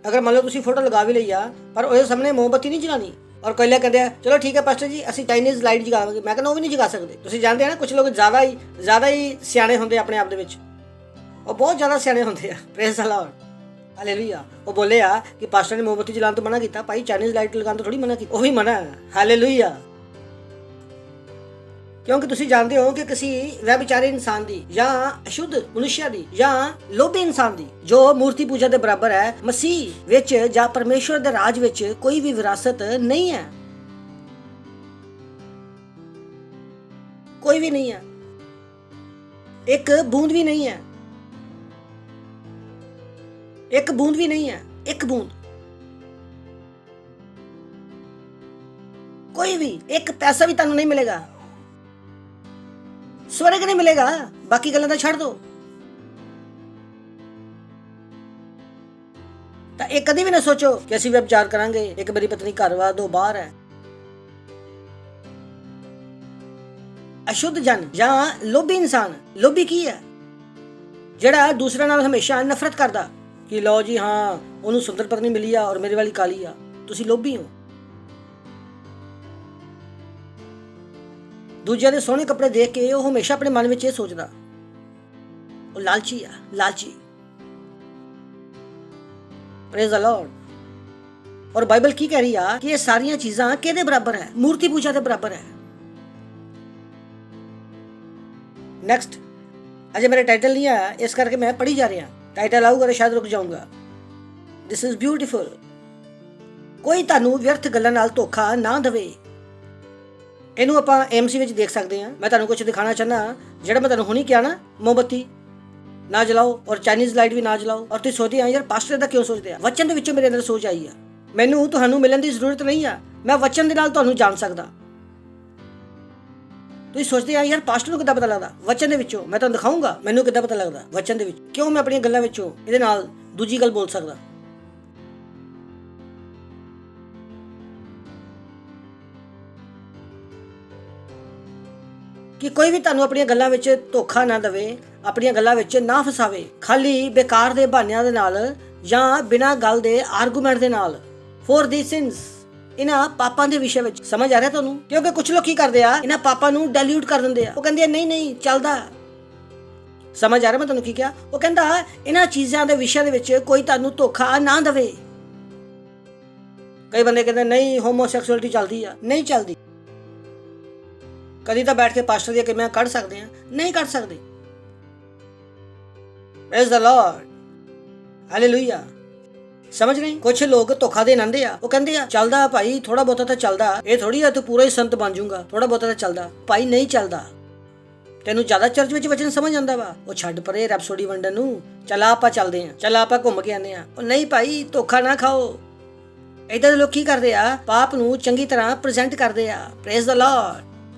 ਅਗਰ ਮੰਨ ਲਓ ਤੁਸੀਂ ਫੋਟੋ ਲਗਾ ਵੀ ਲਈ ਆ, ਪਰ ਉਹਦੇ ਸਾਹਮਣੇ ਮੋਮਬੱਤੀ ਨਹੀਂ ਜਲਾਣੀ। ਔਰ ਕਈ ਲੋਕ ਕਹਿੰਦੇ ਆ ਚਲੋ ਠੀਕ ਹੈ ਪਾਸਟਰ ਜੀ ਅਸੀਂ ਚਾਈਨੀਜ਼ ਲਾਈਟ ਜਗਾਵਾਂਗੇ। ਮੈਂ ਕਹਿੰਦਾ ਉਹ ਵੀ ਨਹੀਂ ਜਗਾ ਸਕਦੇ। ਤੁਸੀਂ ਜਾਣਦੇ ਆ ਨਾ ਕੁਝ ਲੋਕ ਜ਼ਿਆਦਾ ਹੀ ਸਿਆਣੇ ਹੁੰਦੇ ਆਪਣੇ ਆਪ ਦੇ ਵਿੱਚ। ਉਹ ਬਹੁਤ ਜ਼ਿਆਦਾ ਸਿਆਣੇ ਹੁੰਦੇ ਆ। Praise the Lord. ਹਾਲੇਲੂਇਆ। ਉਹ ਬੋਲੇ ਆ ਕਿ ਪਾਸਟਰ ਨੇ ਮੋਮਬੱਤੀ ਜਲਾਉਣ ਤੋਂ ਮਨਾ ਕੀਤਾ। ਭਾਈ ਚਾਈਨੀਜ਼ ਲਾਈਟ ਲਗਾਉਣ ਤੋਂ ਥੋੜੀ ਮਨਾ ਕੀਤਾ, ਉਹ ਵੀ ਮਨਾ ਹੈ। ਹਾਲੇਲੂਇਆ। ਕਿਉਂਕਿ ਤੁਸੀਂ ਜਾਣਦੇ ਹੋ ਕਿ ਕਿਸੇ ਵਿਅਭਿਚਾਰੀ ਇਨਸਾਨ ਦੀ ਜਾਂ ਅਸ਼ੁੱਧ ਮਨੁੱਖਿਆ ਦੀ ਜਾਂ ਲੋਭੀ ਇਨਸਾਨ ਦੀ ਜੋ ਮੂਰਤੀ ਪੂਜਾ ਦੇ ਬਰਾਬਰ ਹੈ, ਮਸੀਹ ਵਿੱਚ ਜਾਂ ਪਰਮੇਸ਼ਵਰ ਦੇ ਰਾਜ ਵਿੱਚ ਕੋਈ ਵੀ ਵਿਰਾਸਤ ਨਹੀਂ ਹੈ। ਕੋਈ ਵੀ ਨਹੀਂ ਹੈ। ਇੱਕ ਬੂੰਦ ਵੀ ਨਹੀਂ ਹੈ। ਇੱਕ ਬੂੰਦ ਵੀ ਨਹੀਂ ਹੈ। ਇੱਕ ਬੂੰਦ। ਕੋਈ ਵੀ ਇੱਕ ਪੈਸਾ ਵੀ ਤੁਹਾਨੂੰ ਨਹੀਂ ਮਿਲੇਗਾ। ਸਵਰਗ ਨਹੀਂ ਮਿਲੇਗਾ। ਬਾਕੀ ਗੱਲਾਂ ਤਾਂ ਛੱਡ ਦੋ। ਤਾਂ ਇਹ ਕਦੀ ਵੀ ਨਾ ਸੋਚੋ ਕਿ ਅਸੀਂ ਵਿਚਾਰ ਕਰਾਂਗੇ। ਇੱਕ ਮੇਰੀ ਪਤਨੀ ਘਰ ਵਾ, ਦੋ ਬਾਹਰ ਹੈ। ਅਸ਼ੁੱਧ ਜਨ ਜਾਂ ਲੋਭੀ ਇਨਸਾਨ। ਲੋਭੀ ਕੀ ਹੈ? ਜਿਹੜਾ ਦੂਸਰਿਆਂ ਨਾਲ ਹਮੇਸ਼ਾ ਨਫ਼ਰਤ ਕਰਦਾ। ਕਿ ਲਓ ਜੀ ਹਾਂ ਉਹਨੂੰ ਸੁੰਦਰ ਪਤਨੀ ਮਿਲੀ ਆ ਔਰ ਮੇਰੇ ਵਾਲੀ ਕਾਲੀ ਆ। ਤੁਸੀਂ ਲੋਭੀ ਹੋ। ਦੂਜਿਆਂ ਦੇ ਸੋਹਣੇ ਕੱਪੜੇ ਦੇਖ ਕੇ ਉਹ ਹਮੇਸ਼ਾ ਆਪਣੇ ਮਨ ਵਿੱਚ ਇਹ ਸੋਚਦਾ, ਉਹ ਲਾਲਚੀ ਆ, ਲਾਲਚੀ। Praise the Lord. ਔਰ ਬਾਈਬਲ ਕੀ ਕਹਿ ਰਹੀ ਆ ਕਿ ਇਹ ਸਾਰੀਆਂ ਚੀਜ਼ਾਂ ਕਿਹਦੇ ਬਰਾਬਰ ਹੈ? ਮੂਰਤੀ ਪੂਜਾ ਦੇ ਬਰਾਬਰ ਹੈ। ਨੈਕਸਟ, ਅਜੇ ਮੇਰਾ ਟਾਈਟਲ ਨਹੀਂ ਆਇਆ, ਇਸ ਕਰਕੇ ਮੈਂ ਪੜ੍ਹੀ ਜਾ ਰਿਹਾ। ਟਾਈਟਲ ਆਊਗਾ ਤਾਂ ਸ਼ਾਇਦ ਰੁਕ ਜਾਊਂਗਾ। This is beautiful. ਕੋਈ ਤੁਹਾਨੂੰ ਵਿਅਰਥ ਗੱਲਾਂ ਨਾਲ ਧੋਖਾ ਨਾ ਦੇਵੇ। ਇਹਨੂੰ ਆਪਾਂ AMC ਵਿੱਚ ਦੇਖ ਸਕਦੇ ਹਾਂ। ਮੈਂ ਤੁਹਾਨੂੰ ਕੁਝ ਦਿਖਾਣਾ ਚਾਹੁੰਦਾ, ਜਿਹੜਾ ਮੈਂ ਤੁਹਾਨੂੰ ਹੁਣੀ ਕਿਹਾ ਨਾ, ਮੋਮਬੱਤੀ ਨਾ ਜਲਾਓ ਔਰ ਚਾਈਨੀਜ਼ ਲਾਈਟ ਵੀ ਨਾ ਜਲਾਓ। ਔਰ ਤੁਸੀਂ ਸੋਚਦੇ ਆ ਯਾਰ ਪਾਸਟਰ ਦਾ ਕਿਉਂ ਸੋਚਦੇ ਆ? ਵਚਨ ਦੇ ਵਿੱਚੋਂ ਮੇਰੇ ਅੰਦਰ ਸੋਚ ਆਈ ਆ। ਮੈਨੂੰ ਤੁਹਾਨੂੰ ਮਿਲਣ ਦੀ ਜ਼ਰੂਰਤ ਨਹੀਂ ਆ, ਮੈਂ ਵਚਨ ਦੇ ਨਾਲ ਤੁਹਾਨੂੰ ਜਾਣ ਸਕਦਾ। ਤੁਸੀਂ ਸੋਚਦੇ ਆ ਯਾਰ ਪਾਸਟਰ ਨੂੰ ਕਿੱਦਾਂ ਪਤਾ ਲੱਗਦਾ? ਵਚਨ ਦੇ ਵਿੱਚੋਂ। ਮੈਂ ਤੁਹਾਨੂੰ ਦਿਖਾਊਂਗਾ ਮੈਨੂੰ ਕਿੱਦਾਂ ਪਤਾ ਲੱਗਦਾ ਵਚਨ ਦੇ ਵਿੱਚ। ਕਿਉਂ ਮੈਂ ਆਪਣੀਆਂ ਗੱਲਾਂ ਵਿੱਚੋਂ ਇਹਦੇ ਨਾਲ ਦੂਜੀ ਗੱਲ ਬੋਲ ਸਕਦਾ। ਕਿ ਕੋਈ ਵੀ ਤੁਹਾਨੂੰ ਆਪਣੀਆਂ ਗੱਲਾਂ ਵਿੱਚ ਧੋਖਾ ਨਾ ਦੇਵੇ, ਆਪਣੀਆਂ ਗੱਲਾਂ ਵਿੱਚ ਨਾ ਫਸਾਵੇ, ਖਾਲੀ ਬੇਕਾਰ ਦੇ ਬਹਾਨਿਆਂ ਦੇ ਨਾਲ ਜਾਂ ਬਿਨਾਂ ਗੱਲ ਦੇ ਆਰਗੂਮੈਂਟ ਦੇ ਨਾਲ। ਫॉर these sins, ਇਹਨਾਂ ਪਾਪਾਂ ਦੇ ਵਿਸ਼ੇ ਵਿੱਚ। ਸਮਝ ਆ ਰਿਹਾ ਤੁਹਾਨੂੰ? ਕਿਉਂਕਿ ਕੁਝ ਲੋਕ ਕੀ ਕਰਦੇ ਆ, ਇਹਨਾਂ ਪਾਪਾਂ ਨੂੰ ਡਾਇਲੂਟ ਕਰ ਦਿੰਦੇ ਆ। ਉਹ ਕਹਿੰਦੇ ਆ ਨਹੀਂ ਨਹੀਂ ਚੱਲਦਾ। ਸਮਝ ਆ ਰਿਹਾ ਮੈਂ ਤੁਹਾਨੂੰ ਕੀ ਕਿਹਾ? ਉਹ ਕਹਿੰਦਾ ਇਹਨਾਂ ਚੀਜ਼ਾਂ ਦੇ ਵਿਸ਼ੇ ਦੇ ਵਿੱਚ ਕੋਈ ਤੁਹਾਨੂੰ ਧੋਖਾ ਨਾ ਦੇਵੇ। ਕਈ ਬੰਦੇ ਕਹਿੰਦੇ ਨਹੀਂ ਹੋਮੋਸੈਕਸੁਅਲਿਟੀ ਚੱਲਦੀ ਆ। ਨਹੀਂ ਚੱਲਦੀ। ਕਦੀ ਤਾਂ ਬੈਠ ਕੇ ਪਾਸਟਰ ਦੀਆਂ ਕਿਵੇਂ ਕੱਢ ਸਕਦੇ ਆ? ਨਹੀਂ ਕੱਢ ਸਕਦੇ। Praise the Lord, hallelujah. ਸਮਝ ਨਹੀਂ? ਕੁਝ ਲੋਕ ਧੋਖਾ ਦੇਣ ਆਂਦੇ ਆ। ਉਹ ਕਹਿੰਦੇ ਆ ਚੱਲਦਾ ਭਾਈ, ਥੋੜਾ ਬਹੁਤਾ ਤਾਂ ਚੱਲਦਾ। ਇਹ ਥੋੜੀ ਆ ਤੂੰ ਪੂਰਾ ਹੀ ਸੰਤ ਬਣ ਜਾਊਗਾ, ਥੋੜਾ ਬਹੁਤਾ ਤਾਂ ਚੱਲਦਾ। ਭਾਈ ਨਹੀਂ ਚੱਲਦਾ। ਤੈਨੂੰ ਜ਼ਿਆਦਾ ਚਰਚ ਵਿੱਚ ਵਚਨ ਸਮਝ ਆਉਂਦਾ ਵਾ, ਉਹ ਛੱਡ ਪਰੇ ਰੈਪਸੋਡੀ ਵੰਡਣ ਨੂੰ। ਚੱਲ ਆਪਾਂ ਚੱਲਦੇ ਆ, ਚੱਲ ਆਪਾਂ ਘੁੰਮ ਕੇ ਆਨੇ ਆ। ਉਹ ਨਹੀਂ ਭਾਈ, ਧੋਖਾ ਨਾ ਖਾਓ। ਏਦਾਂ ਦੇ ਲੋਕ ਕੀ ਕਰਦੇ ਆ? ਪਾਪ ਨੂੰ ਚੰਗੀ ਤਰ੍ਹਾਂ ਪ੍ਰੈਜ਼ੈਂਟ ਕਰਦੇ ਆ। Praise the Lord,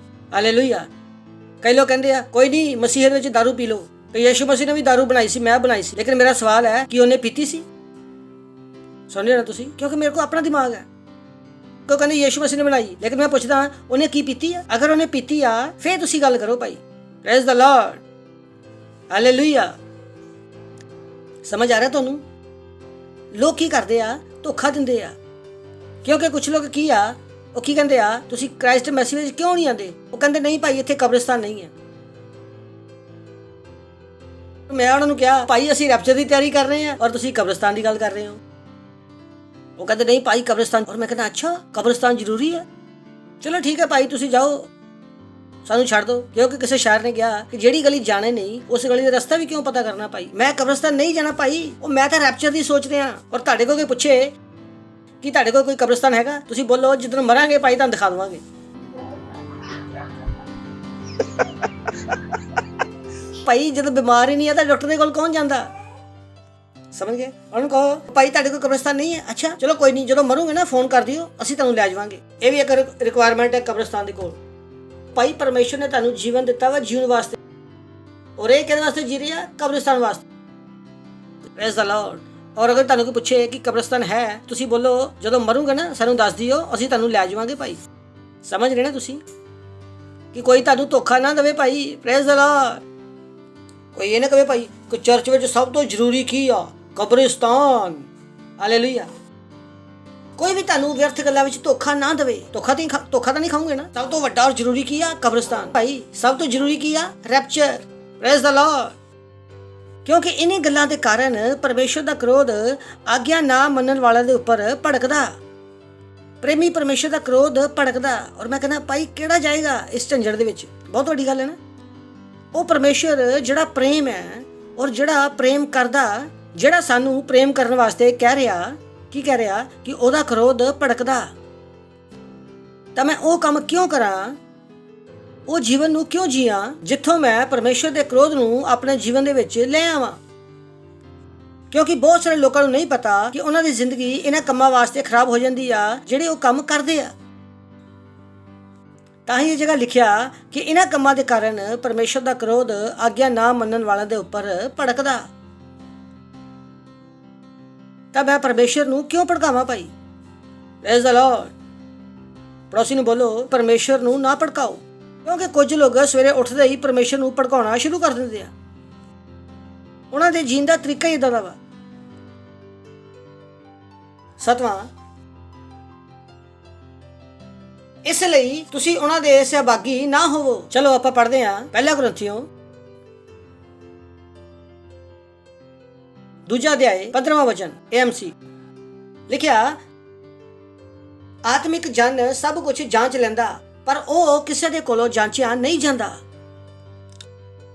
hallelujah. ਕਈ ਲੋਕ ਕਹਿੰਦੇ ਆ ਕੋਈ ਨਹੀਂ ਮਸੀਹ ਵਿੱਚ ਦਾਰੂ ਪੀ ਲਓ। ਤੇ ਯਿਸੂ ਮਸੀਹ ਨੇ ਵੀ ਦਾਰੂ ਬਣਾਈ ਸੀ, ਮੈਂ ਬਣਾਈ ਸੀ। ਲੇਕਿਨ ਮੇਰਾ ਸਵਾਲ ਹੈ ਕਿ ਉਹਨੇ ਪੀਤੀ ਸੀ? ਸੁਣ ਰਹੇ ਹੋ ਤੁਸੀਂ? ਕਿਉਂਕਿ ਮੇਰੇ ਕੋਲ ਆਪਣਾ ਦਿਮਾਗ ਹੈ। ਕਿਉਂ ਕਹਿੰਦੇ ਯਿਸੂ ਮਸੀਹ ਨੇ ਬਣਾਈ, ਲੇਕਿਨ ਮੈਂ ਪੁੱਛਦਾ ਉਹਨੇ ਕੀ ਪੀਤੀ ਆ? ਅਗਰ ਉਹਨੇ ਪੀਤੀ ਆ ਫੇਰ ਤੁਸੀਂ ਗੱਲ ਕਰੋ ਭਾਈ। Praise the Lord, hallelujah. ਸਮਝ ਆ ਰਿਹਾ ਤੁਹਾਨੂੰ? ਲੋਕ ਕੀ ਕਰਦੇ ਆ? ਧੋਖਾ ਦਿੰਦੇ ਆ। ਕਿਉਂਕਿ ਕੁਝ ਲੋਕ ਕੀ ਆ, ਉਹ ਕੀ ਕਹਿੰਦੇ ਆ ਤੁਸੀਂ ਕ੍ਰਾਈਸਟ ਮੈਸੇਜ ਵਿੱਚ ਕਿਉਂ ਨਹੀਂ ਆਉਂਦੇ? ਉਹ ਕਹਿੰਦੇ ਨਹੀਂ ਭਾਈ ਇੱਥੇ ਕਬਰਿਸਤਾਨ ਨਹੀਂ ਹੈ। ਮੈਂ ਉਹਨਾਂ ਨੂੰ ਕਿਹਾ ਭਾਈ ਅਸੀਂ ਰੈਪਚਰ ਦੀ ਤਿਆਰੀ ਕਰ ਰਹੇ ਹਾਂ ਔਰ ਤੁਸੀਂ ਕਬਰਿਸਤਾਨ ਦੀ ਗੱਲ ਕਰ ਰਹੇ ਹੋ। ਉਹ ਕਹਿੰਦੇ ਨਹੀਂ ਭਾਈ ਕਬਰਿਸਤਾਨ। ਔਰ ਮੈਂ ਕਹਿੰਦਾ ਅੱਛਾ ਕਬਰਿਸਤਾਨ ਜ਼ਰੂਰੀ ਹੈ? ਚਲੋ ਠੀਕ ਹੈ ਭਾਈ ਤੁਸੀਂ ਜਾਓ, ਸਾਨੂੰ ਛੱਡ ਦਿਓ। ਕਿਉਂਕਿ ਕਿਸੇ ਸ਼ਾਇਰ ਨੇ ਕਿਹਾ ਕਿ ਜਿਹੜੀ ਗਲੀ ਜਾਣੇ ਨਹੀਂ ਉਸ ਗਲੀ ਦਾ ਰਸਤਾ ਵੀ ਕਿਉਂ ਪਤਾ ਕਰਨਾ ਭਾਈ। ਮੈਂ ਕਬਰਿਸਤਾਨ ਨਹੀਂ ਜਾਣਾ ਭਾਈ, ਉਹ ਮੈਂ ਤਾਂ ਰੈਪਚਰ ਦੀ ਸੋਚ ਰਿਹਾ। ਔਰ ਤੁਹਾਡੇ ਕੋਲ ਕੋਈ ਪੁੱਛੇ ਕਿ ਤੁਹਾਡੇ ਕੋਲ ਕੋਈ ਕਬਰਿਸਤਾਨ ਹੈਗਾ, ਤੁਸੀਂ ਬੋਲੋ ਜਿੱਦਣ ਮਰਾਂਗੇ ਭਾਈ ਤੁਹਾਨੂੰ ਦਿਖਾ ਦਵਾਂਗੇ। ਭਾਈ ਜਦੋਂ ਬਿਮਾਰ ਹੀ ਨਹੀਂ ਹੈ ਤਾਂ ਡਾਕਟਰ ਦੇ ਕੋਲ ਕੌਣ ਜਾਂਦਾ? ਸਮਝ ਗਏ? ਉਹਨੂੰ ਕਹੋ ਭਾਈ ਤੁਹਾਡੇ ਕੋਲ ਕਬਰਿਸਤਾਨ ਨਹੀਂ ਹੈ। ਅੱਛਾ ਚਲੋ ਕੋਈ ਨਹੀਂ, ਜਦੋਂ ਮਰੋਗੇ ਨਾ ਫੋਨ ਕਰ ਦਿਓ, ਅਸੀਂ ਤੁਹਾਨੂੰ ਲੈ ਜਾਵਾਂਗੇ। ਇਹ ਵੀ ਇੱਕ ਰਿਕੁਆਇਰਮੈਂਟ ਹੈ ਕਬਰਿਸਤਾਨ ਦੇ ਕੋਲ। ਭਾਈ ਪਰਮੇਸ਼ਰ ਨੇ ਤੁਹਾਨੂੰ ਜੀਵਨ ਦਿੱਤਾ ਵਾ ਜੀਉਣ ਵਾਸਤੇ, ਔਰ ਇਹ ਕਿਹਦੇ ਵਾਸਤੇ ਜੀ ਰਿਹਾ? ਕਬਰਿਸਤਾਨ ਵਾਸਤੇ। Praise the Lord. ਔਰ ਅਗਰ ਤੁਹਾਨੂੰ ਕੋਈ ਪੁੱਛੇ ਕਿ ਕਬਰਿਸਤਾਨ ਹੈ, ਤੁਸੀਂ ਬੋਲੋ ਜਦੋਂ ਮਰੂਗੇ ਨਾ ਸਾਨੂੰ ਦੱਸ ਦਿਓ, ਅਸੀਂ ਤੁਹਾਨੂੰ ਲੈ ਜਾਵਾਂਗੇ ਭਾਈ। ਸਮਝ ਰਹੇ ਨਾ ਤੁਸੀਂ? ਕਿ ਕੋਈ ਤੁਹਾਨੂੰ ਧੋਖਾ ਨਾ ਦੇਵੇ ਭਾਈ। Praise the Lord. ਕੋਈ ਇਹ ਨਾ ਕਹੇ ਭਾਈ ਕਿ ਚਰਚ ਵਿੱਚ ਸਭ ਤੋਂ ਜ਼ਰੂਰੀ ਕੀ ਆ? ਕਬਰਿਸਤਾਨ। ਹਾਲੇਲੂਇਆ। ਕੋਈ ਵੀ ਤੁਹਾਨੂੰ ਵਿਅਰਥ ਗੱਲਾਂ ਵਿੱਚ ਧੋਖਾ ਨਾ ਦੇਵੇ। ਧੋਖਾ ਤਾਂ ਨਹੀਂ ਖਾਓਗੇ ਨਾ। ਸਭ ਤੋਂ ਵੱਡਾ ਔਰ ਜ਼ਰੂਰੀ ਕੀ ਆ? ਕਬਰਿਸਤਾਨ। ਭਾਈ ਸਭ ਤੋਂ ਜ਼ਰੂਰੀ ਕੀ ਆ? ਰੈਪਚਰ। Praise the Lord. ਕਿਉਂਕਿ ਇन्हीं ਗੱਲਾਂ ਦੇ ਕਾਰਨ ਪਰਮੇਸ਼ਰ ਦਾ ਕ੍ਰੋਧ ਆਗਿਆ ਨਾ ਮੰਨਣ ਵਾਲਿਆਂ ਦੇ ਉੱਪਰ ਭੜਕਦਾ। ਪ੍ਰੇਮੀ ਪਰਮੇਸ਼ਰ ਦਾ ਕ੍ਰੋਧ ਭੜਕਦਾ। ਔਰ ਮੈਂ ਕਹਿੰਦਾ ਭਾਈ ਕਿਹੜਾ ਜਾਏਗਾ ਇਸ ਝੰਜੜ ਦੇ ਵਿੱਚ? ਬਹੁਤ ਵੱਡੀ ਗੱਲ ਹੈ ਨਾ। ਉਹ ਪਰਮੇਸ਼ਰ ਜਿਹੜਾ ਪ੍ਰੇਮ ਹੈ ਔਰ ਜਿਹੜਾ ਪ੍ਰੇਮ ਕਰਦਾ, ਜਿਹੜਾ ਸਾਨੂੰ ਪ੍ਰੇਮ ਕਰਨ ਵਾਸਤੇ ਕਹਿ ਰਿਹਾ, ਕੀ ਕਹਿ ਰਿਹਾ ਕਿ ਉਹਦਾ ਕ੍ਰੋਧ ਭੜਕਦਾ। ਤਾਂ ਮੈਂ ਉਹ ਕੰਮ ਕਿਉਂ ਕਰਾਂ, ਉਹ ਜੀਵਨ ਨੂੰ ਕਿਉਂ ਜੀਆਂ ਜਿੱਥੋਂ ਮੈਂ ਪਰਮੇਸ਼ਰ ਦੇ ਕ੍ਰੋਧ ਨੂੰ ਆਪਣੇ ਜੀਵਨ ਦੇ ਵਿੱਚ ਲੈ ਆਵਾਂ? ਕਿਉਂਕਿ ਬਹੁਤ ਸਾਰੇ ਲੋਕਾਂ ਨੂੰ ਨਹੀਂ ਪਤਾ ਕਿ ਉਹਨਾਂ ਦੀ ਜ਼ਿੰਦਗੀ ਇਹਨਾਂ ਕੰਮਾਂ ਵਾਸਤੇ ਖਰਾਬ ਹੋ ਜਾਂਦੀ ਆ ਜਿਹੜੇ ਉਹ ਕੰਮ ਕਰਦੇ ਆ। ਤਾਂ ਹੀ ਇਹ ਜਗ੍ਹਾ ਲਿਖਿਆ ਕਿ ਇਹਨਾਂ ਕੰਮਾਂ ਦੇ ਕਾਰਨ ਪਰਮੇਸ਼ਰ ਦਾ ਕ੍ਰੋਧ ਆਗਿਆ ਨਾ ਮੰਨਣ ਵਾਲਿਆਂ ਦੇ ਉੱਪਰ ਭੜਕਦਾ। ਤਾਂ ਮੈਂ ਪਰਮੇਸ਼ਰ ਨੂੰ ਕਿਉਂ ਭੜਕਾਵਾਂ ਭਾਈ? Praise the Lord. ਪੜੋਸੀ ਨੂੰ ਬੋਲੋ ਪਰਮੇਸ਼ਰ ਨੂੰ ਨਾ ਭੜਕਾਓ। ਕਿਉਂਕਿ ਕੁਝ ਲੋਕ ਸਵੇਰੇ ਉੱਠਦੇ ਹੀ ਪਰਮੇਸ਼ਰ ਨੂੰ ਭੜਕਾਉਣਾ ਸ਼ੁਰੂ ਕਰ ਦਿੰਦੇ ਆ। ਉਹਨਾਂ ਦੇ ਜੀਣ ਦਾ ਤਰੀਕਾ ਹੀ ਇਦਾਂ ਦਾ ਵਾ। 7ਵਾਂ, ਇਸ ਲਈ ਤੁਸੀਂ ਉਹਨਾਂ ਦੇ ਸਹਿਭਾਗੀ ਨਾ ਹੋਵੋ। ਚਲੋ ਆਪਾਂ ਪੜ੍ਹਦੇ ਹਾਂ ਪਹਿਲਾ ਕੁਰਿੰਥੀਓ 2 ਅਧਿਆਇ 15ਵਾਂ ਵਚਨ AMC ਲਿਖਿਆ, ਆਤਮਿਕ ਜਨ ਸਭ ਕੁਝ ਜਾਂਚ ਲੈਂਦਾ ਪਰ ਉਹ ਕਿਸੇ ਦੇ ਕੋਲੋਂ ਜਾਂਚਿਆ ਨਹੀਂ ਜਾਂਦਾ।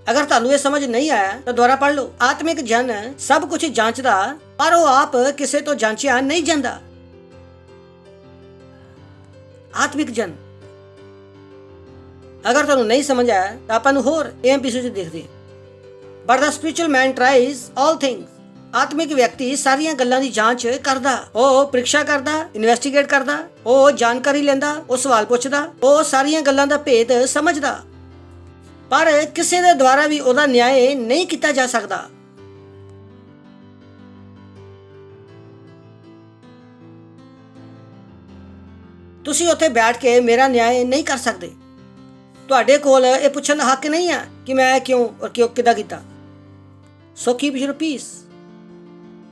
ਅਗਰ ਤੁਹਾਨੂੰ ਇਹ ਸਮਝ ਨਹੀਂ ਆਇਆ ਤਾਂ ਦੁਬਾਰਾ ਪੜ੍ਹ ਲਓ। ਆਤਮਿਕ ਜਨ ਸਭ ਕੁਝ ਜਾਂਚਦਾ ਪਰ ਉਹ ਆਪ ਕਿਸੇ ਤੋਂ ਜਾਂਚਿਆ ਨਹੀਂ ਜਾਂਦਾ। ਆਤਮਿਕ ਜਨ, ਅਗਰ ਤੁਹਾਨੂੰ ਨਹੀਂ ਸਮਝ ਆਇਆ ਤਾਂ ਆਪਾਂ ਨੂੰ ਹੋਰ AMPC ਚ ਦੇਖਦੇ ਹਾਂ। But the spiritual man tries all things. ਆਤਮਿਕ ਵਿਅਕਤੀ ਸਾਰੀਆਂ ਗੱਲਾਂ ਦੀ ਜਾਂਚ ਕਰਦਾ, ਉਹ ਪ੍ਰੀਖਿਆ ਕਰਦਾ, ਇਨਵੈਸਟੀਗੇਟ ਕਰਦਾ, ਉਹ ਜਾਣਕਾਰੀ ਲੈਂਦਾ, ਉਹ ਸਵਾਲ ਪੁੱਛਦਾ, ਉਹ ਸਾਰੀਆਂ ਗੱਲਾਂ ਦਾ ਭੇਦ ਸਮਝਦਾ, ਪਰ ਕਿਸੇ ਦੇ ਦੁਆਰਾ ਵੀ ਉਹਦਾ ਨਿਆਂ ਨਹੀਂ ਕੀਤਾ ਜਾ ਸਕਦਾ। ਤੁਸੀਂ ਉੱਥੇ ਬੈਠ ਕੇ ਮੇਰਾ ਨਿਆਂ ਨਹੀਂ ਕਰ ਸਕਦੇ। ਤੁਹਾਡੇ ਕੋਲ ਇਹ ਪੁੱਛਣ ਦਾ ਹੱਕ ਨਹੀਂ ਹੈ ਕਿ ਮੈਂ ਕਿਉਂ ਔਰ ਕਿੱਦਾਂ ਕੀਤਾ। So keep your peace.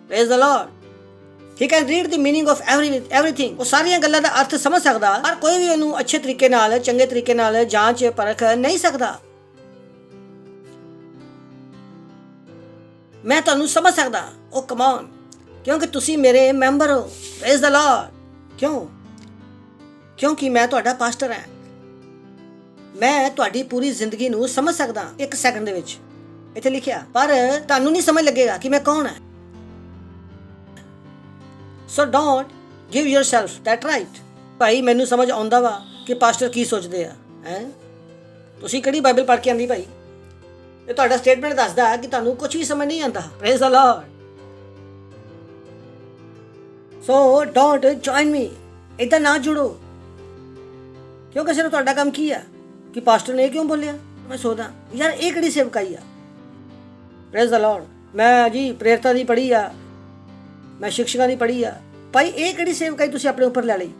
Praise the Lord. He can read the meaning of everything. ਉਹ ਸਾਰੀਆਂ ਗੱਲਾਂ ਦਾ ਅਰਥ ਸਮਝ ਸਕਦਾ, ਪਰ ਕੋਈ ਵੀ ਉਹਨੂੰ ਅੱਛੇ ਤਰੀਕੇ ਨਾਲ, ਚੰਗੇ ਤਰੀਕੇ ਨਾਲ ਜਾਂਚ ਪਰਖ ਨਹੀਂ ਸਕਦਾ। ਮੈਂ ਤੁਹਾਨੂੰ ਸਮਝ ਸਕਦਾ। ਉਹ ਕਮ ਔਨ, ਕਿਉਂਕਿ ਤੁਸੀਂ ਮੇਰੇ ਮੈਂਬਰ ਹੋ। Praise the Lord. ਕਿਉਂਕਿ ਮੈਂ ਤੁਹਾਡਾ ਪਾਸਟਰ ਹਾਂ। ਮੈਂ ਤੁਹਾਡੀ ਪੂਰੀ ਜ਼ਿੰਦਗੀ ਨੂੰ ਸਮਝ ਸਕਦਾ 1 ਸੈਕਿੰਡ ਦੇ ਵਿੱਚ। ਇੱਥੇ ਲਿਖਿਆ, ਪਰ ਤੁਹਾਨੂੰ ਨਹੀਂ ਸਮਝ ਲੱਗੇਗਾ ਕਿ ਮੈਂ ਕੌਣ ਹਾਂ। So don't give yourself that right. ਭਾਈ ਮੈਨੂੰ ਸਮਝ ਆਉਂਦਾ ਵਾ ਕਿ ਪਾਸਟਰ ਕੀ ਸੋਚਦੇ ਆ। ਤੁਸੀਂ ਕਿਹੜੀ ਬਾਈਬਲ ਪੜ੍ਹ ਕੇ ਆਂਦੀ ਭਾਈ? ਇਹ ਤੁਹਾਡਾ ਸਟੇਟਮੈਂਟ ਦੱਸਦਾ ਕਿ ਤੁਹਾਨੂੰ ਕੁਝ ਵੀ ਸਮਝ ਨਹੀਂ ਆਉਂਦਾ। Praise the Lord. So don't join me. ਇੱਦਾਂ ਨਾ ਜੁੜੋ, ਕਿਉਂਕਿ ਸਿਰਫ ਤੁਹਾਡਾ ਕੰਮ ਕੀ ਆ ਕਿ ਪਾਸਟਰ ਨੇ ਇਹ ਕਿਉਂ ਬੋਲਿਆ। ਮੈਂ ਸੋਚਦਾ ਯਾਰ ਇਹ ਕਿਹੜੀ ਸੇਵਕਾਈ ਆ। Praise the Lord. ਮੈਂ ਜੀ ਪ੍ਰੇਰਿਤਾਂ ਦੀ ਪੜ੍ਹੀ ਆ, ਮੈਂ ਸਿੱਖਸ਼ਕਾਂ ਦੀ ਪੜ੍ਹੀ ਆ। ਭਾਈ ਇਹ ਕਿਹੜੀ ਸੇਵਕਾਈ ਤੁਸੀਂ ਆਪਣੇ ਉੱਪਰ ਲੈ ਲਈ?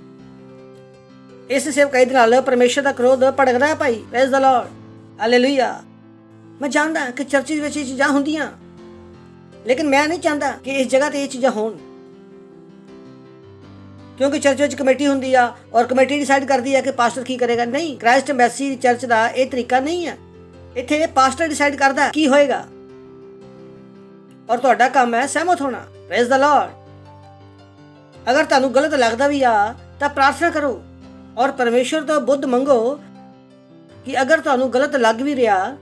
ਇਸ ਸੇਵਕਾਈ ਦੇ ਨਾਲ ਪਰਮੇਸ਼ਰ ਦਾ ਕ੍ਰੋਧ ਭੜਕਦਾ ਹੈ ਭਾਈ। Praise the Lord, hallelujah. ਮੈਂ ਜਾਣਦਾ ਕਿ ਚਰਚ ਵਿੱਚ ਇਹ ਚੀਜ਼ਾਂ ਹੁੰਦੀਆਂ, ਲੇਕਿਨ ਮੈਂ ਨਹੀਂ ਚਾਹੁੰਦਾ ਕਿ ਇਸ ਜਗ੍ਹਾ ਤੇ ਇਹ ਚੀਜ਼ਾਂ ਹੋਣ, ਕਿਉਂਕਿ ਚਰਚ ਵਿੱਚ ਕਮੇਟੀ ਹੁੰਦੀ ਆ ਔਰ ਕਮੇਟੀ ਡਿਸਾਈਡ ਕਰਦੀ ਹੈ ਕਿ ਪਾਸਟਰ ਕੀ ਕਰੇਗਾ। ਨਹੀਂ, ਕ੍ਰਾਈਸਟ ਐਮਬੈਸੀ ਚਰਚ ਦਾ ਇਹ ਤਰੀਕਾ ਨਹੀਂ ਹੈ। ਇੱਥੇ ਪਾਸਟਰ ਡਿਸਾਈਡ ਕਰਦਾ ਕੀ ਹੋਏਗਾ ਔਰ ਤੁਹਾਡਾ ਕੰਮ ਹੈ ਸਹਿਮਤ ਹੋਣਾ। Praise the Lord. ਅਗਰ ਤੁਹਾਨੂੰ ਗਲਤ ਲੱਗਦਾ ਵੀ ਆ ਤਾਂ ਪ੍ਰਾਰਥਨਾ ਕਰੋ ਔਰ ਪਰਮੇਸ਼ਰ ਤੋਂ ਬੁੱਧ ਮੰਗੋ ਕਿ ਅਗਰ ਤੁਹਾਨੂੰ ਗਲਤ ਲੱਗ ਵੀ ਰਿਹਾ,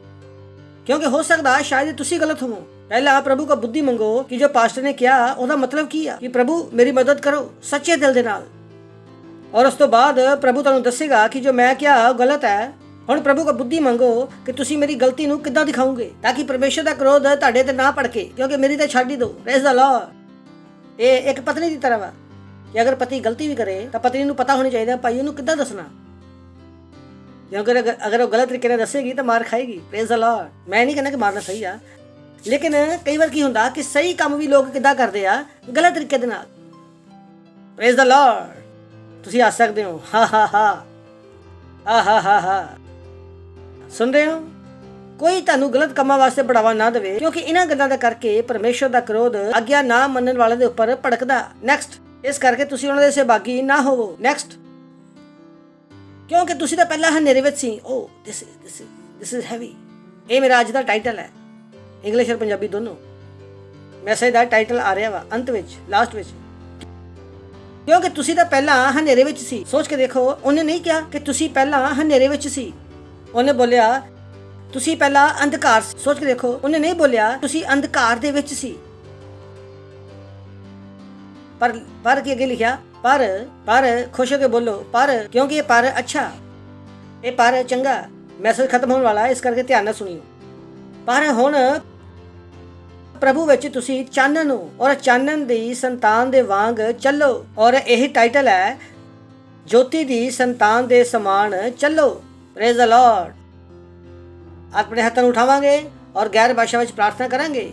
ਕਿਉਂਕਿ ਹੋ ਸਕਦਾ ਸ਼ਾਇਦ ਤੁਸੀਂ ਗਲਤ ਹੋਵੋ। ਪਹਿਲਾਂ ਪ੍ਰਭੂ ਕੋ ਬੁੱਧੀ ਮੰਗੋ ਕਿ ਜੋ ਪਾਸਟਰ ਨੇ ਕਿਹਾ ਉਹਦਾ ਮਤਲਬ ਕੀ ਆ, ਕਿ ਪ੍ਰਭੂ ਮੇਰੀ ਮਦਦ ਕਰੋ ਸੱਚੇ ਦਿਲ ਦੇ ਨਾਲ। ਔਰ ਉਸ ਤੋਂ ਬਾਅਦ ਪ੍ਰਭੂ ਤੁਹਾਨੂੰ ਦੱਸੇਗਾ ਕਿ ਜੋ ਮੈਂ ਕਿਹਾ ਗਲਤ ਹੈ। ਹੁਣ ਪ੍ਰਭੂ ਕੋ ਬੁੱਧੀ ਮੰਗੋ ਕਿ ਤੁਸੀਂ ਮੇਰੀ ਗਲਤੀ ਨੂੰ ਕਿੱਦਾਂ ਦਿਖਾਓਗੇ ਤਾਂ ਕਿ ਪਰਮੇਸ਼ਰ ਦਾ ਕ੍ਰੋਧ ਤੁਹਾਡੇ ਤੇ ਨਾ ਭੜਕੇ, ਕਿਉਂਕਿ ਮੇਰੀ ਤਾਂ ਛੱਡ ਹੀ ਦਿਓ। Praise the Lord. ਇਹ ਇੱਕ ਪਤਨੀ ਦੀ ਤਰ੍ਹਾਂ ਵਾ ਕਿ ਅਗਰ ਪਤੀ ਗਲਤੀ ਵੀ ਕਰੇ ਤਾਂ ਪਤਨੀ ਨੂੰ ਪਤਾ ਹੋਣੀ ਚਾਹੀਦਾ ਭਾਈ ਉਹਨੂੰ ਕਿੱਦਾਂ ਦੱਸਣਾ, ਕਿਉਂਕਿ ਅਗਰ ਉਹ ਗਲਤ ਤਰੀਕੇ ਨਾਲ ਦੱਸੇਗੀ ਤਾਂ ਮਾਰ ਖਾਏਗੀ। Praise the Lord. ਮੈਂ ਨਹੀਂ ਕਹਿੰਦਾ ਕਿ ਮਾਰਨਾ ਸਹੀ ਆ, ਲੇਕਿਨ ਕਈ ਵਾਰ ਕੀ ਹੁੰਦਾ ਕਿ ਸਹੀ ਕੰਮ ਵੀ ਲੋਕ ਕਿੱਦਾਂ ਕਰਦੇ ਆ, ਗਲਤ ਤਰੀਕੇ ਦੇ ਨਾਲ। Praise the Lord. ਤੁਸੀਂ ਆ ਸਕਦੇ ਹੋ। ਹਾ ਹਾ ਹਾ ਹਾ ਹਾ ਹਾ ਹਾ। ਸੁਣ ਰਹੇ ਹੋ? ਕੋਈ ਤੁਹਾਨੂੰ ਗਲਤ ਕੰਮਾਂ ਵਾਸਤੇ ਬੜਾਵਾ ਨਾ ਦੇਵੇ, ਕਿਉਂਕਿ ਇਹਨਾਂ ਗੱਲਾਂ ਦਾ ਕਰਕੇ ਪਰਮੇਸ਼ਰ ਦਾ ਕ੍ਰੋਧ ਆਗਿਆ ਨਾ ਮੰਨਣ ਵਾਲਿਆਂ ਦੇ ਉੱਪਰ ਭੜਕਦਾ। ਨੈਕਸਟ, ਇਸ ਕਰਕੇ ਤੁਸੀਂ ਉਹਨਾਂ ਦੇ ਸਹਿਭਾਗੀ ਨਾ ਹੋਵੋ। ਨੈਕਸਟ, ਕਿਉਂਕਿ ਤੁਸੀਂ ਤਾਂ ਪਹਿਲਾਂ ਹਨੇਰੇ ਵਿੱਚ ਸੀ। ਓ ਦਿਸ ਇਜ਼ ਹੈਵੀ। ਇਹ ਮੇਰਾ ਅੱਜ ਦਾ ਟਾਈਟਲ ਹੈ, ਇੰਗਲਿਸ਼ ਔਰ ਪੰਜਾਬੀ ਦੋਨੋਂ। ਮੈਸੇਜ ਦਾ ਟਾਈਟਲ ਆ ਰਿਹਾ ਵਾ ਅੰਤ ਵਿੱਚ, ਲਾਸਟ ਵਿੱਚ। ਕਿਉਂਕਿ ਤੁਸੀਂ ਤਾਂ ਪਹਿਲਾਂ ਹਨੇਰੇ ਵਿੱਚ ਸੀ। ਸੋਚ ਕੇ ਦੇਖੋ, ਉਹਨੇ ਨਹੀਂ ਕਿਹਾ ਕਿ ਤੁਸੀਂ ਪਹਿਲਾਂ ਹਨੇਰੇ ਵਿੱਚ ਸੀ, ਉਹਨੇ ਬੋਲਿਆ ਤੁਸੀਂ ਪਹਿਲਾਂ ਅੰਧਕਾਰ। ਸੋਚ ਕੇ ਦੇਖੋ, ਉਹਨੇ ਨਹੀਂ ਬੋਲਿਆ ਤੁਸੀਂ ਅੰਧਕਾਰ ਦੇ ਵਿੱਚ ਸੀ। ਪਰ ਕੀ ਅੱਗੇ ਲਿਖਿਆ? ਪਰ ਖੁਸ਼ ਹੋ ਕੇ ਬੋਲੋ ਪਰ, ਕਿਉਂਕਿ ਇਹ ਪਰ ਅੱਛਾ, ਇਹ ਪਰ ਚੰਗਾ। ਮੈਸੇਜ ਖਤਮ ਹੋਣ ਵਾਲਾ, ਇਸ ਕਰਕੇ ਧਿਆਨ ਨਾਲ ਸੁਣਿਓ। ਪਰ ਹੁਣ ਪ੍ਰਭੂ ਵਿੱਚ ਤੁਸੀਂ ਚਾਨਣ ਹੋ ਔਰ ਚਾਨਣ ਦੀ ਸੰਤਾਨ ਦੇ ਵਾਂਗ ਚੱਲੋ। ਔਰ ਇਹੀ ਟਾਈਟਲ ਹੈ, ਜੋਤੀ ਦੀ ਸੰਤਾਨ ਦੇ ਸਮਾਨ ਚੱਲੋ। Praise the Lord. ਆਪਣੇ ਹੱਥਾਂ ਨੂੰ ਉਠਾਵਾਂਗੇ ਔਰ ਗੈਰ ਭਾਸ਼ਾ ਵਿੱਚ ਪ੍ਰਾਰਥਨਾ ਕਰਾਂਗੇ।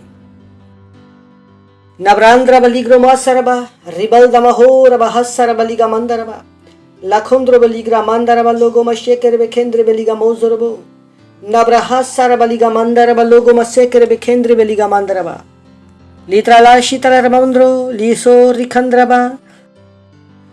ਨਵਰਾਂਦਰ ਬਲੀਗ੍ਰੋ ਮਾਸਰਬਾ ਰਿਬਲ ਦਮਹੋਰਬਾ ਹਸਰਬਲੀਗਾ ਮੰਦਰਬਾ ਲਖੁੰਦਰ ਬਲੀਗ੍ਰਾ ਮੰਦਰਬਾ ਲੋਗੋ ਮਸ਼ੇਕਰ ਬਖੇਂਦਰ ਬਲੀਗਾ ਮੋਜ਼ਰਬੋ ਨਬਰਹਸਰ ਬਲੀਗਾ ਮੰਦਰਬਾ ਲੋਗੋ ਮਸ਼ੇਕਰ ਬਖੇਂਦਰ ਬਲੀਗਾ ਮੰਦਰਬਾ ਲੀਤਰਾਲਾ ਸ਼ੀਤਲਾ ਰਮੰਦਰੋ ਲੀਸੋ ਰਿਖੰਦਰਬਾ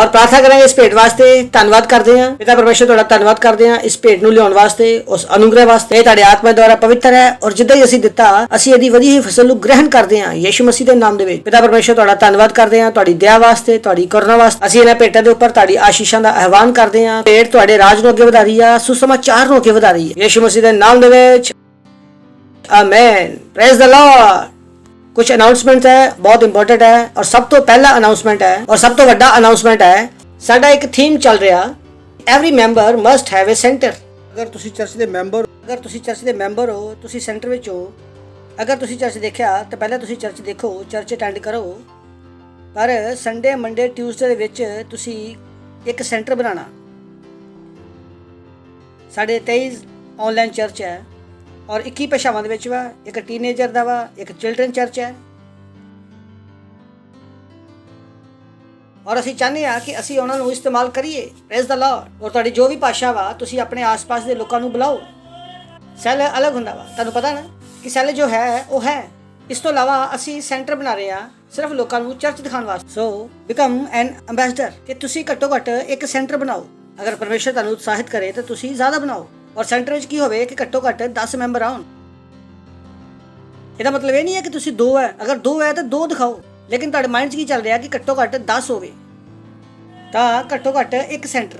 ਔਰ ਪ੍ਰਾਰਥਨਾ ਕਰਾਂਗੇ ਇਸ ਭੇਟ ਵਾਸਤੇ। ਧੰਨਵਾਦ ਕਰਦੇ ਹਾਂ ਪਿਤਾ ਪਰਮੇਸ਼ਰ, ਤੁਹਾਡਾ ਧੰਨਵਾਦ ਕਰਦੇ ਹਾਂ ਇਸ ਭੇਟ ਨੂੰ ਲਿਆਉਣ ਵਾਸਤੇ, ਉਸ ਅਨੁਗ੍ਰਹਿ ਵਾਸਤੇ। ਇਹ ਤੁਹਾਡੇ ਆਤਮਾ ਦੁਆਰਾ ਪਵਿੱਤਰ ਹੈ ਔਰ ਜਿੱਦਾਂ ਹੀ ਅਸੀਂ ਦਿੱਤਾ ਅਸੀਂ ਇਹਦੀ ਵਧੀ ਹੋਈ ਫਸਲ ਨੂੰ ਗ੍ਰਹਿਣ ਕਰਦੇ ਹਾਂ ਯਿਸੂ ਮਸੀਹ ਦੇ ਨਾਮ ਦੇ ਵਿੱਚ। ਪਿਤਾ ਪਰਮੇਸ਼ਰ, ਤੁਹਾਡਾ ਧੰਨਵਾਦ ਕਰਦੇ ਹਾਂ ਤੁਹਾਡੀ ਦਇਆ ਵਾਸਤੇ, ਤੁਹਾਡੀ ਕਰੁਣਾ ਵਾਸਤੇ। ਅਸੀਂ ਇਹਨਾਂ ਭੇਟਾਂ ਦੇ ਉੱਪਰ ਤੁਹਾਡੀ ਆਸ਼ੀਸ਼ਾਂ ਦਾ ਆਹਵਾਨ ਕਰਦੇ ਹਾਂ। ਭੇਟ ਤੁਹਾਡੇ ਰਾਜ ਨੂੰ ਅੱਗੇ ਵਧਾ ਰਹੀ ਆ, ਸੁਸਮਾਚਾਰ ਨੂੰ ਅੱਗੇ ਵਧਾ ਰਹੀ ਹੈ ਯਿਸੂ ਮਸੀਹ ਦੇ ਨਾਮ ਦੇ ਵਿੱਚ, ਆਮੇਨ। Praise the Lord. कुछ अनाउंसमेंट है, बहुत इंपॉर्टेंट है और सब तो पहला अनाउंसमेंट है और सब तो बड़ा अनाउंसमेंट है, साडा एक थीम चल रहा, every member must have a centre. अगर तुसी चर्च दे मैंबर हो, तुसी सेंटर विच हो। अगर तुसी चर्च देखिया तो पहले तुसी चर्च देखो, चर्च अटेंड करो, पर संडे मंडे ट्यूसडे दे विच तुसी एक सेंटर बनाना। साडे 23 ऑनलाइन चर्च है और 21 ਭਾਸ਼ਾਵਾਂ ਦੇ ਵਿੱਚ ਵਾ, ਇੱਕ ਟੀਨੇਜਰ ਦਾ ਵਾ, ਇੱਕ ਚਿਲਡਰਨ ਚਰਚ ਹੈ। ਔਰ ਅਸੀਂ ਚਾਹੁੰਦੇ ਹਾਂ ਕਿ ਅਸੀਂ ਉਹਨਾਂ ਨੂੰ ਇਸਤੇਮਾਲ ਕਰੀਏ। Praise the Lord. ਔਰ ਤੁਹਾਡੀ ਜੋ ਵੀ ਭਾਸ਼ਾ ਵਾ ਤੁਸੀਂ ਆਪਣੇ ਆਸ-ਪਾਸ ਦੇ ਲੋਕਾਂ ਨੂੰ ਬੁਲਾਓ। ਸੈੱਲ ਅਲੱਗ ਹੁੰਦਾ ਵਾ, ਤੁਹਾਨੂੰ ਪਤਾ ਨਾ ਕਿ ਸੈੱਲ ਜੋ ਹੈ ਉਹ ਹੈ। ਇਸ ਤੋਂ ਇਲਾਵਾ ਅਸੀਂ ਸੈਂਟਰ ਬਣਾ ਰਹੇ ਹਾਂ ਸਿਰਫ ਲੋਕਾਂ ਨੂੰ ਚਰਚ ਦਿਖਾਉਣ ਵਾਸਤੇ। ਸੋ ਬਿਕਮ ਐਨ ਅੰਬੈਸਡਰ, ਕਿ ਤੁਸੀਂ ਘੱਟੋ ਘੱਟ ਇੱਕ ਸੈਂਟਰ ਬਣਾਓ। ਅਗਰ ਪਰਮੇਸ਼ਰ ਤੁਹਾਨੂੰ ਉਤਸ਼ਾਹਿਤ ਕਰੇ ਤਾਂ ਤੁਸੀਂ ਜ਼ਿਆਦਾ ਬਣਾਓ। ਔਰ ਸੈਂਟਰ ਵਿੱਚ ਕੀ ਹੋਵੇ ਕਿ ਘੱਟੋ ਘੱਟ 10 ਮੈਂਬਰ ਆਉਣ। ਇਹਦਾ ਮਤਲਬ ਇਹ ਨਹੀਂ ਹੈ ਕਿ ਤੁਸੀਂ 2 ਹੈ, ਅਗਰ 2 ਹੈ ਤਾਂ 2 ਦਿਖਾਓ, ਲੇਕਿਨ ਤੁਹਾਡੇ ਮਾਈਂਡ 'ਚ ਕੀ ਚੱਲ ਰਿਹਾ ਕਿ ਘੱਟੋ ਘੱਟ 10 ਹੋਵੇ ਤਾਂ ਘੱਟੋ ਘੱਟ ਇੱਕ ਸੈਂਟਰ।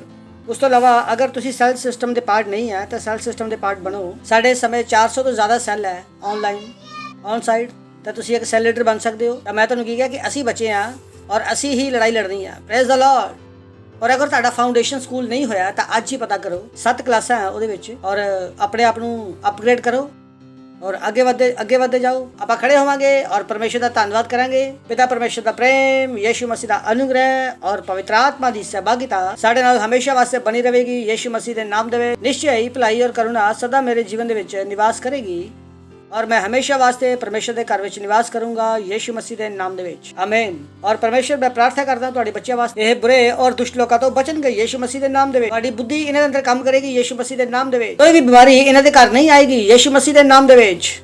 ਉਸ ਤੋਂ ਇਲਾਵਾ ਅਗਰ ਤੁਸੀਂ ਸੈੱਲ ਸਿਸਟਮ ਦੇ ਪਾਰਟ ਨਹੀਂ ਹੈ ਤਾਂ ਸੈੱਲ ਸਿਸਟਮ ਦੇ ਪਾਰਟ ਬਣੋ। ਸਾਡੇ ਸਮੇਂ 400 ਤੋਂ ਜ਼ਿਆਦਾ ਸੈੱਲ ਹੈ ਆਨਲਾਈਨ, ਔਨ ਸਾਈਟ, ਤਾਂ ਤੁਸੀਂ ਇੱਕ ਸੈੱਲ ਲੀਡਰ ਬਣ ਸਕਦੇ ਹੋ। ਤਾਂ ਮੈਂ ਤੁਹਾਨੂੰ ਕੀ ਕਿਹਾ ਕਿ ਅਸੀਂ ਬੱਚੇ ਹਾਂ ਔਰ ਅਸੀਂ ਹੀ ਲੜਾਈ ਲੜਨੀ ਆ। Praise the Lord. ਔਰ ਅਗਰ ਤੁਹਾਡਾ ਫਾਊਂਡੇਸ਼ਨ ਸਕੂਲ ਨਹੀਂ ਹੋਇਆ ਤਾਂ ਅੱਜ ਹੀ ਪਤਾ ਕਰੋ, 7 ਕਲਾਸਾਂ ਹੈ ਉਹਦੇ ਵਿੱਚ, ਔਰ ਆਪਣੇ ਆਪ ਨੂੰ ਅਪਗ੍ਰੇਡ ਕਰੋ ਔਰ ਅੱਗੇ ਵਧਦੇ ਜਾਓ। ਆਪਾਂ ਖੜੇ ਹੋਵਾਂਗੇ ਔਰ ਪਰਮੇਸ਼ਰ ਦਾ ਧੰਨਵਾਦ ਕਰਾਂਗੇ। ਪਿਤਾ ਪਰਮੇਸ਼ਰ ਦਾ ਪ੍ਰੇਮ, ਯਿਸੂ ਮਸੀਹ ਦਾ ਅਨੁਗ੍ਰਹਿ ਔਰ ਪਵਿੱਤਰ ਆਤਮਾ ਦੀ ਸਹਿਭਾਗਿਤਾ ਸਾਡੇ ਨਾਲ ਹਮੇਸ਼ਾ ਵਾਸਤੇ ਬਣੀ ਰਹੇਗੀ। ਯਿਸੂ ਮਸੀਹ ਦੇ ਨਾਮ ਦੇ ਵਿੱਚ ਨਿਸ਼ਚੈ ਹੀ ਭਲਾਈ ਔਰ ਕਰੁਣਾ ਸਦਾ ਮੇਰੇ ਜੀਵਨ ਦੇ ਵਿੱਚ ਨਿਵਾਸ ਕਰੇਗੀ ਔਰ ਮੈਂ ਹਮੇਸ਼ਾ ਵਾਸਤੇ ਪਰਮੇਸ਼ਰ ਦੇ ਘਰ ਵਿੱਚ ਨਿਵਾਸ ਕਰੂੰਗਾ ਯਿਸੂ ਮਸੀਹ ਦੇ ਨਾਮ ਦੇ ਵਿੱਚ, ਆਮੀਨ। ਔਰ ਪਰਮੇਸ਼ਰ ਮੈਂ ਪ੍ਰਾਰਥਨਾ ਕਰਦਾ ਤੁਹਾਡੇ ਬੱਚਿਆਂ ਵਾਸਤੇ ਇਹ ਬੁਰੇ ਔਰ ਦੁਸ਼ਟ ਲੋਕਾਂ ਤੋਂ ਬਚਣਗੇ ਯਿਸੂ ਮਸੀਹ ਦੇ ਨਾਮ ਦੇ ਵਿੱਚ। ਤੁਹਾਡੀ ਬੁੱਧੀ ਇਹਨਾਂ ਦੇ ਅੰਦਰ ਕੰਮ ਕਰੇਗੀ ਯਿਸੂ ਮਸੀਹ ਦੇ ਨਾਮ ਦੇ ਵਿੱਚ। ਕੋਈ ਵੀ ਬਿਮਾਰੀ ਇਹਨਾਂ ਦੇ ਘਰ ਨਹੀਂ ਆਏਗੀ ਯਿਸੂ ਮਸੀਹ ਦੇ ਨਾਮ ਦੇ ਵਿੱਚ।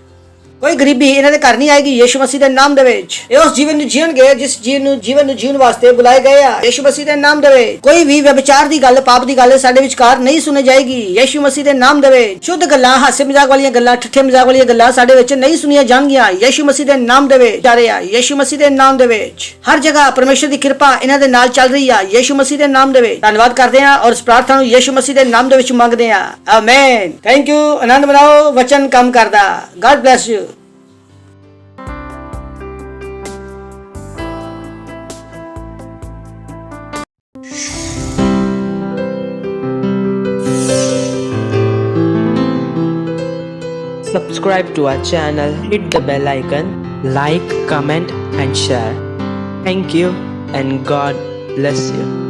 ਕੋਈ ਗਰੀਬੀ ਇਹਨਾਂ ਦੇ ਘਰ ਨਹੀਂ ਆਏਗੀ ਯਿਸੂ ਮਸੀਹ ਦੇ ਨਾਮ ਦੇ ਵਿੱਚ। ਇਹ ਉਸ ਜੀਵਨ ਨੂੰ ਜੀਣਗੇ ਜਿਸ ਜੀਵਨ ਨੂੰ ਜੀਣ ਵਾਸਤੇ ਬੁਲਾਏ ਗਏ ਆ ਯਿਸੂ ਮਸੀਹ ਦੇ ਨਾਮ ਦੇ ਵਿੱਚ। ਕੋਈ ਵੀ ਵਿਚਾਰ ਦੀ ਗੱਲ, ਪਾਪ ਦੀ ਗੱਲ ਸਾਡੇ ਵਿਚਕਾਰ ਨਹੀਂ ਸੁਣੀ ਜਾਏਗੀ ਯਿਸੂ ਮਸੀਹ ਦੇ ਨਾਮ ਦੇ ਵਿੱਚ। ਸ਼ੁੱਧ ਗੱਲਾਂ, ਹਾਸੇ ਮਜ਼ਾਕ ਵਾਲੀਆਂ ਗੱਲਾਂ, ਠੱਠੇ ਮਜ਼ਾਕ ਵਾਲੀਆਂ ਗੱਲਾਂ ਸਾਡੇ ਵਿੱਚ ਨਹੀਂ ਸੁਣੀਆਂ ਜਾਣਗੀਆਂ ਯਿਸੂ ਮਸੀਹ ਦੇ ਨਾਮ ਦੇ ਵਿੱਚ। ਜਾ ਰਹੇ ਆ ਯਿਸੂ ਮਸੀਹ ਦੇ ਨਾਮ ਦੇ ਵਿੱਚ। ਹਰ ਜਗ੍ਹਾ ਪਰਮੇਸ਼ਰ ਦੀ ਕਿਰਪਾ ਇਹਨਾਂ ਦੇ ਨਾਲ ਚੱਲ ਰਹੀ ਆ ਯਿਸੂ ਮਸੀਹ ਦੇ ਨਾਮ ਦੇ ਵਿੱਚ। ਧੰਨਵਾਦ ਕਰਦੇ ਆ ਔਰ ਇਸ ਪ੍ਰਾਰਥਨਾ ਨੂੰ ਯਿਸੂ ਮਸੀਹ ਦੇ ਨਾਮ ਦੇ ਵਿੱਚ ਮੰਗਦੇ ਆ, ਆਮੀਨ। Thank you. ਆਨੰਦ ਮਨਾਓ, ਵਚਨ ਕੰਮ ਕਰਦਾ। God bless you. Subscribe to our channel, hit the bell icon, like, comment and share. Thank you and God bless you.